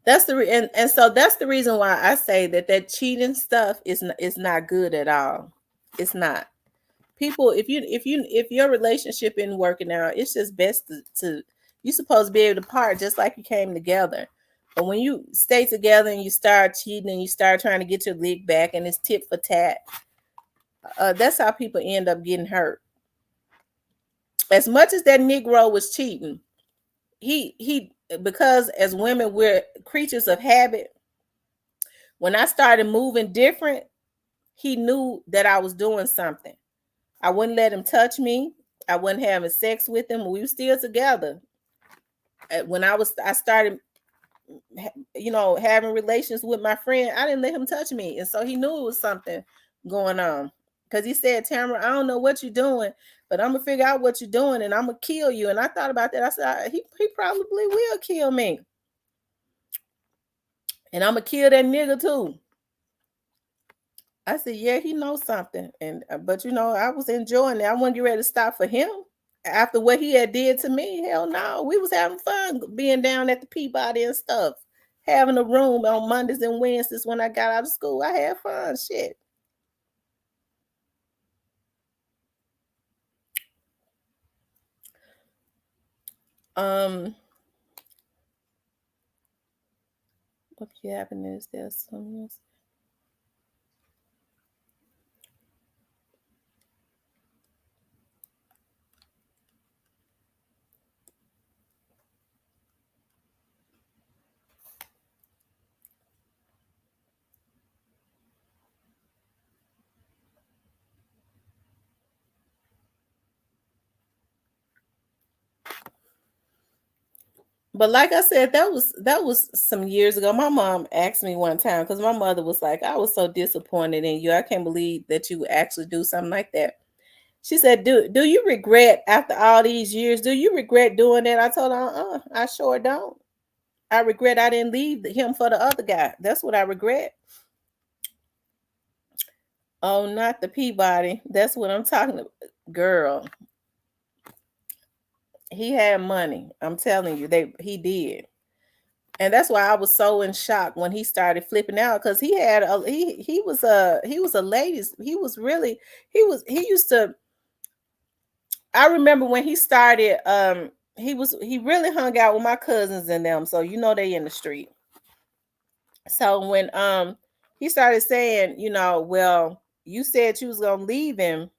And so that's the reason why I say that cheating stuff is not good at all. It's not. People, if your relationship isn't working out, it's just best to you're supposed to be able to part just like you came together. But when you stay together and you start cheating and you start trying to get your lick back and it's tit for tat, that's how people end up getting hurt. As much as that Negro was cheating, he because as women we're creatures of habit. When I started moving different, he knew that I was doing something. I wouldn't let him touch me. I wasn't having sex with him. We were still together. When I started, having relations with my friend, I didn't let him touch me, and so he knew it was something going on. Because he said, Tamara, I don't know what you're doing, but I'm gonna figure out what you're doing, and I'm gonna kill you. And I thought about that. I said, he probably will kill me, and I'm gonna kill that nigga too. I said, yeah, he knows something, and but I was enjoying it. I wasn't ready to stop for him after what he had did to me. Hell no, we was having fun being down at the Peabody and stuff, having a room on Mondays and Wednesdays when I got out of school. I had fun, shit. Um, what be happening is there's some. But like I said, that was some years ago. My mom asked me one time because my mother was like, "I was so disappointed in you. I can't believe that you would actually do something like that." She said, "Do you regret after all these years? Do you regret doing that?" I told her, I sure don't. I regret I didn't leave him for the other guy. That's what I regret. Oh, not the Peabody. That's what I'm talking about. Girl, he had money. I'm telling you, he did. And that's why I was so in shock when he started flipping out because he was a ladies. He used to. I remember when he started. He really hung out with my cousins and them. So they in the street. So when he started saying, well, you said you was gonna leave him.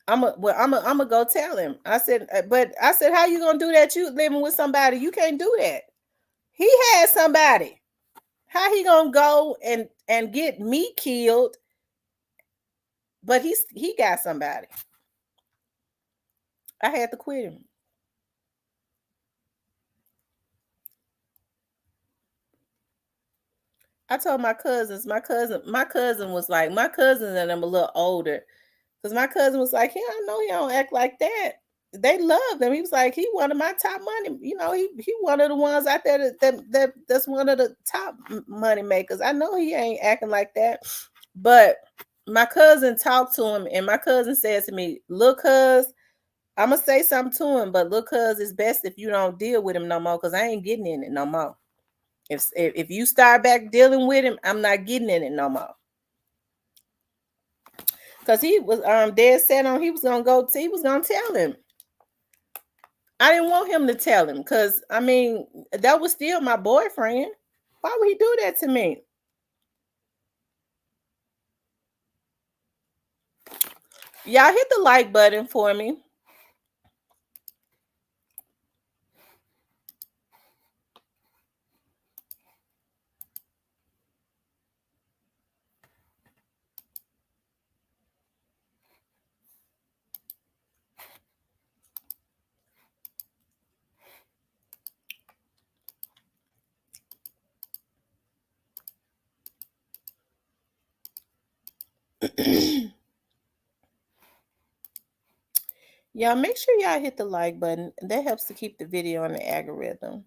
I'm gonna go tell him. I said, but I said, how you gonna do that? You living with somebody? You can't do that. He had somebody. How he gonna go and get me killed? But he got somebody. I had to quit him. I told my cousins. My cousin was like, my cousins and I'm a little older. Because my cousin was like, yeah, I know he don't act like that. They loved him. He was like, he one of my top money. He one of the ones out there that's one of the top money makers. I know he ain't acting like that. But my cousin talked to him, and my cousin said to me, look, cuz, I'm gonna say something to him, but look, cuz, it's best if you don't deal with him no more, because I ain't getting in it no more. If you start back dealing with him, I'm not getting in it no more. Cause he was dead set on he was gonna tell him. I didn't want him to tell him because I mean that was still my boyfriend. Why would he do that to me? Y'all hit the like button for me. Y'all make sure y'all hit the like button. That helps to keep the video on the algorithm.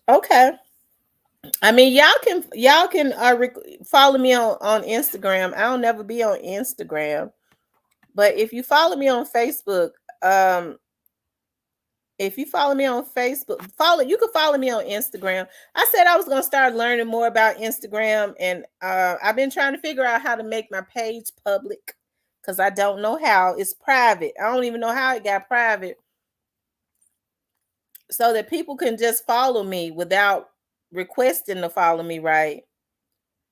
Okay. I mean, y'all can follow me on Instagram. I don't never be on Instagram, but if you follow me on Facebook, um, if you follow me on Facebook, you can follow me on Instagram. I said I was gonna start learning more about Instagram, and I've been trying to figure out how to make my page public because I don't know how. It's private. I don't even know how it got private, so that people can just follow me without requesting to follow me, right?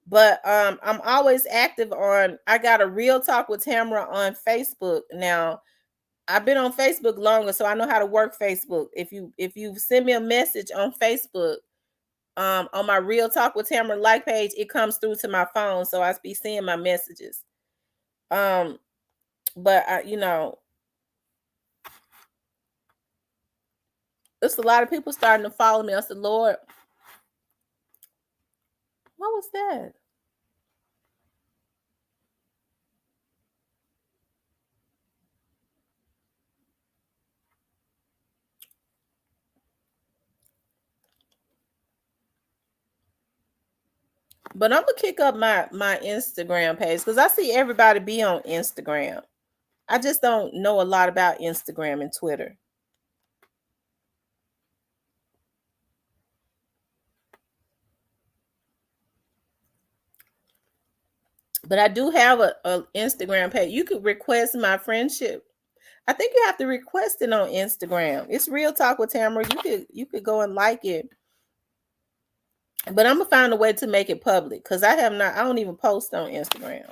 But I'm always active on. I got a Real Talk with Tamara on Facebook now. I've been on Facebook longer, so I know how to work Facebook. If you send me a message on Facebook, on my Real Talk with Tamara like page, it comes through to my phone, so I be seeing my messages. Um, but it's a lot of people starting to follow me. I said, Lord, what was that? But I'm gonna kick up my Instagram page because I see everybody be on Instagram. I just don't know a lot about Instagram and Twitter. But I do have a Instagram page. You could request my friendship. I think you have to request it on Instagram. It's Real Talk with Tamara. You could go and like it. But I'm gonna find a way to make it public because I don't even post on Instagram.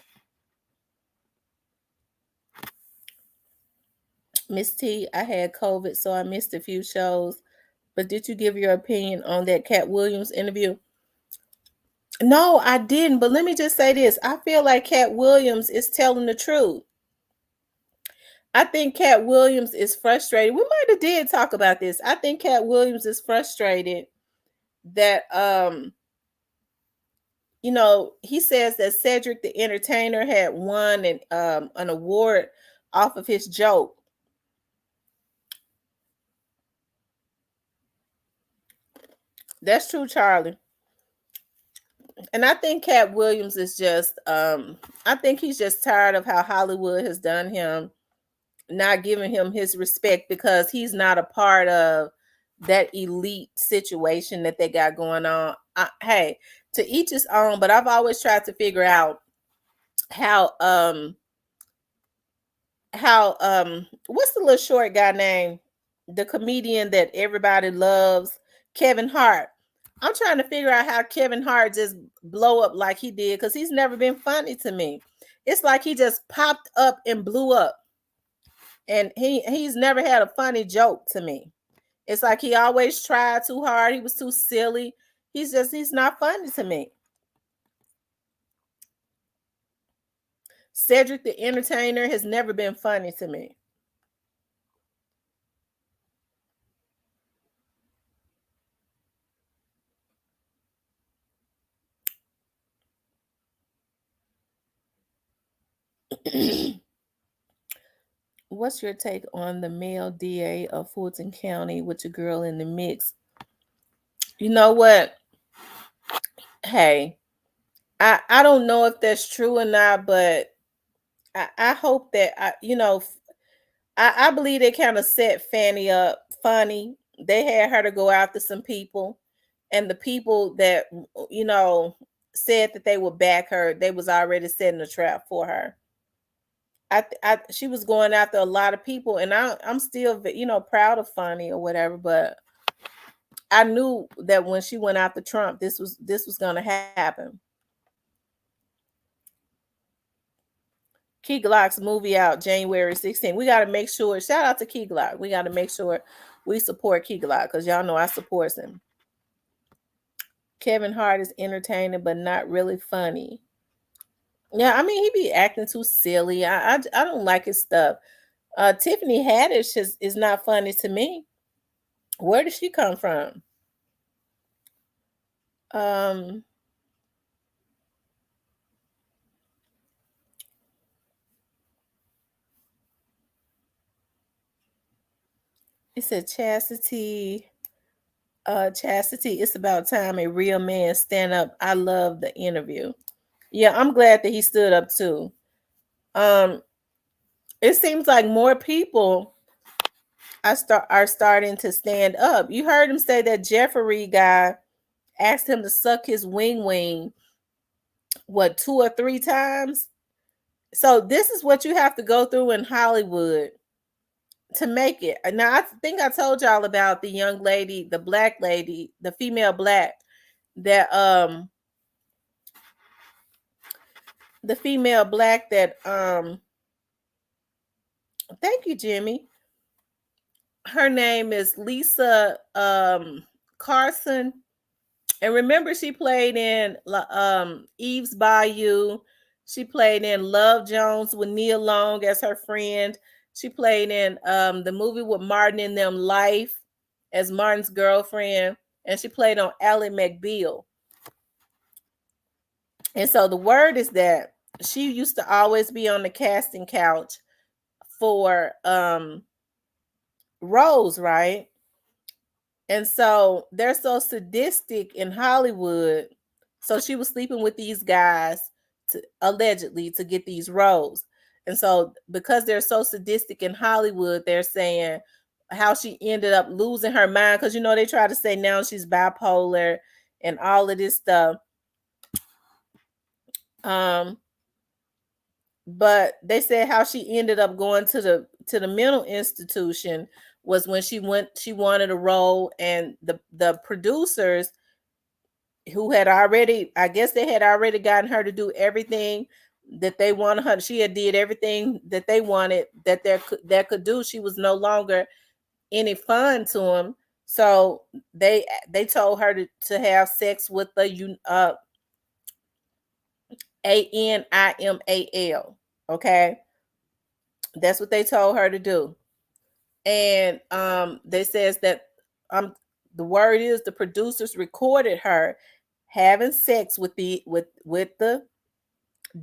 Miss T, I had COVID, so I missed a few shows. But did you give your opinion on that Cat Williams interview? No, I didn't. But let me just say this. I feel like Cat Williams is telling the truth. I think Cat Williams is frustrated. We might have did talk about this. I think Cat Williams is frustrated that he says that Cedric the Entertainer had won an award off of his joke. That's true, Charlie. And I think Cat Williams is just I think he's just tired of how Hollywood has done him, not giving him his respect because he's not a part of that elite situation that they got going on. Hey, to each his own, but I've always tried to figure out how what's the little short guy name? The comedian that everybody loves, Kevin Hart. I'm trying to figure out how Kevin Hart just blow up like he did because he's never been funny to me. It's like he just popped up and blew up, and he's never had a funny joke to me. It's like he always tried too hard. He was too silly. He's not funny to me. Cedric the Entertainer has never been funny to me. What's your take on the male DA of Fulton County with your girl in the mix? You know what? Hey, I don't know if that's true or not, but I hope that I believe they kind of set Fanny up funny. They had her to go after some people, and the people that you know said that they would back her, they was already setting a trap for her. She was going after a lot of people, and I'm still proud of Fanny or whatever, but I knew that when she went after Trump, this was gonna happen. Key Glock's movie out January 16th. We got to make sure. Shout out to Key Glock. We got to make sure we support Key Glock because y'all know I support him. Kevin Hart is entertaining but not really funny. Yeah, I mean he be acting too silly. I don't like his stuff. Tiffany Haddish is not funny to me. Where did she come from? Um, it said Chastity. Chastity, it's about time a real man stand up. I love the interview. Yeah, I'm glad that he stood up too. Um, it seems like more people are starting to stand up. You heard him say that Jeffrey guy asked him to suck his wing what 2 or 3 times. So this is what you have to go through in Hollywood to make it. Now I think I told y'all about the young lady, the black lady, the female black that the female black that thank you, Jimmy. Her name is Lisa Carson. And remember, she played in Eve's Bayou. She played in Love Jones with Nia Long as her friend. She played in the movie with Martin in them, Life, as Martin's girlfriend. And she played on Ally McBeal. And so the word is that she used to always be on the casting couch for roles, right? And so they're so sadistic in Hollywood So she was sleeping with these guys to allegedly to get these roles. And so because they're so sadistic in Hollywood, they're saying how she ended up losing her mind, because they try to say now she's bipolar and all of this stuff. Um, but they said how she ended up going to the mental institution was when she wanted a role, and the producers who had already, I guess they had already gotten her to do everything that they wanted her. She had did everything that they wanted that could do. She was no longer any fun to them. So they told her to have sex with the Animal. Okay, that's what they told her to do. And they says that um the word is the producers recorded her having sex with the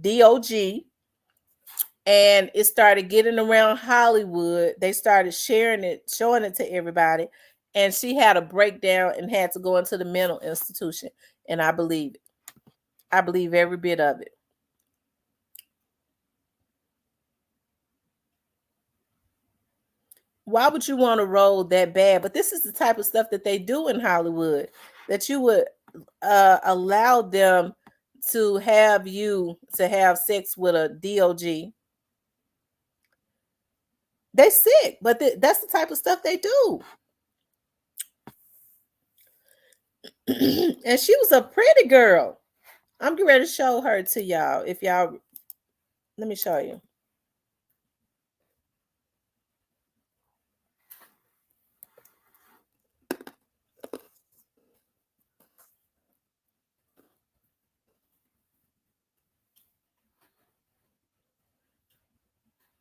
DOG, and it started getting around Hollywood. They started sharing it, showing it to everybody, and she had a breakdown and had to go into the mental institution. And I believe it. I believe every bit of it. Why would you want to roll that bad? But this is the type of stuff that they do in Hollywood, that you would allow them to have you to have sex with a DOG. They sick, but that's the type of stuff they do. And she was a pretty girl. I'm getting ready to show her to y'all. If y'all, let me show you.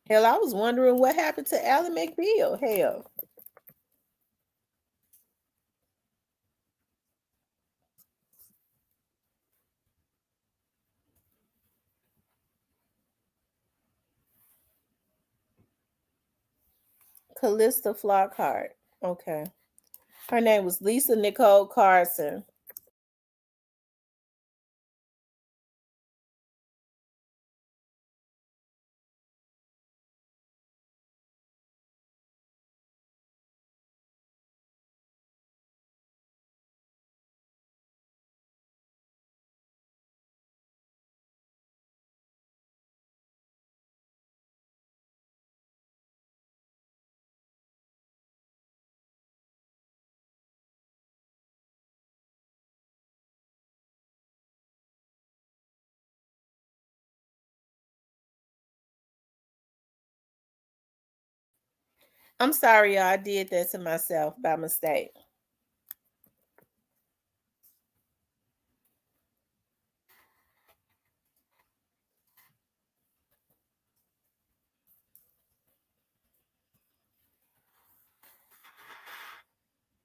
Hell, I was wondering what happened to Alan McBeal. Hell, Callista Flockhart. Okay, her name was Lisa Nicole Carson. I'm sorry, y'all. I did that to myself by mistake.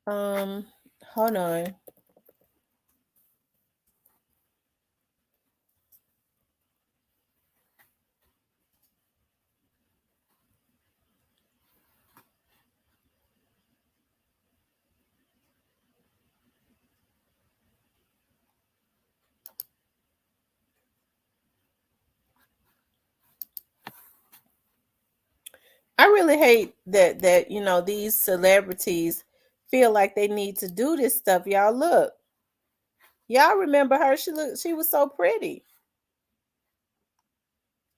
Um, Hold on. I really hate that these celebrities feel like they need to do this stuff. Y'all look. Y'all remember her? She was so pretty.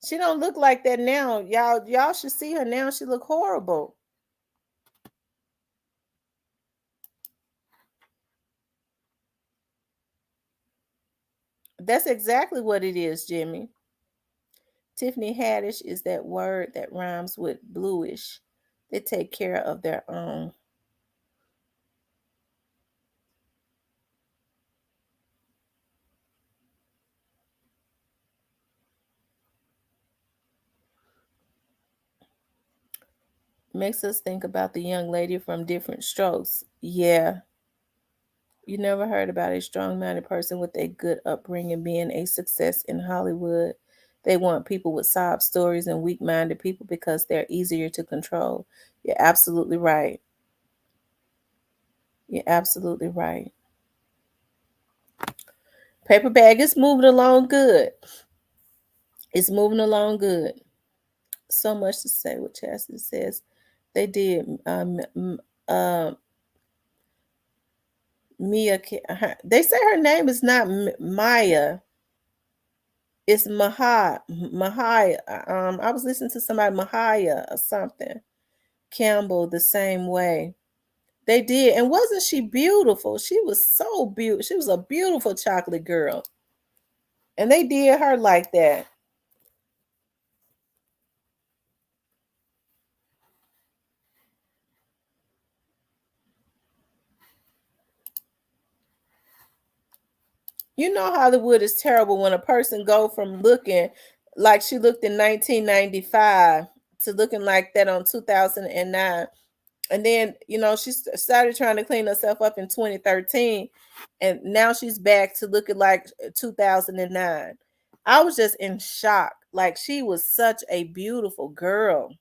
She don't look like that now. Y'all should see her now. She look horrible. That's exactly what it is, Jimmy. Tiffany Haddish is that word that rhymes with bluish. They take care of their own. Makes us think about the young lady from Different Strokes. Yeah. You never heard about a strong minded person with a good upbringing being a success in Hollywood. They want people with sob stories and weak minded people because they're easier to control. You're absolutely right. You're absolutely right. Paper bag is moving along good. It's moving along good. So much to say what Chastity says. They did. Uh, Mia. They say her name is not Maya. It's Mahaya. I was listening to somebody Mahaya or something. Campbell the same way. They did, and wasn't she beautiful? She was so beautiful. She was a beautiful chocolate girl, and they did her like that. You know Hollywood is terrible when a person go from looking like she looked in 1995 to looking like that on 2009. And then, she started trying to clean herself up in 2013 and now she's back to looking like 2009. I was just in shock. Like she was such a beautiful girl.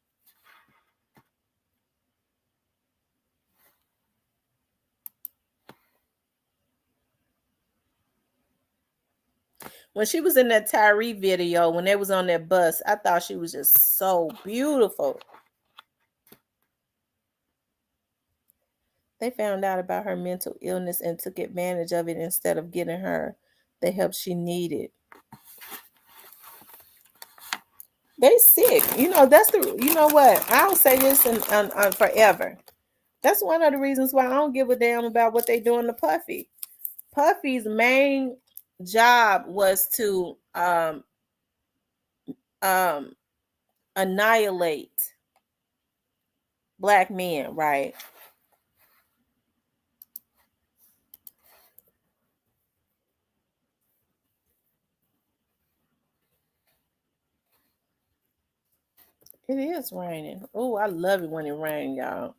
When she was in that Tyree video, when they was on that bus, I thought she was just so beautiful. They found out about her mental illness and took advantage of it instead of getting her the help she needed. They sick. That's you know what? I'll say this on forever. That's one of the reasons why I don't give a damn about what they doing to Puffy. Puffy's main job was to um, annihilate black men, right? It is raining. Oh, I love it when it rains, y'all.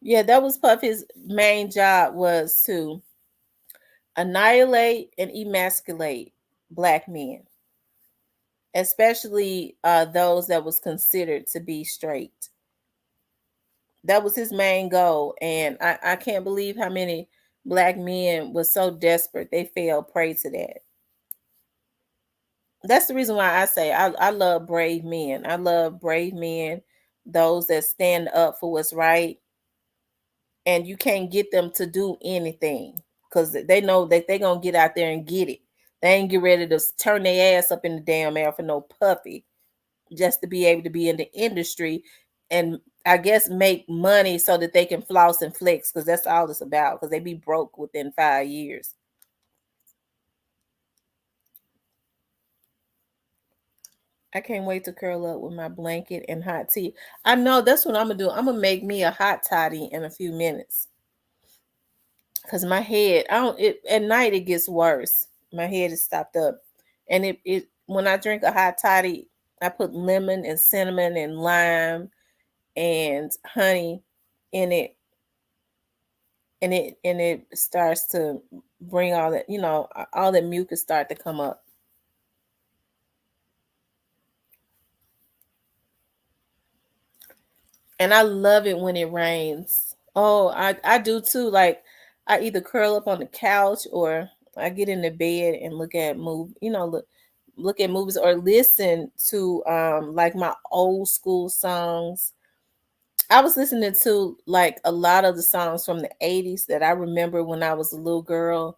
Yeah, that was Puffy's main job was to annihilate and emasculate black men, especially those that was considered to be straight. That was his main goal, and I can't believe how many black men was so desperate they fell prey to that. That's the reason why I say I love brave men. I love brave men, those that stand up for what's right, and you can't get them to do anything because they know that they're gonna get out there and get it. They ain't get ready to turn their ass up in the damn air for no puppy just to be able to be in the industry and I guess make money so that they can floss and flex because that's all it's about because they be broke within 5 years. I can't wait to curl up with my blanket and hot tea. I know that's what I'm gonna do. I'm gonna make me a hot toddy in a few minutes. Cause my head, I don't it at night it gets worse. My head is stopped up. And it when I drink a hot toddy, I put lemon and cinnamon and lime and honey in it and it starts to bring all that, all that mucus start to come up. And I love it when it rains. Oh, I do too. Like I either curl up on the couch or I get in the bed and look at movies or listen to like my old school songs. I was listening to like a lot of the songs from the 80s that I remember when I was a little girl.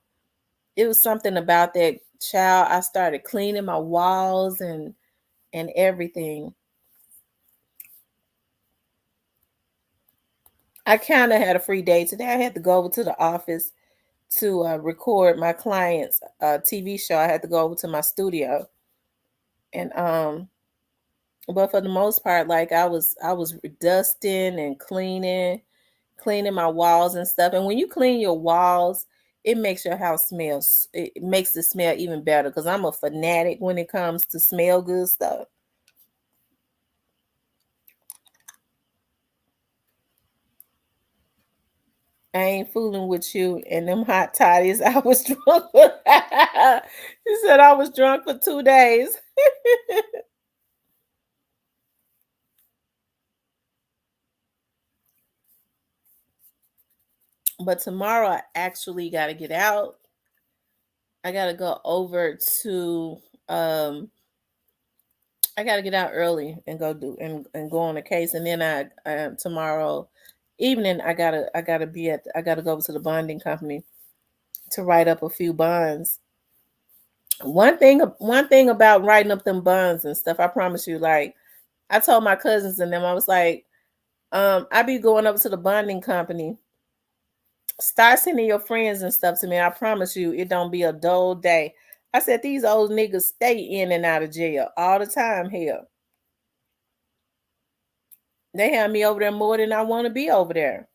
It was something about that child. I started cleaning my walls and everything. I kind of had a free day today. I had to go over to the office to record my client's TV show. I had to go over to my studio, and but for the most part, like I was dusting and cleaning my walls and stuff. And when you clean your walls, it makes your house smell. It makes the smell even better because I'm a fanatic when it comes to smell good stuff. I ain't fooling with you and them hot toddies. I was drunk. He said I was drunk for 2 days. But tomorrow I actually got to get out. I got to go over to um I got to get out early and go do and go on a case, and then I tomorrow evening I got to go over to the bonding company to write up a few bonds. One thing about writing up them bonds and stuff, I promise you, like I told my cousins and them, I was like, I be going up to the bonding company. Start sending your friends and stuff to me. I promise you, it don't be a dull day. I said these old niggas stay in and out of jail all the time. Hell, they have me over there more than I want to be over there.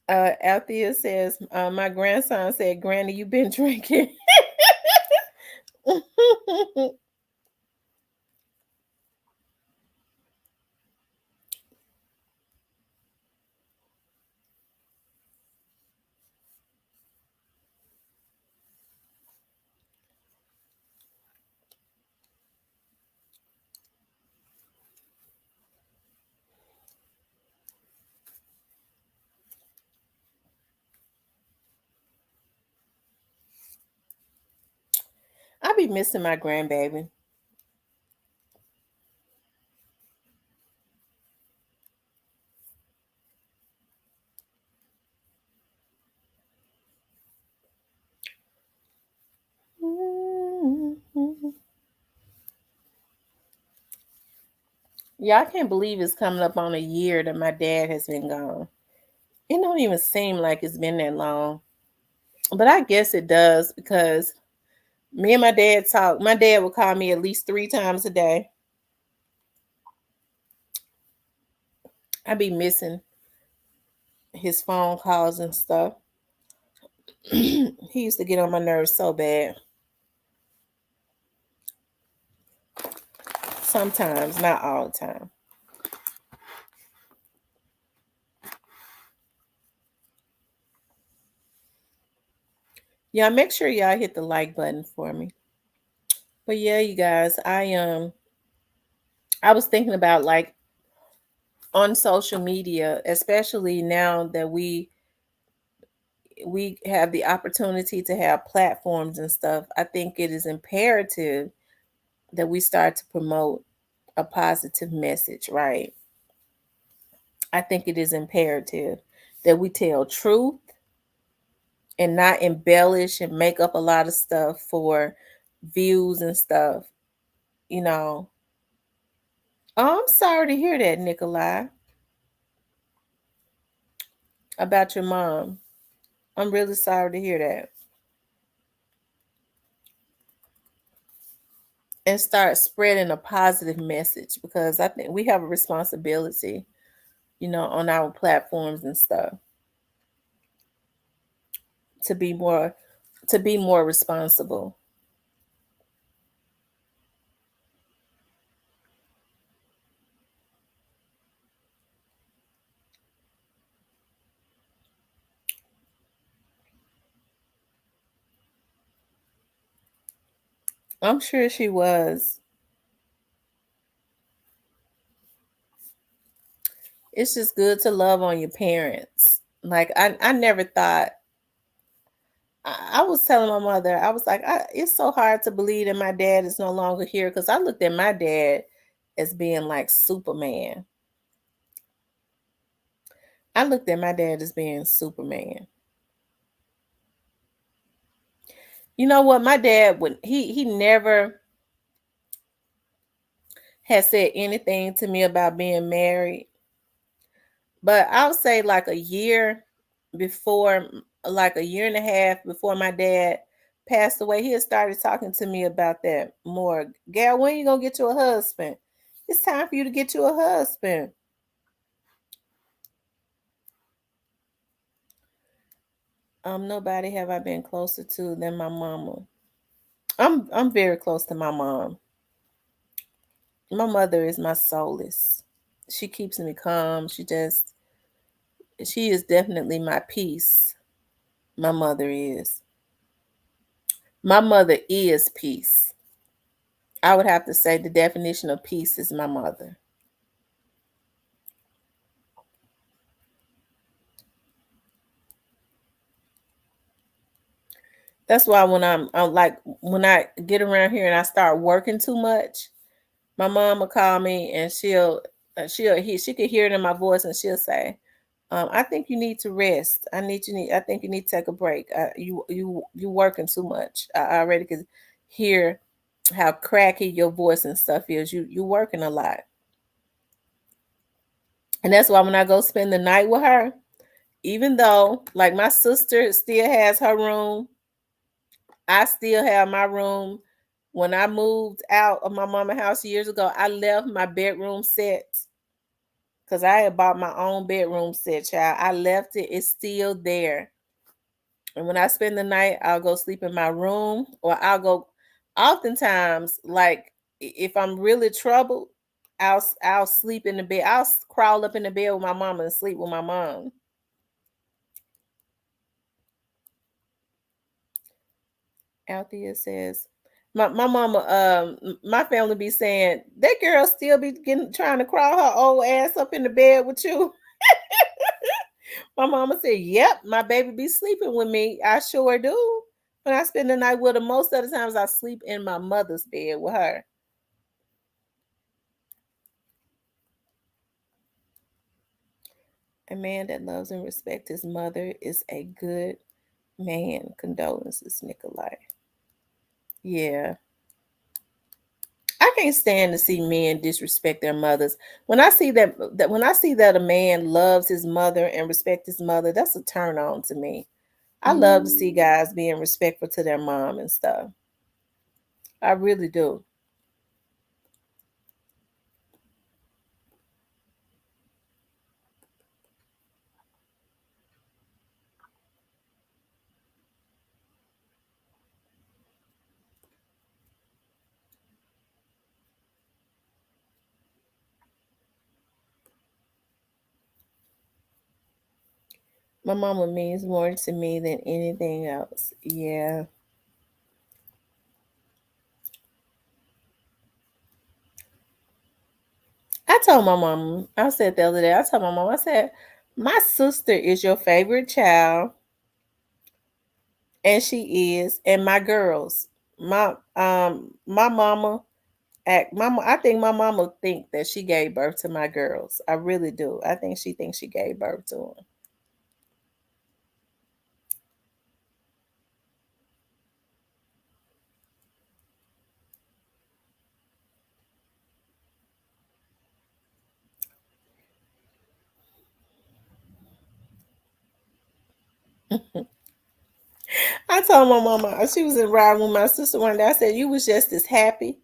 Althea says, my grandson said, Granny, you been drinking. I be missing my grandbaby. Yeah, I can't believe it's coming up on a year that my dad has been gone. It don't even seem like it's been that long. But I guess it does because me and my dad talk. My dad would call me at least 3 times a day. I be missing his phone calls and stuff. He used to get on my nerves so bad. Sometimes, not all the time. Yeah, make sure y'all hit the like button for me. But yeah, you guys, I was thinking about like on social media, especially now that we have the opportunity to have platforms and stuff. I think it is imperative that we start to promote a positive message, right? I think it is imperative that we tell truth and not embellish and make up a lot of stuff for views and stuff, you know. Oh, I'm sorry to hear that, Nikolai, about your mom. I'm really sorry to hear that. And start spreading a positive message because I think we have a responsibility, on our platforms and stuff to be more responsible. I'm sure she was. It's just good to love on your parents. Like I never thought I was telling my mother, I was like, it's so hard to believe that my dad is no longer here because I looked at my dad as being like Superman. I looked at my dad as being Superman. You know what? My dad would he never had said anything to me about being married, but I'll say like a year before, like a year and a half before my dad passed away, he had started talking to me about that more. Gal, when you gonna get you a husband? It's time for you to get you a husband. Nobody have I been closer to than my mama. I'm very close to my mom. My mother is my solace. She keeps me calm. She is definitely my peace. My mother is. My mother is peace. I would have to say the definition of peace is my mother. That's why I'm like when I get around here and I start working too much, my mom will call me and she could hear it in my voice and she'll say, I think you need to rest. I think you need to take a break. You working too much. I already could hear how cracky your voice and stuff is. You working a lot. And that's why when I go spend the night with her, even though like my sister still has her room, I still have my room. When I moved out of my mama house years ago, I left my bedroom set because I had bought my own bedroom set, child. I left it, it's still there. And when I spend the night, I'll go sleep in my room or I'll go oftentimes like if I'm really troubled, I'll sleep in the bed. I'll crawl up in the bed with my mama and sleep with my mom. Althea says, my mama, my family be saying that girl still be getting trying to crawl her old ass up in the bed with you. My mama said, "Yep, my baby be sleeping with me. I sure do. When I spend the night with her, most of the times I sleep in my mother's bed with her." A man that loves and respects his mother is a good man. Condolences, Nikolai. Yeah. I can't stand to see men disrespect their mothers. When I see that a man loves his mother and respects his mother, that's a turn on to me. I love to see guys being respectful to their mom and stuff. I really do. My mama means more to me than anything else. Yeah. I told my mom, I said the other day, I told my mom, I said, my sister is your favorite child, and she is, and my girls. My mama mama, I think my mama think that she gave birth to my girls. I really do. I think she thinks she gave birth to them. I told my mama she was in ride with my sister one day. I said, "You was just as happy.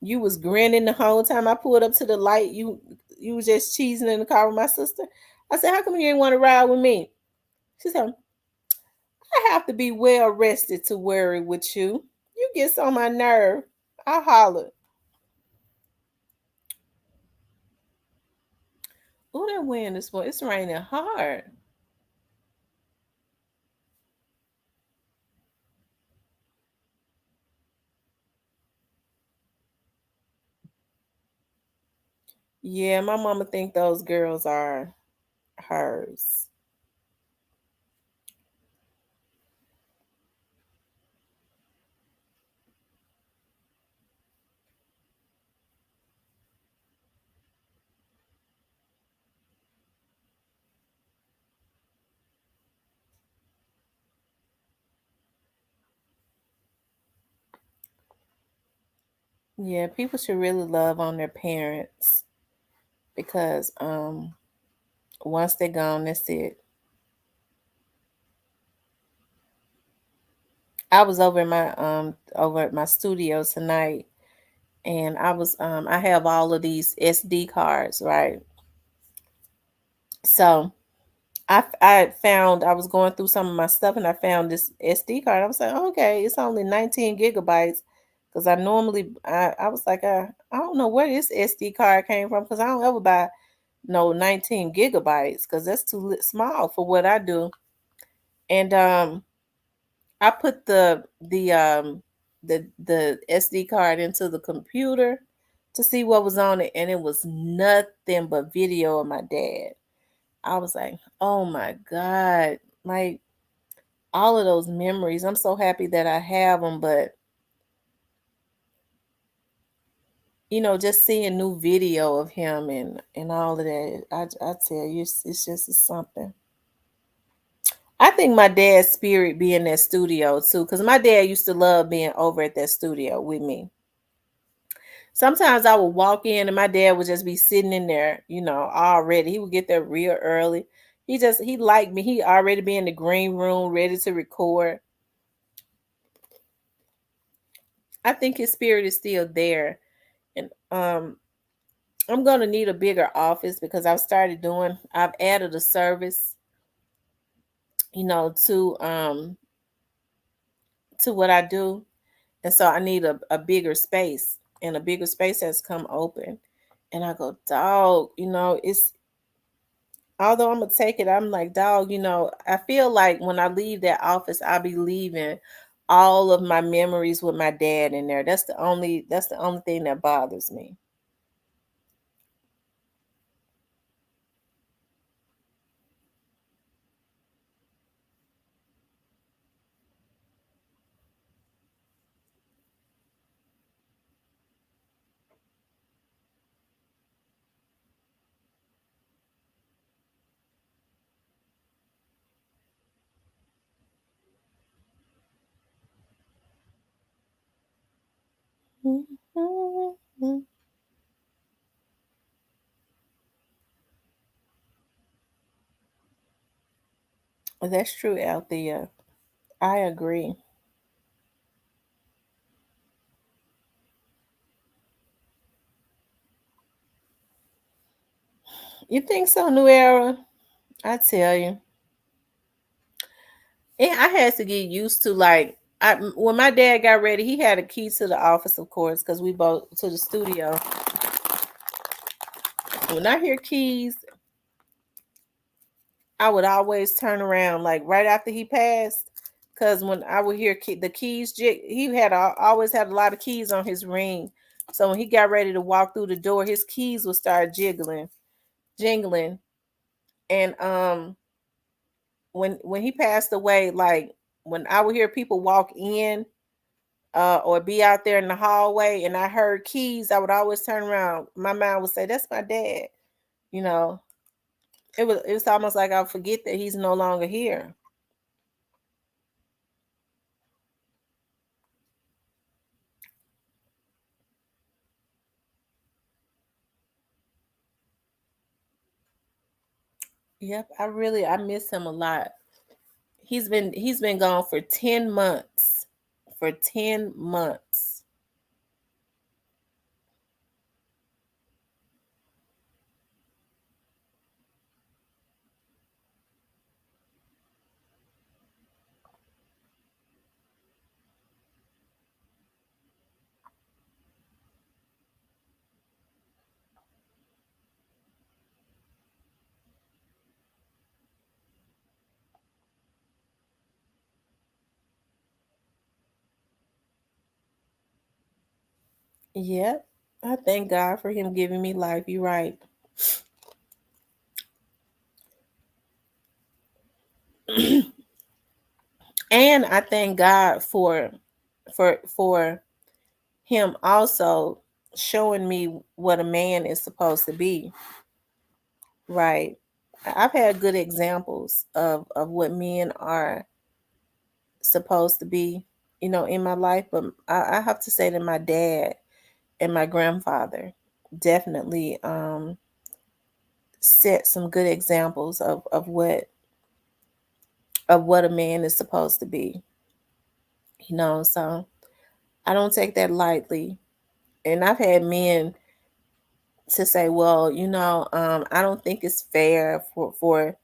You was grinning the whole time I pulled up to the light. You was just cheesing in the car with my sister." I said, "How come you didn't want to ride with me?" She said, "I have to be well rested to worry with you. You get on my nerve." I hollered. Oh, that wind is for it's raining hard. Yeah, my mama think those girls are hers. Yeah, people should really love on their parents because once they're gone, that's it. I was over at my studio tonight and I have all of these SD cards, right? So I found I was going through some of my stuff and I found this SD card. I was like, okay, it's only 19 gigabytes. Because I normally, I was like, I don't know where this SD card came from because I don't ever buy no 19 gigabytes because that's too small for what I do. And I put the SD card into the computer to see what was on it, and it was nothing but video of my dad. I was like, oh my God, like all of those memories. I'm so happy that I have them, but just seeing new video of him and all of that, I tell you, it's just something. I think my dad's spirit be in that studio too, because my dad used to love being over at that studio with me. Sometimes I would walk in and my dad would just be sitting in there, already. He would get there real early. He liked me. He already be in the green room ready to record. I think his spirit is still there. And I'm gonna need a bigger office because I've added a service, to what I do. And so I need a bigger space. And a bigger space has come open. And I go, dog, it's although I'm gonna take it, I'm like, dog, I feel like when I leave that office, I'll be leaving all of my memories with my dad in there. That's the only thing that bothers me. That's true, Althea. I agree. You think so, New Era? I tell you. And I had to get used to when my dad got ready, he had a key to the office, of course, because we both to the studio. When I hear keys, I would always turn around like right after he passed, because when I would hear the keys, he always had a lot of keys on his ring. So when he got ready to walk through the door, his keys would start jingling, and when he passed away, like when I would hear people walk in or be out there in the hallway and I heard keys, I would always turn around. My mind would say, "That's my dad." You know, it was almost like I forget that he's no longer here. Yep, I miss him a lot. He's been gone for 10 months. For 10 months. Yep. I thank God for him giving me life. You're right. And I thank God for him also showing me what a man is supposed to be. Right. I've had good examples of what men are supposed to be, in my life, but I have to say that my dad and my grandfather definitely set some good examples of what a man is supposed to be. So I don't take that lightly. And I've had men to say, well, I don't think it's fair for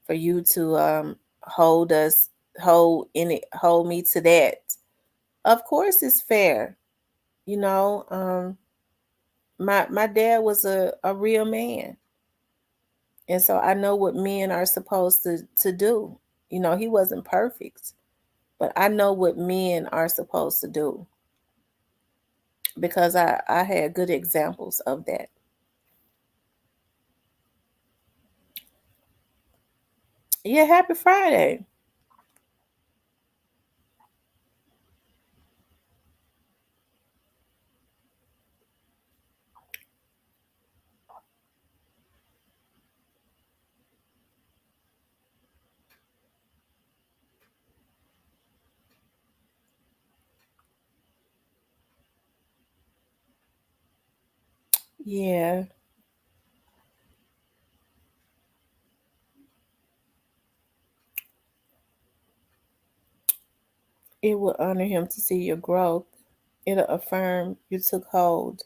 for you to hold us, hold me to that. Of course, it's fair. You know, my dad was a real man, and so I know what men are supposed to do. You know, he wasn't perfect, but I know what men are supposed to do because I had good examples of that. Yeah, happy Friday. Yeah, it will honor him to see your growth. It'll affirm you took hold.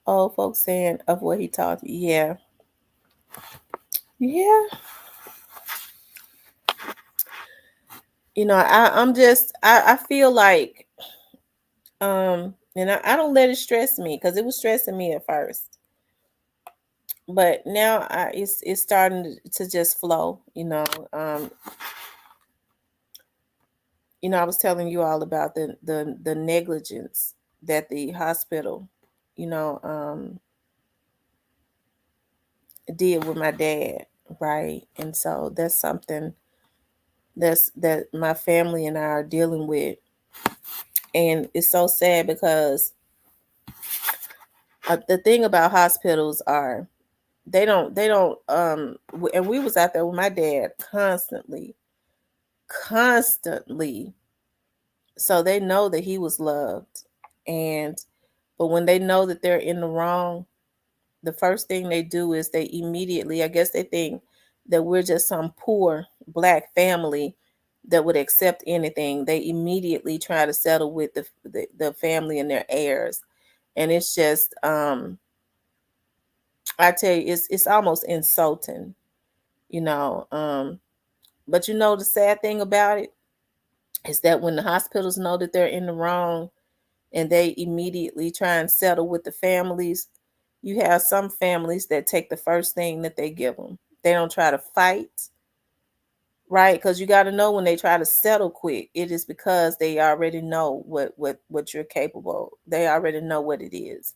Old folks saying of what he taught you. Yeah, yeah. You know, I feel like and I don't let it stress me because it was stressing me at first, but now it's starting to just flow. Um, I was telling you all about the negligence that the hospital, you know, did with my dad, right? And so that's something that my family and I are dealing with, and it's so sad because the thing about hospitals are and we was out there with my dad constantly, so they know that he was loved. And but when they know that they're in the wrong, the first thing they do is they immediately, I guess they think that we're just some poor black family that would accept anything. They immediately try to settle with the family and their heirs. And it's just I tell you, it's almost insulting, you know. But the sad thing about it is that when the hospitals know that they're in the wrong and they immediately try and settle with the families, you have some families that take the first thing that they give them. They don't try to fight, right? Because you got to know when they try to settle quick, it is because they already know what you're capable. They already know what it is.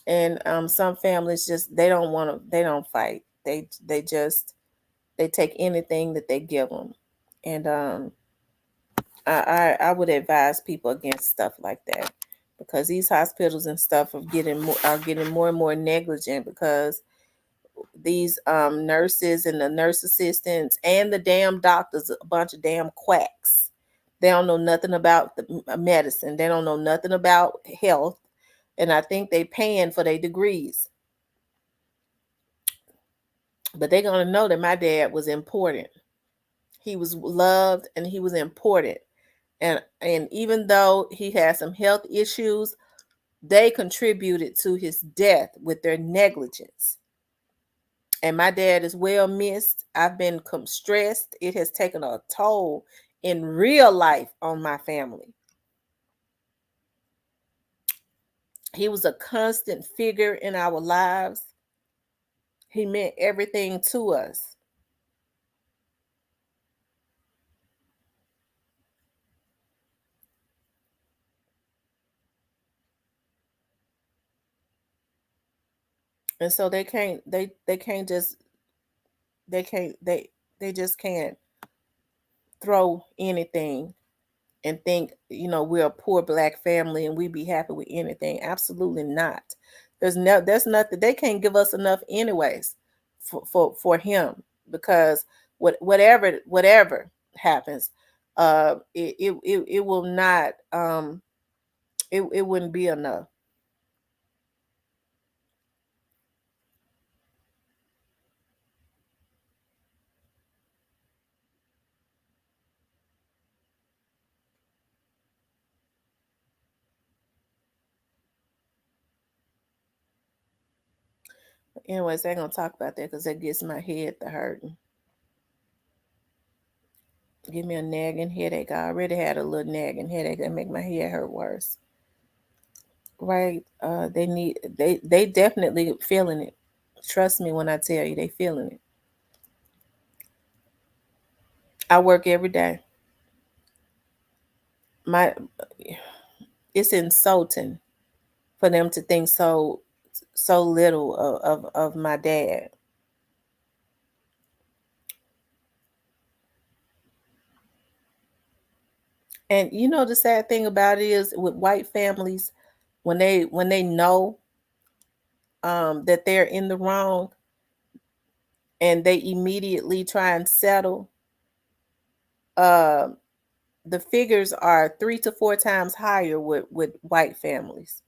And some families just they don't want to. They don't fight. They take anything that they give them. And I would advise people against stuff like that because these hospitals and stuff are getting more and more negligent because these nurses and the nurse assistants and the damn doctors a bunch of damn quacks. They don't know nothing about the medicine. They don't know nothing about health, and I think they paying for their degrees. But they're gonna know that my dad was important. He was loved and he was important. And even though he had some health issues, they contributed to his death with their negligence. And my dad is well missed. I've been stressed. It has taken a toll in real life on my family. He was a constant figure in our lives. He meant everything to us. And so they can't just they can't they just can't throw anything and think, we're a poor black family and we be happy with anything. Absolutely not. There's nothing. They can't give us enough anyways for him because whatever happens, it will not it wouldn't be enough. Anyways, I ain't gonna talk about that because that gets my head to hurting. Give me a nagging headache. I already had a little nagging headache that make my head hurt worse. Right? They definitely feeling it. Trust me when I tell you they feeling it. I work every day. My It's insulting for them to think so little of my dad. And you know the sad thing about it is with white families, when they know that they're in the wrong and they immediately try and settle, uh, the figures are 3 to 4 times higher with white families.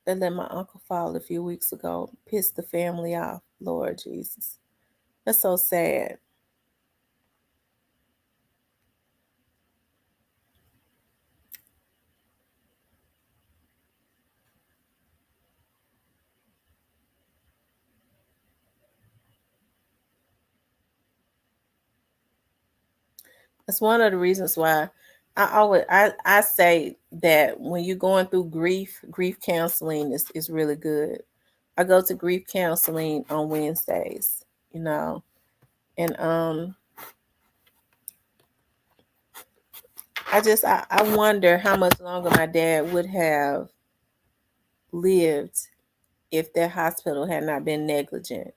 They let my uncle fall a few weeks ago, pissed the family off. Lord Jesus, that's so sad. It's one of the reasons why I say that when you're going through grief counseling is really good. I go to grief counseling on Wednesdays, you know, and I wonder how much longer my dad would have lived if that hospital had not been negligent.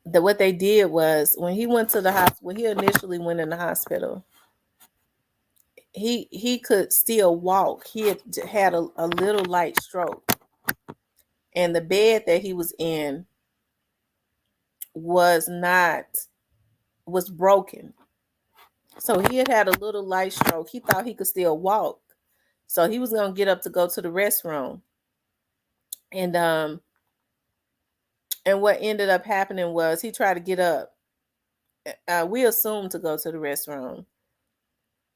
What they did was when he went to the hospital, when he initially went in the hospital, he could still walk. He had a little light stroke, and the bed that he was in was not was broken. So he had a little light stroke. He thought he could still walk, so he was gonna get up to go to the restroom, and what ended up happening was he tried to get up. We assumed to go to the restroom,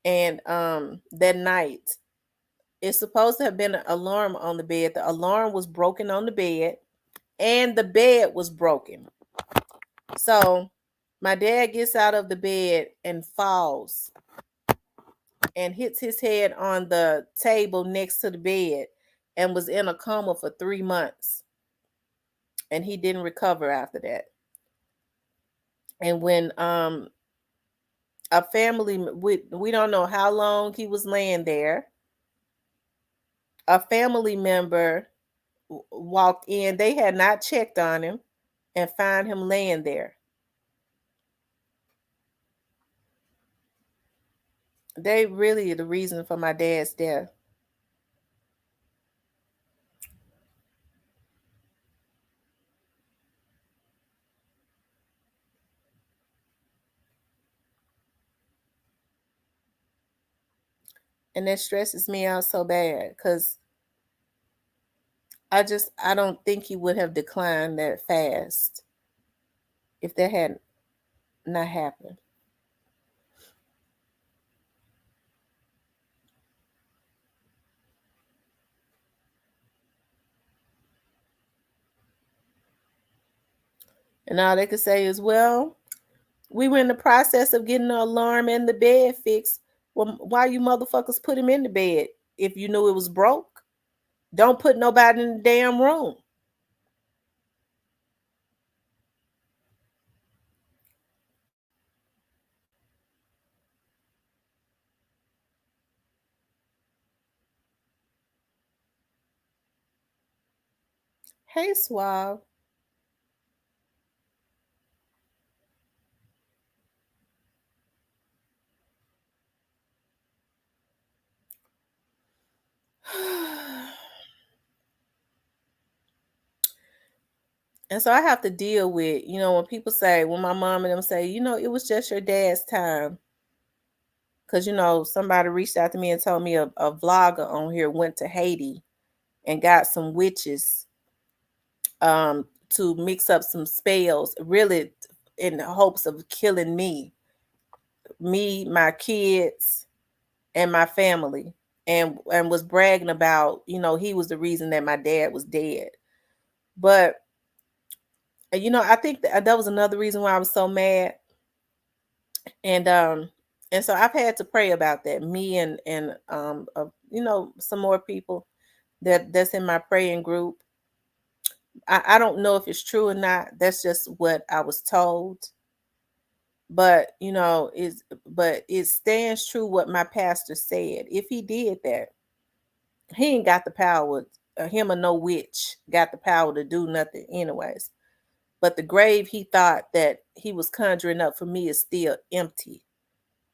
and that night it's supposed to have been an alarm on the bed. The alarm was broken on the bed, and the bed was broken. So my dad gets out of the bed and falls and hits his head on the table next to the bed and was in a coma for 3 months. And he didn't recover after that. And when a family, we don't know how long he was laying there, a family member walked in. They had not checked on him and found him laying there. They really the reason for my dad's death. And that stresses me out so bad because I don't think he would have declined that fast if that had not happened. And all they could say is, well, we were in the process of getting the alarm and the bed fixed. Well, why you motherfuckers put him in the bed if you knew it was broke? Don't put nobody in the damn room. Hey, Suave. And so I have to deal with, when people say, when my mom and them say, it was just your dad's time. Because, somebody reached out to me and told me a vlogger on here went to Haiti and got some witches to mix up some spells, really in the hopes of killing me, my kids, and my family. and was bragging about, he was the reason that my dad was dead. But I think that was another reason why I was so mad. And so I've had to pray about that. Me and some more people that's in my praying group. I don't know if it's true or not. That's just what I was told. But it stands true what my pastor said. If he did that, he ain't got the power. Him or no witch got the power to do nothing, anyways. But the grave he thought that he was conjuring up for me is still empty.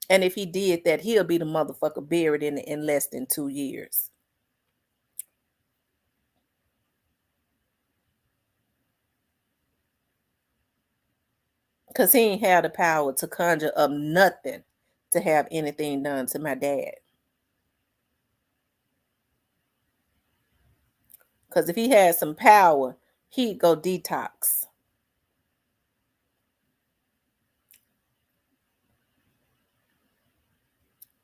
And if he did that, he'll be the motherfucker buried in less than 2 years. Because he ain't had the power to conjure up nothing to have anything done to my dad. Because if he had some power, he'd go detox.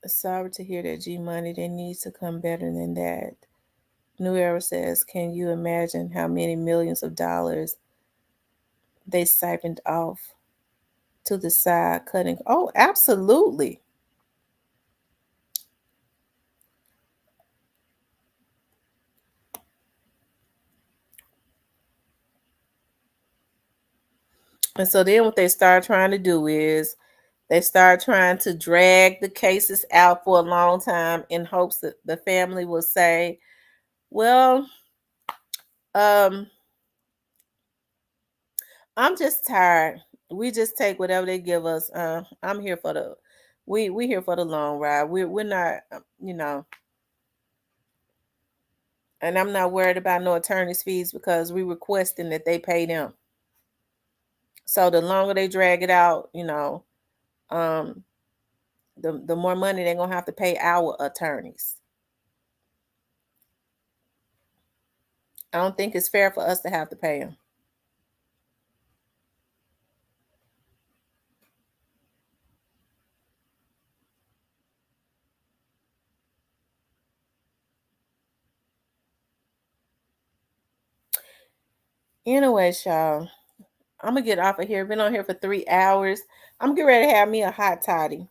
Sorry to hear that, G Money. They needs to come better than that. New Era says, can you imagine how many millions of dollars they siphoned off to the side cutting? Oh, absolutely. And so then what they start trying to do is they start trying to drag the cases out for a long time in hopes that the family will say, well, um, I'm just tired. We just take whatever they give us. I'm here for we here for the long ride. We're not, and I'm not worried about no attorney's fees because we requesting that they pay them. So the longer they drag it out, um, the more money they're gonna have to pay our attorneys. I don't think it's fair for us to have to pay them. Anyway, y'all, I'm gonna get off of here. Been on here for 3 hours. I'm getting ready to have me a hot toddy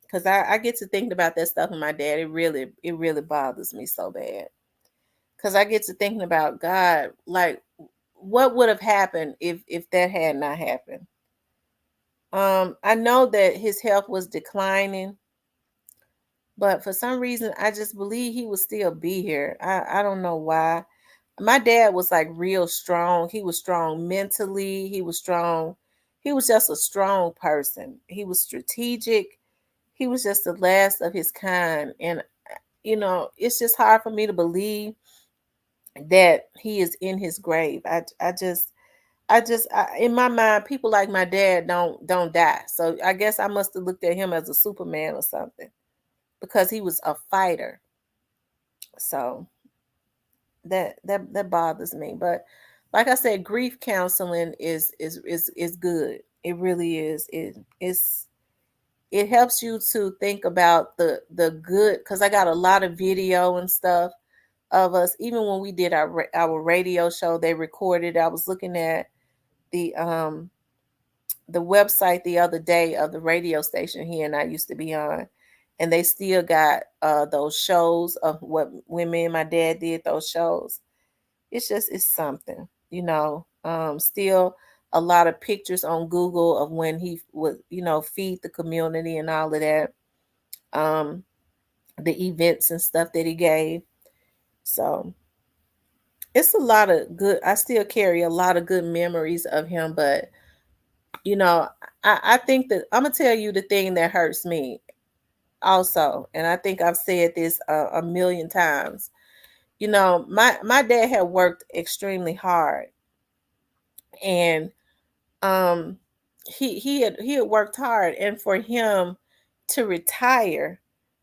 because I get to thinking about that stuff with my dad. It really bothers me so bad because I get to thinking about God, like what would have happened if that had not happened. I know that his health was declining, but for some reason, I just believe he would still be here. I don't know why. My dad was like real strong. He was strong mentally. He was strong. He was just a strong person. He was strategic. He was just the last of his kind. And, it's just hard for me to believe that he is in his grave. In my mind, people like my dad don't die. So I guess I must have looked at him as a Superman or something because he was a fighter. So that bothers me. But like I said, grief counseling is good. It really is. It helps you to think about the good, because I got a lot of video and stuff of us. Even when we did our radio show, they recorded. I was looking at the um the website the other day of the radio station he and I used to be on, and they still got those shows of when me and my dad did those shows. It's something, still a lot of pictures on Google of when he would, feed the community and all of that. Um, the events and stuff that he gave. So it's a lot of good. I still carry a lot of good memories of him, but you know, I think that I'm gonna tell you the thing that hurts me also, and I think I've said this a million times. My dad had worked extremely hard, and um, he had worked hard, and for him to retire,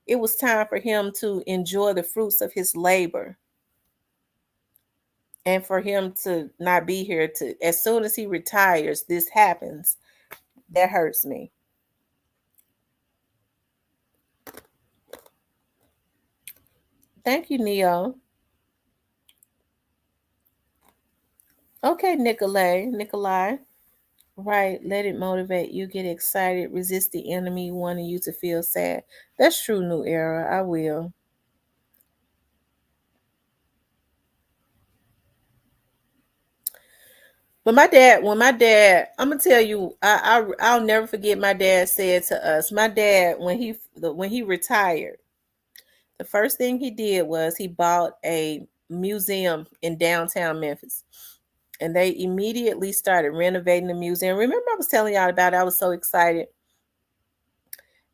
it was time for him to enjoy the fruits of his labor, and for him to not be here to as soon as he retires, this happens. That hurts me. Thank you, Neo. Okay, Nikolai. Right. Let it motivate you. Get excited. Resist the enemy wanting you to feel sad. That's true, New Era. I will. But I'm gonna tell you, I'll never forget. My dad said to us, my dad when he retired, the first thing he did was he bought a museum in downtown Memphis, and they immediately started renovating the museum. Remember, I was telling y'all about it. I was so excited.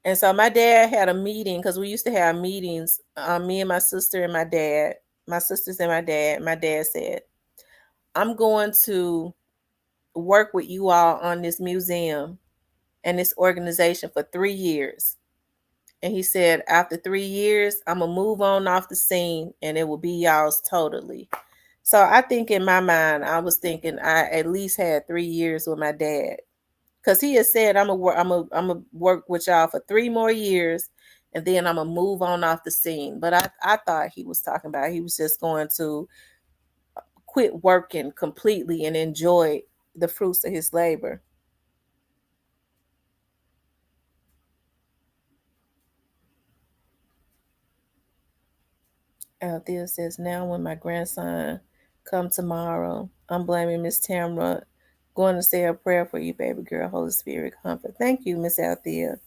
And so my dad had a meeting because we used to have meetings. Me and my sister and my dad, my sisters and my dad. My dad said, "I'm going to work with you all on this museum and this organization for 3 years." And he said, "After 3 years, I'm gonna move on off the scene, and it will be y'all's totally." So I think in my mind, I was thinking I at least had 3 years with my dad, because he had said I'm gonna work with y'all for 3 more years, and then I'm gonna move on off the scene. But I thought he was talking about he was just going to quit working completely and enjoy the fruits of his labor. Althea says, now when my grandson come tomorrow, I'm blaming Miss Tamra. Going to say a prayer for you, baby girl. Holy Spirit, comfort. Thank you, Miss Althea.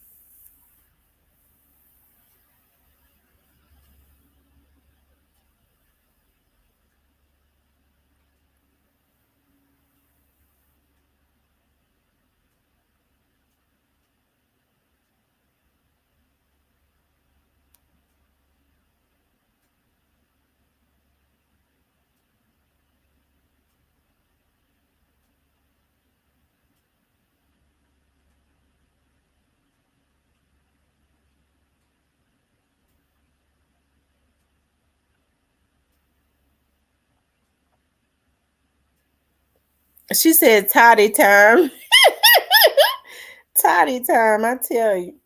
She said toddy time. Toddy time, I tell you.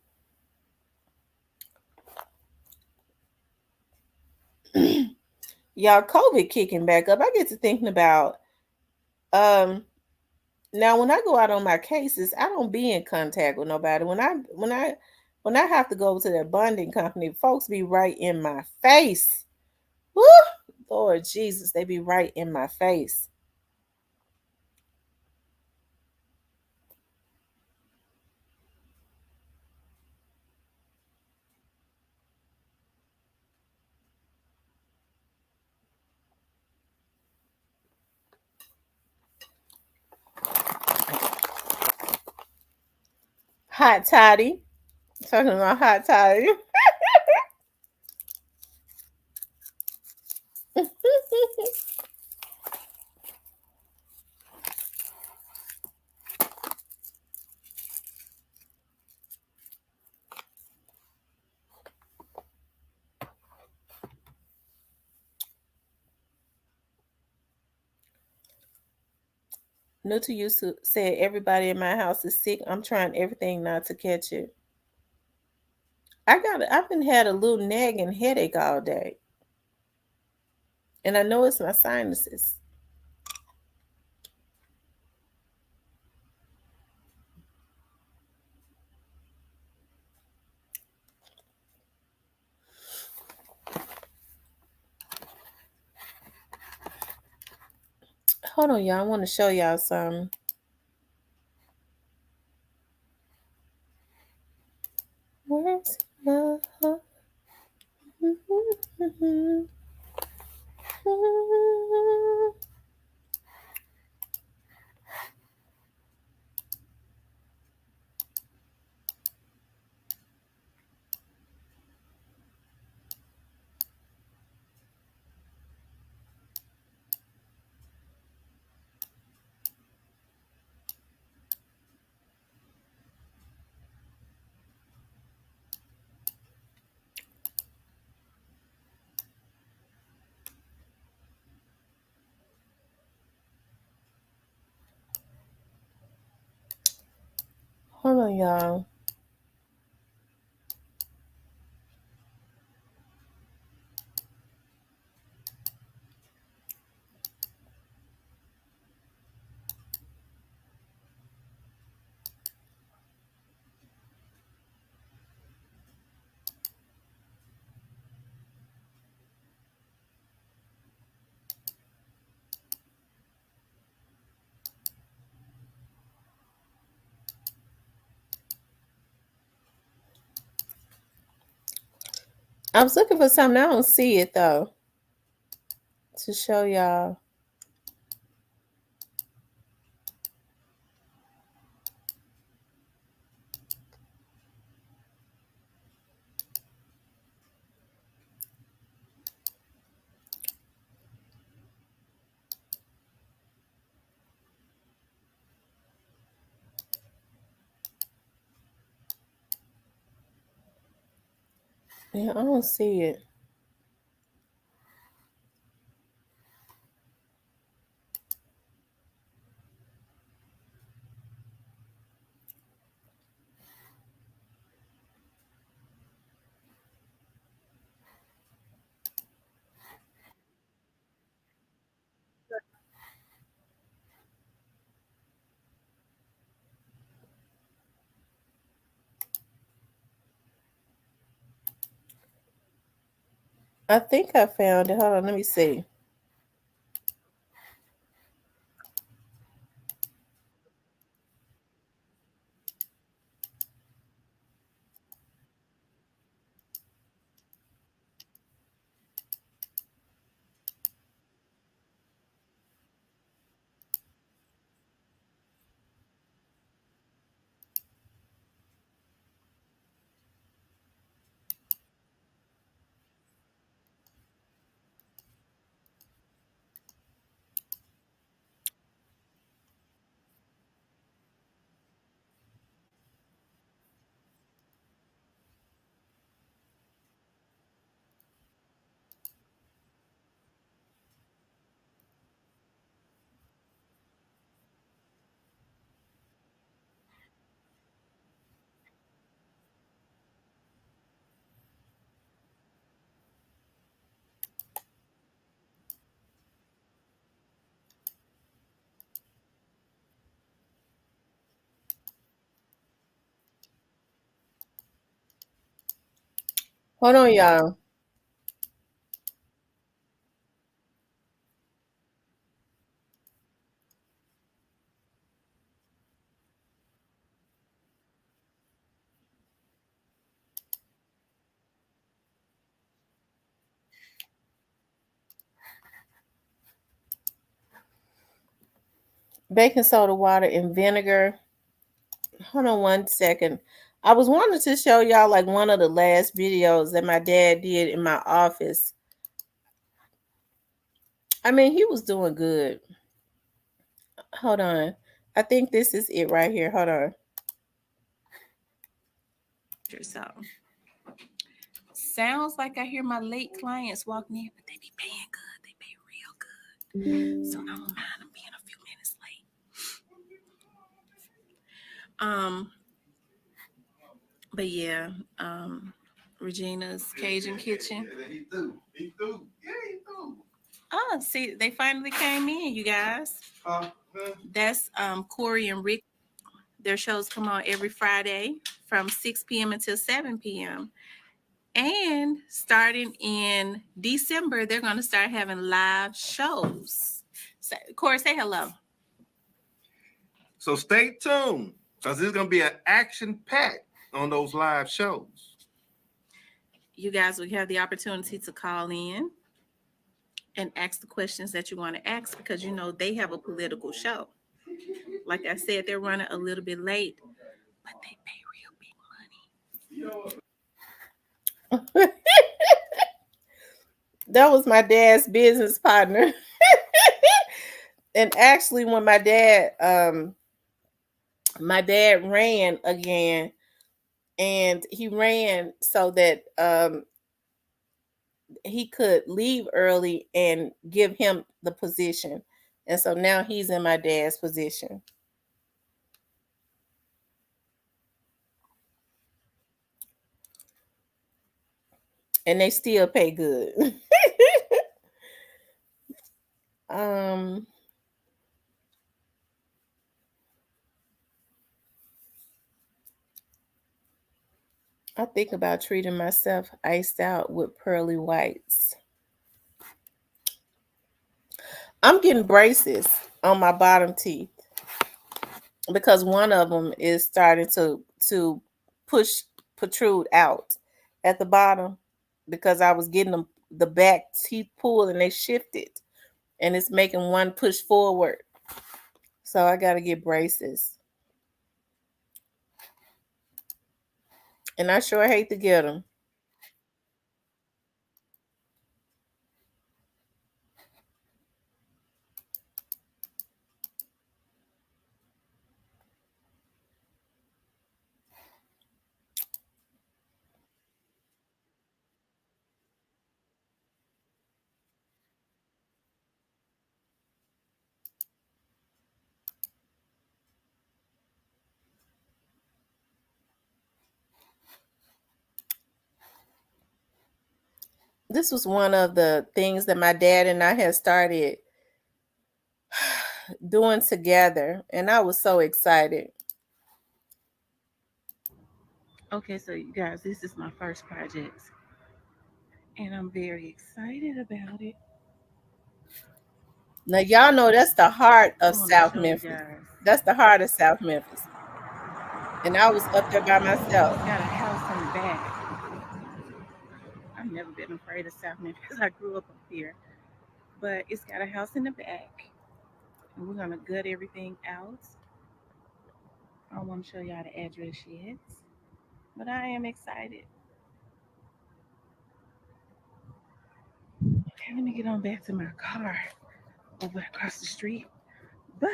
Y'all, COVID kicking back up. I get to thinking about um now when I go out on my cases, I don't be in contact with nobody. When I have to go to that bonding company, folks be right in my face. Woo! Lord Jesus, they be right in my face. Hot toddy. Talking about hot toddy. Nuta used to say everybody in my house is sick. I'm trying everything not to catch it. I've been had a little nagging headache all day. And I know it's my sinuses. Hold on, y'all. I want to show y'all some. Where's my heart? Hold on, y'all. I was looking for something. I don't see it though to show y'all. Yeah, I don't see it. I think I found it. Hold on, let me see. Hold on, y'all. Baking soda, water, and vinegar. Hold on 1 second. I was wanting to show y'all like one of the last videos that my dad did in my office. I mean, he was doing good. Hold on. I think this is it right here. Hold on. So, sounds like I hear my late clients walking in, but they be paying good. They pay real good. So I don't mind them being a few minutes late. But yeah, Regina's Cajun Kitchen. Oh, see, they finally came in, you guys. That's Corey and Rick. Their shows come on every Friday from 6 p.m. until 7 p.m. And starting in December, they're going to start having live shows. So, Corey, say hello. So stay tuned because there's going to be an action pack on those live shows. You guys will have the opportunity to call in and ask the questions that you want to ask because you know they have a political show. Like I said, they're running a little bit late, but they pay real big money. That was my dad's business partner. And actually when my dad ran again, and he ran so that he could leave early and give him the position. And so now he's in my dad's position. And they still pay good. um I think about treating myself iced out with pearly whites. I'm getting braces on my bottom teeth because one of them is starting to push protrude out at the bottom. because I was getting them the back teeth pulled and they shifted, and it's making one push forward. So I got to get braces, and I sure hate to get them. This was one of the things that my dad and I had started doing together, and I was so excited. Okay, so you guys, this is my first project, and I'm very excited about it. Now y'all know that's the heart I of want to South show you Memphis. guys. That's the heart of South Memphis, and I was up there by It's myself. got a house in the back. I've never been afraid of South Memphis. I grew up here, but it's got a house in the back, and we're gonna gut everything out. I don't want to show y'all the address yet, but I am excited. Okay, let me get on back to my car over across the street. But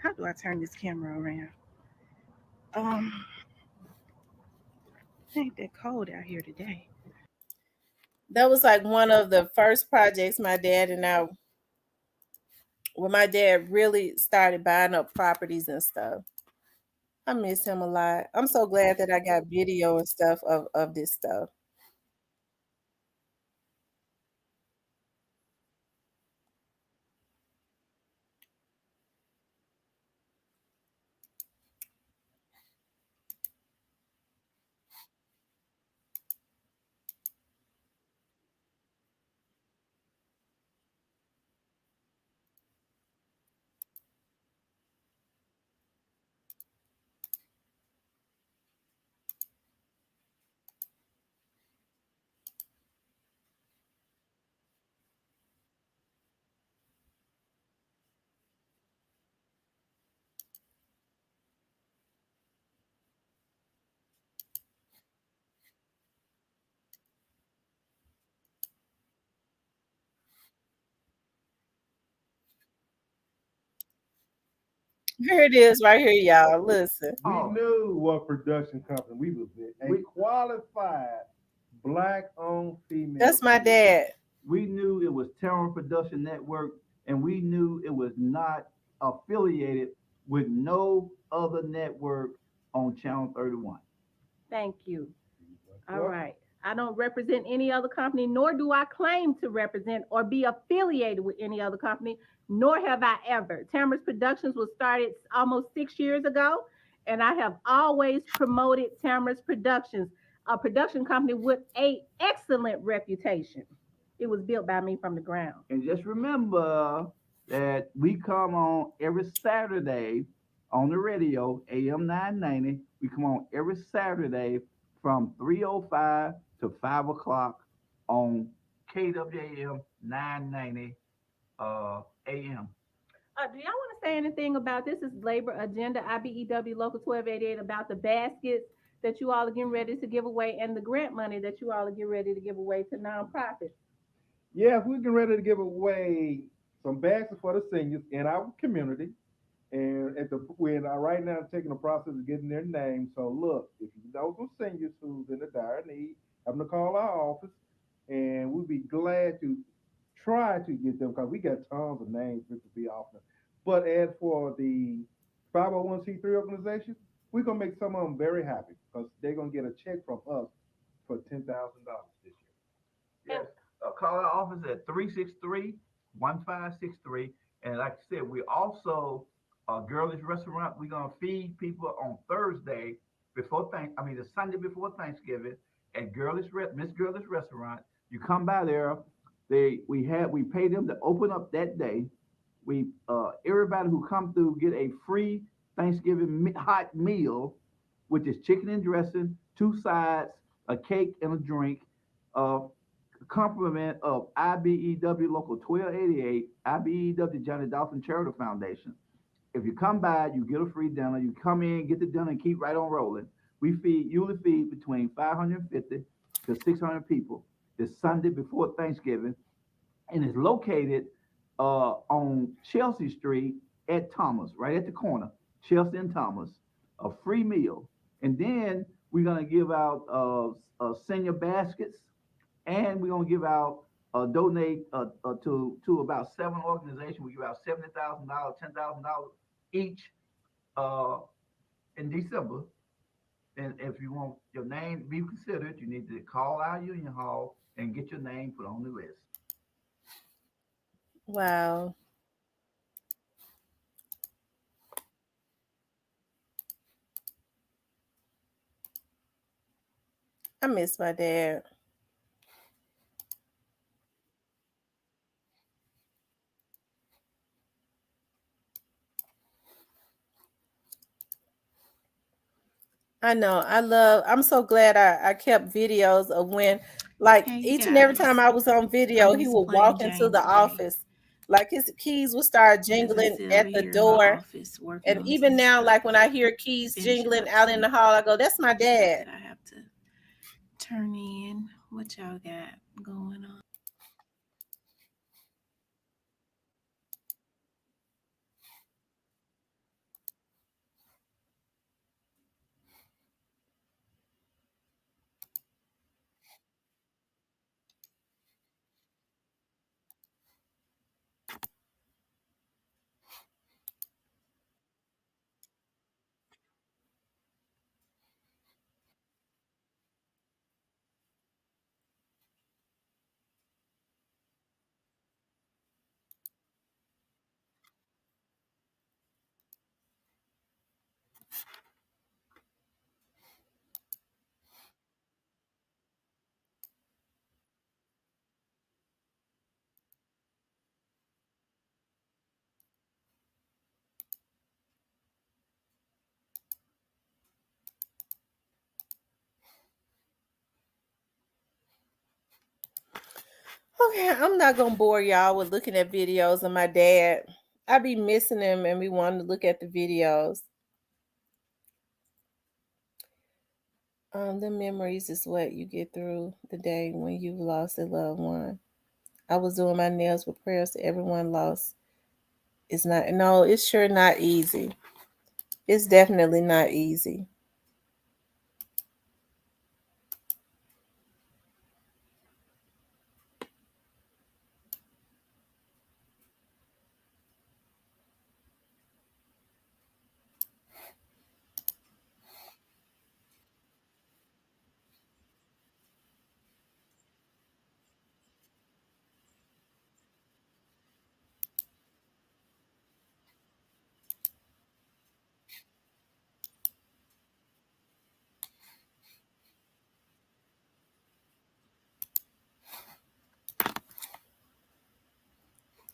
how do I turn this camera around? Um, it ain't that cold out here today. That was like one of the first projects my dad and I, when my dad really started buying up properties and stuff. I miss him a lot. I'm so glad that I got video and stuff of this stuff. Here it is right here, y'all. Listen. We knew what production company we was in. A qualified black-owned female That's my dad. We knew it was Terror Production Network, and we knew it was not affiliated with no other network on Channel 31. Thank you. All right. I don't represent any other company, nor do I claim to represent or be affiliated with any other company, nor have I ever. Tamara's Productions was started almost 6 years ago, and I have always promoted Tamara's Productions, a production company with a excellent reputation. It was built by me from the ground. And just remember that we come on every Saturday on the radio, AM 990. We come on every Saturday from 3:05 to 5 o'clock on KWAM 990 AM. Do y'all want to say anything about this? Is labor agenda IBEW Local 1288 about the baskets that you all are getting ready to give away and the grant money that you all are getting ready to give away to nonprofits? Yes, we're getting ready to give away some bags for the seniors in our community. And at the we're right now taking the process of getting their names. So look, if you know some seniors who's in a dire need, have them to call our office, and we'll be glad to try to get them because we got tons of names to be offering. But as for the 501c3 organization, we're gonna make some of them very happy because they're gonna get a check from us for $10,000 this year. Yes. Call our office at 363-1563. And like I said, we also a girlish restaurant. We're gonna feed people on Thursday the Sunday before Thanksgiving at Miss Girlish Restaurant. You come by there. We pay them to open up that day. We everybody who come through get a free Thanksgiving hot meal, which is chicken and dressing, two sides, a cake, and a drink. Uh, complement of IBEW Local 1288, IBEW Johnny Dawson Charitable Foundation. If you come by, you get a free dinner. You come in, get the dinner, and keep right on rolling. We usually feed between 550 to 600 people. It's Sunday before Thanksgiving, and it's located on Chelsea Street at Thomas, right at the corner, Chelsea and Thomas. A free meal, and then we're gonna give out senior baskets, and we're gonna give out donate to about 7 organizations. We give out $70,000, $10,000 each uh, in December. And if you want your name to be considered, you need to call our union hall and get your name put on the list. Wow. I miss my dad. I know. I'm so glad I kept videos of when, like, Hey each and every guys, time I was on video, I'm he just would playing walk into Jane the today. office. Like his keys would start As I jingling sit over at the here in my door. office working And on even some now, stuff, like when I hear keys finishing jingling up out in some the hall, I go, that's my stuff dad. that I have to turn in. What y'all got going on? Okay, I'm not gonna bore y'all with looking at videos of my dad. I be missing him and we want to look at the videos. The memories is what you get through the day when you've lost a loved one. I was doing my nails with prayers to everyone lost. It's not, no, it's sure not easy. It's definitely not easy.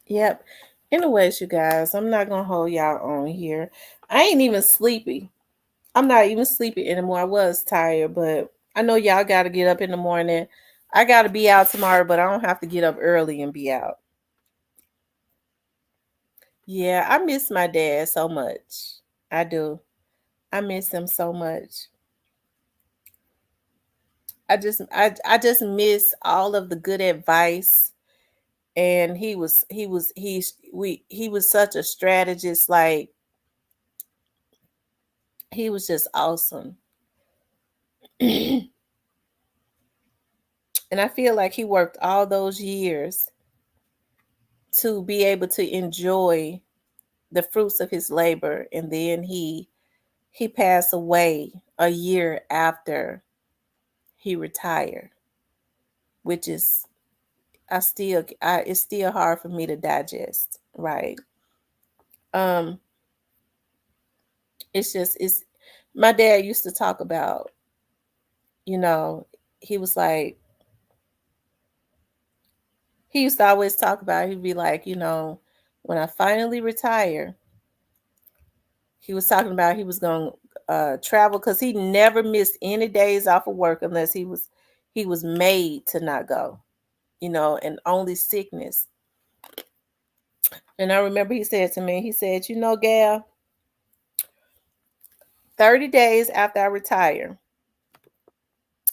Yep. Anyways, you guys, I'm not gonna hold y'all on here. I ain't even sleepy. I'm not even sleepy anymore. I was tired, but I know y'all gotta get up in the morning. I gotta be out tomorrow, but I don't have to get up early and be out. Yeah, I miss my dad so much. I do. I miss him so much. I just miss all of the good advice. And he was such a strategist. Like, he was just awesome. And I feel like he worked all those years to be able to enjoy the fruits of his labor, and then he passed away a year after he retired, which is, it's still hard for me to digest, right? um it's my dad used to talk about, you know, he was like, he used to always talk about, he'd be like, when I finally retire, he was talking about he was going to travel, because he never missed any days off of work unless he was made to not go. and only sickness. And I remember he said to me, he said, Gal, 30 days after I retire,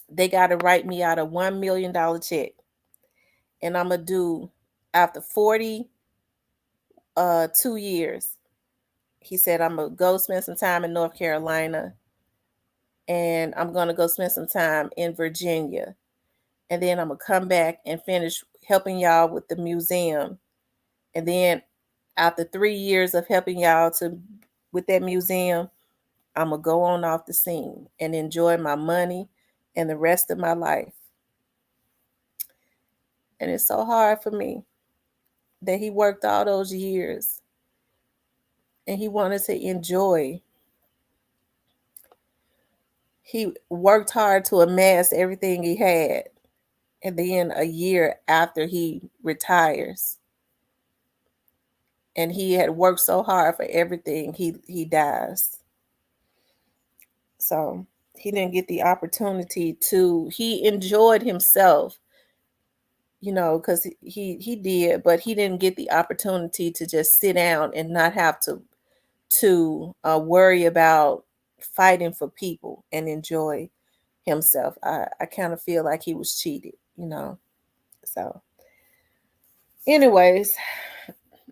they got to write me out a $1 million check. And I'm going to do, after 2 years, he said, I'm going to go spend some time in North Carolina, and I'm going to go spend some time in Virginia. And then I'm going to come back and finish helping y'all with the museum. And then after 3 years of helping y'all with that museum, I'm going to go on off the scene and enjoy my money and the rest of my life. And it's so hard for me that he worked all those years and he wanted to enjoy. He worked hard to amass everything he had. And then a year after he retires, and he had worked so hard for everything, he dies. So he didn't get the opportunity he enjoyed himself, because he did, but he didn't get the opportunity to just sit down and not have to worry about fighting for people and enjoy himself. I kind of feel like he was cheated. So anyways,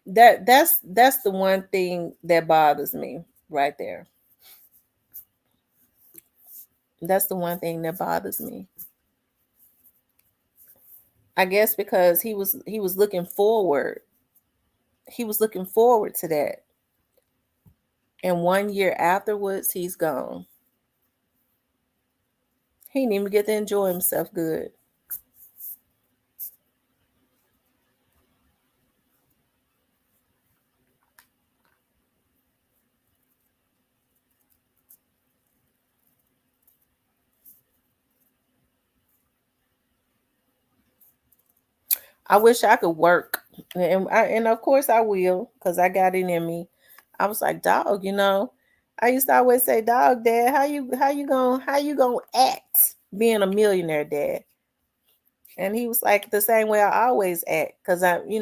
that's the one thing that bothers me right there. That's the one thing that bothers me. I guess because he was looking forward. He was looking forward to that. And 1 year afterwards, he's gone. He didn't even get to enjoy himself good. I wish I could work, and of course I will, because I got it in me. I was like, dog, I used to always say, dog, Dad, how you gonna act being a millionaire, Dad? And he was like, the same way I always act, because and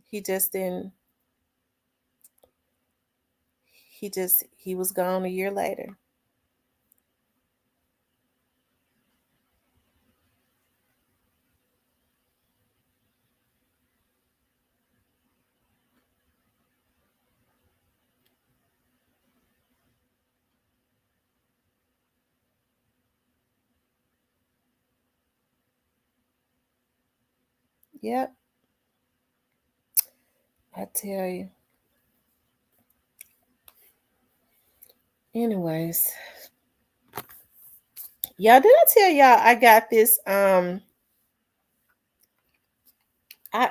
he just didn't. He was gone a year later. Yep, I tell you. Anyways, y'all, did I tell y'all I got this? I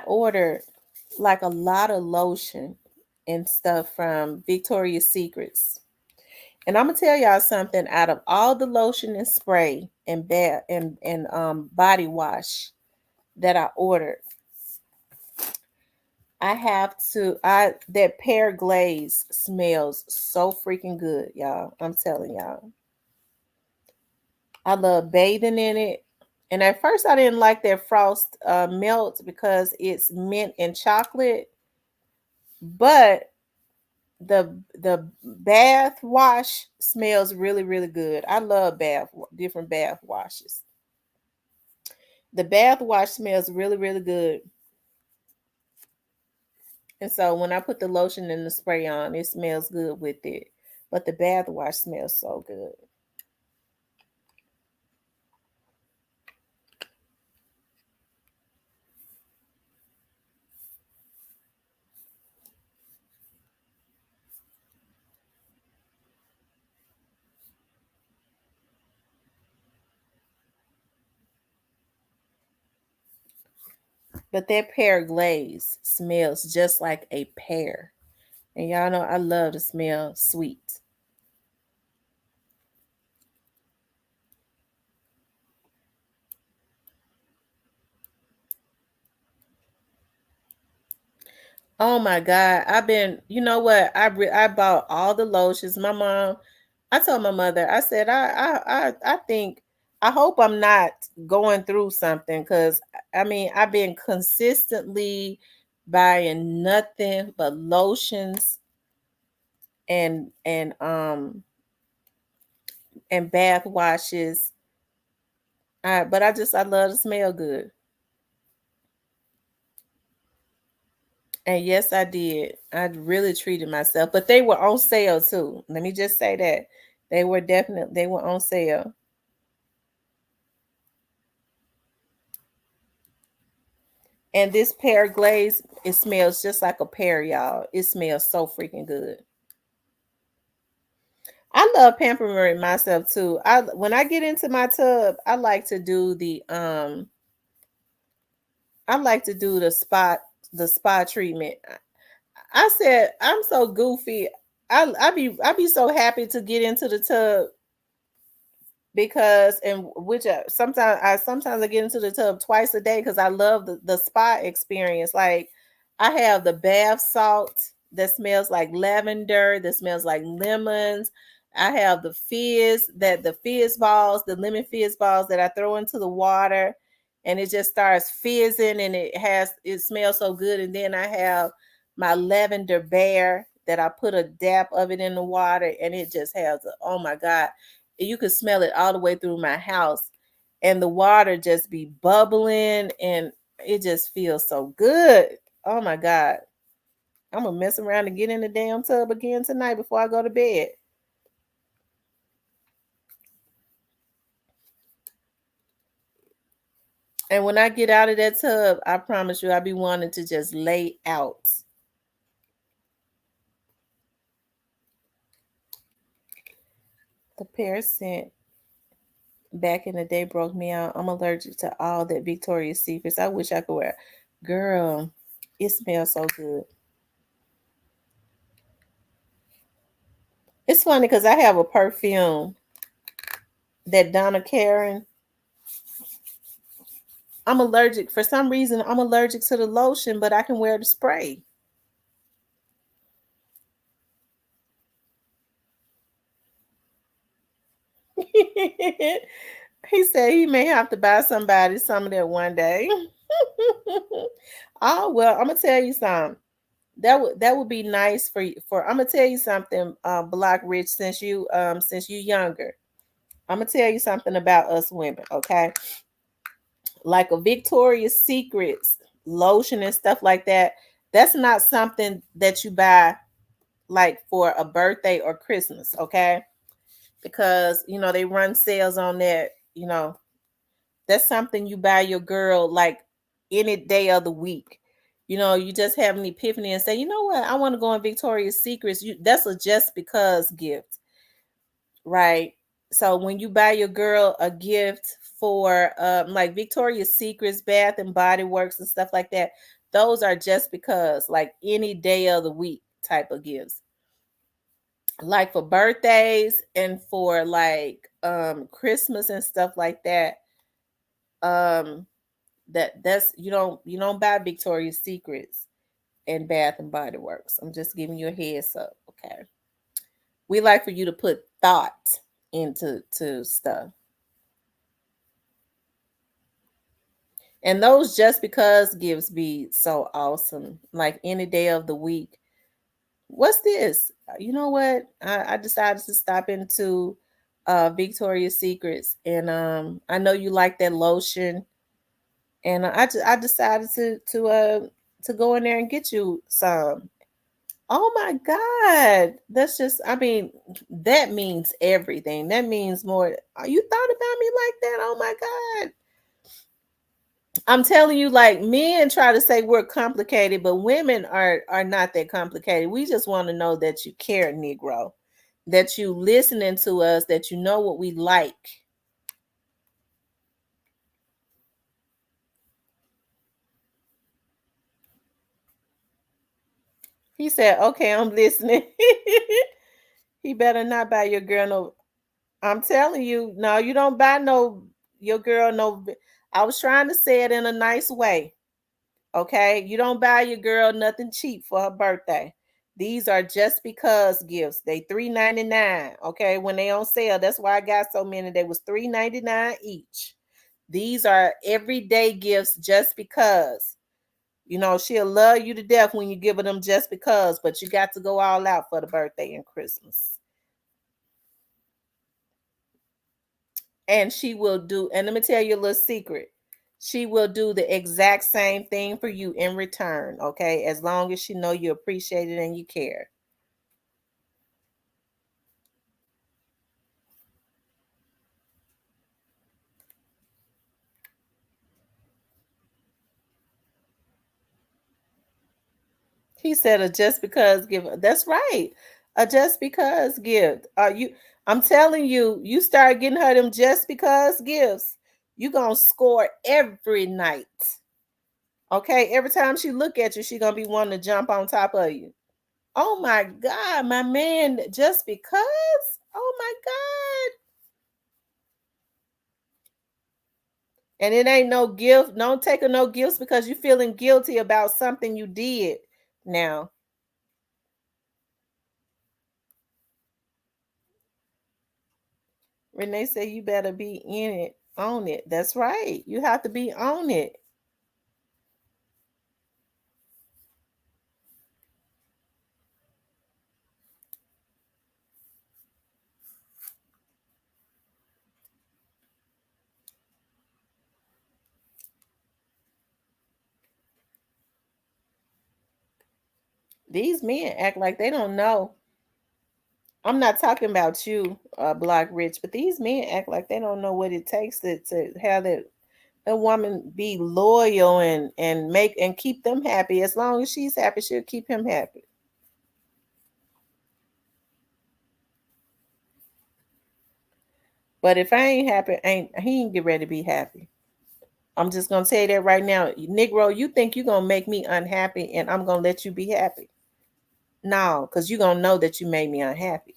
ordered like a lot of lotion and stuff from Victoria's Secrets. And I'm gonna tell y'all something. Out of all the lotion and spray and body wash that I ordered, that pear glaze smells so freaking good, y'all. I'm telling y'all. I love bathing in it. And at first I didn't like that frost melt because it's mint and chocolate. But the bath wash smells really, really good. I love different bath washes. The bath wash smells really, really good. And so when I put the lotion and the spray on, it smells good with it. But the bath wash smells so good. But that pear glaze smells just like a pear. And y'all know I love to smell sweet. Oh my God. You know what? I bought all the lotions. My mom, I told my mother, I said, I think I hope I'm not going through something because I mean I've been consistently buying nothing but lotions and and bath washes. But I love to smell good. And yes, I did. I really treated myself, but they were on sale too. Let me just say that they were on sale. And this pear glaze, it smells just like a pear, y'all. It smells so freaking good. I love pampering myself too. I when I get into my tub, I like to do the spa treatment. I said I'm so goofy. I be so happy to get into the tub because and which sometimes I get into the tub twice a day because I love the spa experience. Like I have the bath salt that smells like lavender, that smells like lemons. I have the fizz balls, the lemon fizz balls that I throw into the water and it just starts fizzing and it smells so good. And then I have my lavender bear that I put a dab of it in the water and it just has oh my God, you could smell it all the way through my house and the water just be bubbling and it just feels so good. Oh my God, I'm gonna mess around and get in the damn tub again tonight before I go to bed. And when I get out of that tub, I promise you I'll be wanting to just lay out. The pear scent back in the day broke me out. I'm allergic to all that Victoria's Secrets. I wish I could wear. Girl, it smells so good. It's funny because I have a perfume that Donna Karen. I'm allergic for some reason. I'm allergic to the lotion, but I can wear the spray. He said he may have to buy somebody some of that one day. Oh well, I'm gonna tell you something. That would be nice for you. For I'm gonna tell you something, Block Rich. Since you younger, I'm gonna tell you something about us women. Okay, like a Victoria's Secrets lotion and stuff like that. That's not something that you buy like for a birthday or Christmas. Okay, because they run sales on that. That's something you buy your girl like any day of the week. You just have an epiphany and say, you know what, I want to go in Victoria's Secrets. That's a just because gift, right? So when you buy your girl a gift for like Victoria's Secrets, Bath and Body Works and stuff like that, those are just because, like any day of the week type of gifts. Like for birthdays and for like Christmas and stuff like that, um that's you don't buy Victoria's Secrets and Bath and Body Works. I'm just giving you a heads up, okay? We like for you to put thought into stuff. And those just because gifts be so awesome. Like any day of the week. What's this? You know what? I decided to stop into Victoria's Secrets and I know you like that lotion and I decided to go in there and get you some. Oh my God. That's just, I mean, that means everything. That means more. You thought about me like that? Oh my God. I'm telling you, like men try to say we're complicated, but women are not that complicated. We just want to know that you care, Negro, that you listening to us, that you know what we like. He said, "Okay, I'm listening." He better not buy your girl no. I'm telling you, no, you don't buy no your girl no. I was trying to say it in a nice way. Okay, you don't buy your girl nothing cheap for her birthday. These are just because gifts. They $3.99. Okay, when they on sale, that's why I got so many. They was $3.99 each. These are everyday gifts just because. You know, she'll love you to death when you give her them just because, but you got to go all out for the birthday and Christmas. And she will do, and let me tell you a little secret. She will do the exact same thing for you in return, okay? As long as she know you appreciate it and you care. He said a just because gift. That's right. A just because gift. I'm telling you, you start getting her them just because gifts, you gonna score every night. Okay, every time she look at you, she gonna be wanting to jump on top of you. Oh my God, my man, just because? Oh my God. And it ain't no gift. Don't take her no gifts because you're feeling guilty about something you did now. Renee said you better be in it, on it. That's right. You have to be on it. These men act like they don't know. I'm not talking about you, Block Rich, but these men act like they don't know what it takes to have that a woman be loyal and make and keep them happy. As long as she's happy, she'll keep him happy. But if I ain't happy, he ain't get ready to be happy. I'm just gonna tell you that right now. Negro, you think you're gonna make me unhappy and I'm gonna let you be happy. No, because you're gonna know that you made me unhappy.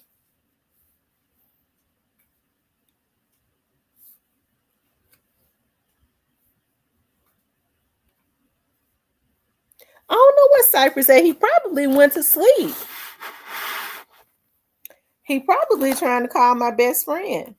I don't know what Cypress said. He probably went to sleep. He probably trying to call my best friend.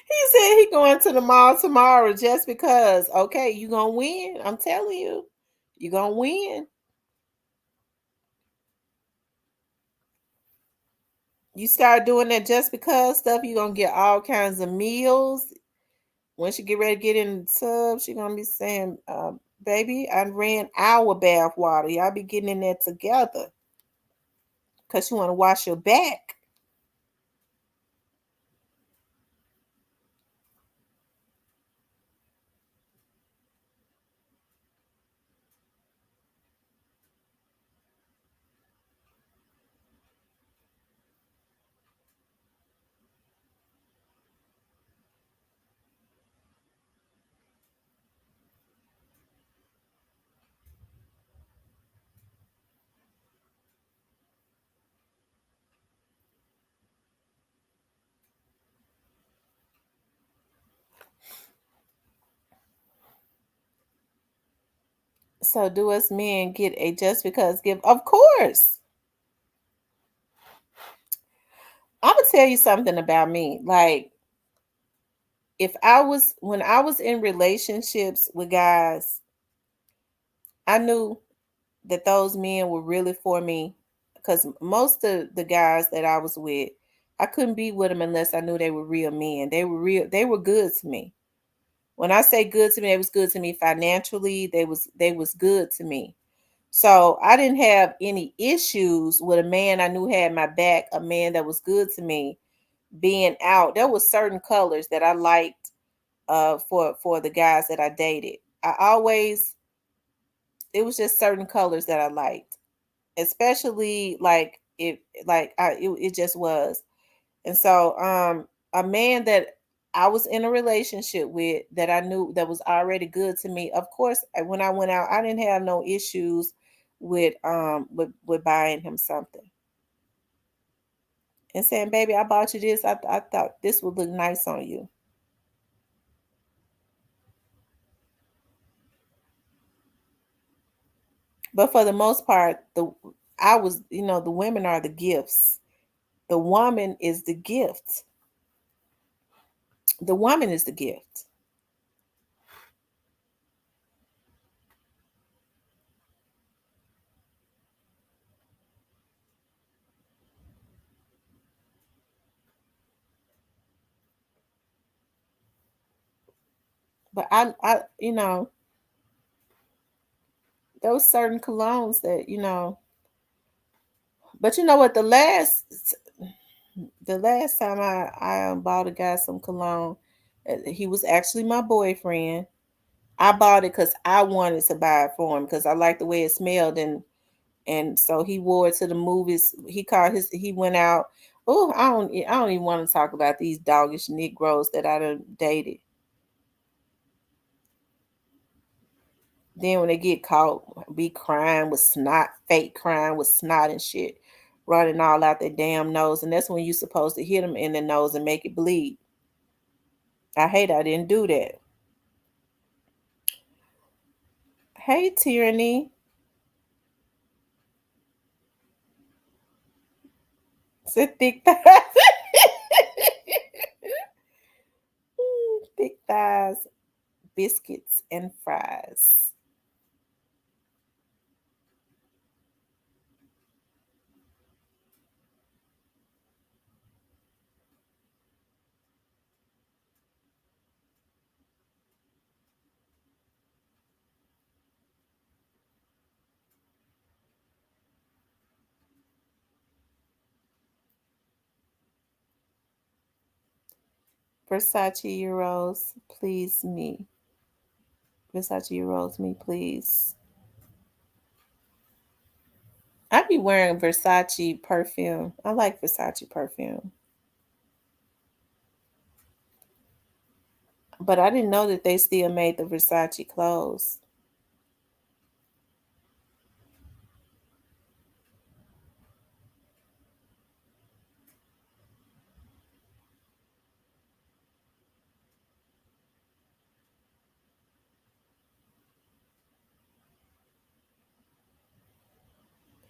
He said he going to the mall tomorrow just because. Okay, you gonna win. I'm telling you. You gonna win. You start doing that just because stuff, you're gonna get all kinds of meals. When she get ready to get in the tub, she gonna be saying, baby, I ran our bath water. Y'all be getting in there together. Cause you want to wash your back. So do us men get a just because gift? Of course. I'm gonna tell you something about me. Like, if I was when I was in relationships with guys, I knew that those men were really for me because most of the guys that I was with, I couldn't be with them unless I knew they were real men. They were real. They were good to me. When I say good to me, they was good to me financially. They was good to me. So I didn't have any issues with a man I knew had my back, a man that was good to me being out. There was certain colors that I liked for the guys that I dated. I always it was just certain colors that I liked, especially like it just was. And so a man that I was in a relationship with that I knew that was already good to me. Of course, when I went out, I didn't have no issues with buying him something and saying, "Baby, I bought you this. I thought this would look nice on you." But for the most part, the women are the gifts. The woman is the gift. The woman is the gift. But those certain colognes that but you know what? The last time I bought a guy some cologne, he was actually my boyfriend. I bought it because I wanted to buy it for him because I liked the way it smelled, and so he wore it to the movies. He went out. Oh, I don't even want to talk about these doggish Negroes that I done dated. Then when they get caught, be crying with snot, fake crying with snot and shit, running all out their damn nose, and that's when you're supposed to hit them in the nose and make it bleed. I hate I didn't do that. Hey, Tyranny. Said thick thighs. Thick thighs, biscuits, and fries. Versace Euros, please me. Versace Euros, me, please. I be wearing Versace perfume. I like Versace perfume. But I didn't know that they still made the Versace clothes.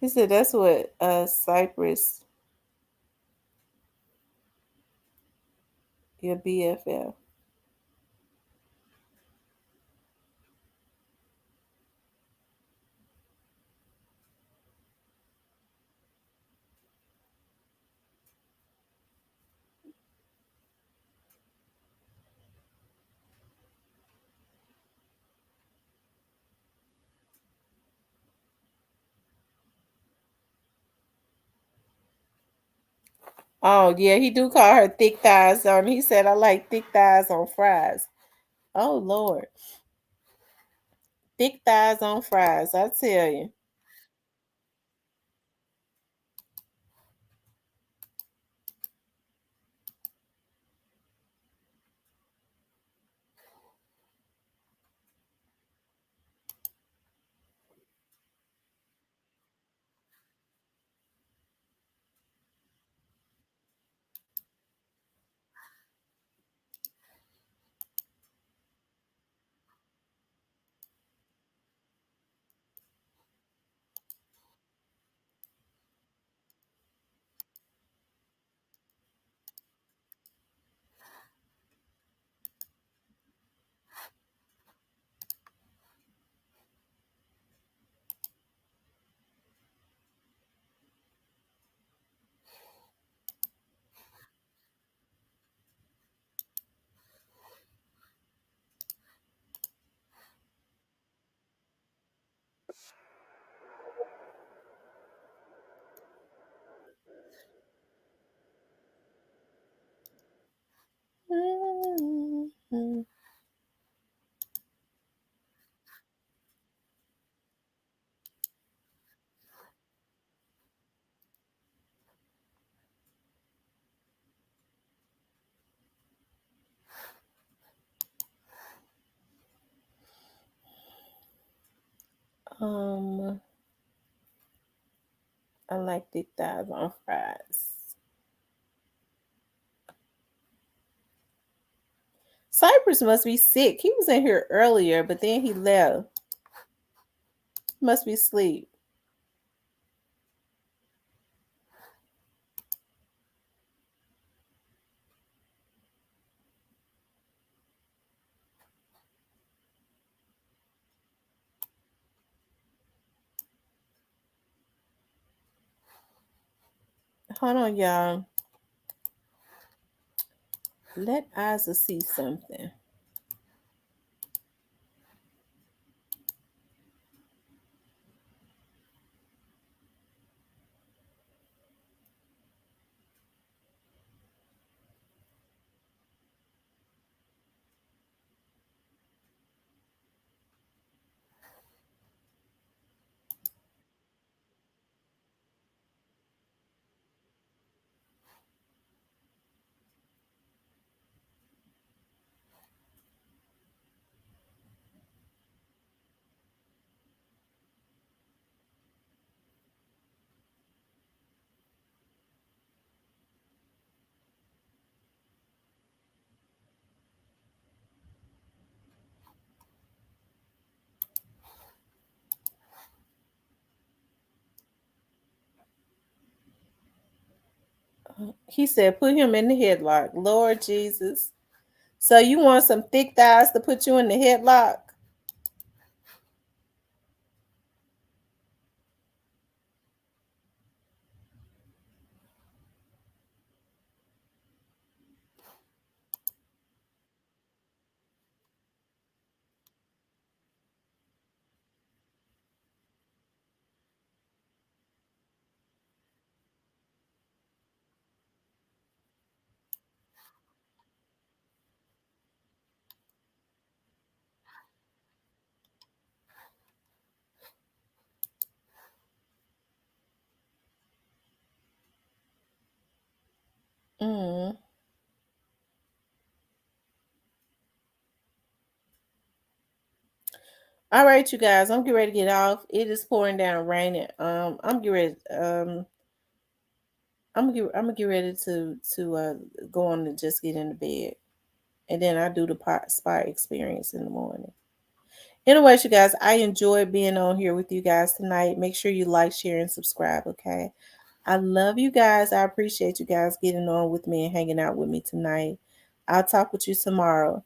He said that's what Cypress, your BFF. Oh yeah, he do call her thick thighs on. He said I like thick thighs on fries. Oh Lord, thick thighs on fries. I tell you. Um, I like thick thighs on fries. Cypress must be sick. He was in here earlier, but then he left. Must be asleep. Hold on, y'all. Let Isa see something. He said, put him in the headlock. Lord Jesus. So you want some thick thighs to put you in the headlock? Mm. All right, you guys. I'm getting ready to get off. It is pouring down, raining. I'm getting ready. I'm gonna get ready to go on and just get into bed, and then I do the spa experience in the morning. Anyways, you guys, I enjoyed being on here with you guys tonight. Make sure you like, share, and subscribe. Okay. I love you guys. I appreciate you guys getting on with me and hanging out with me tonight. I'll talk with you tomorrow.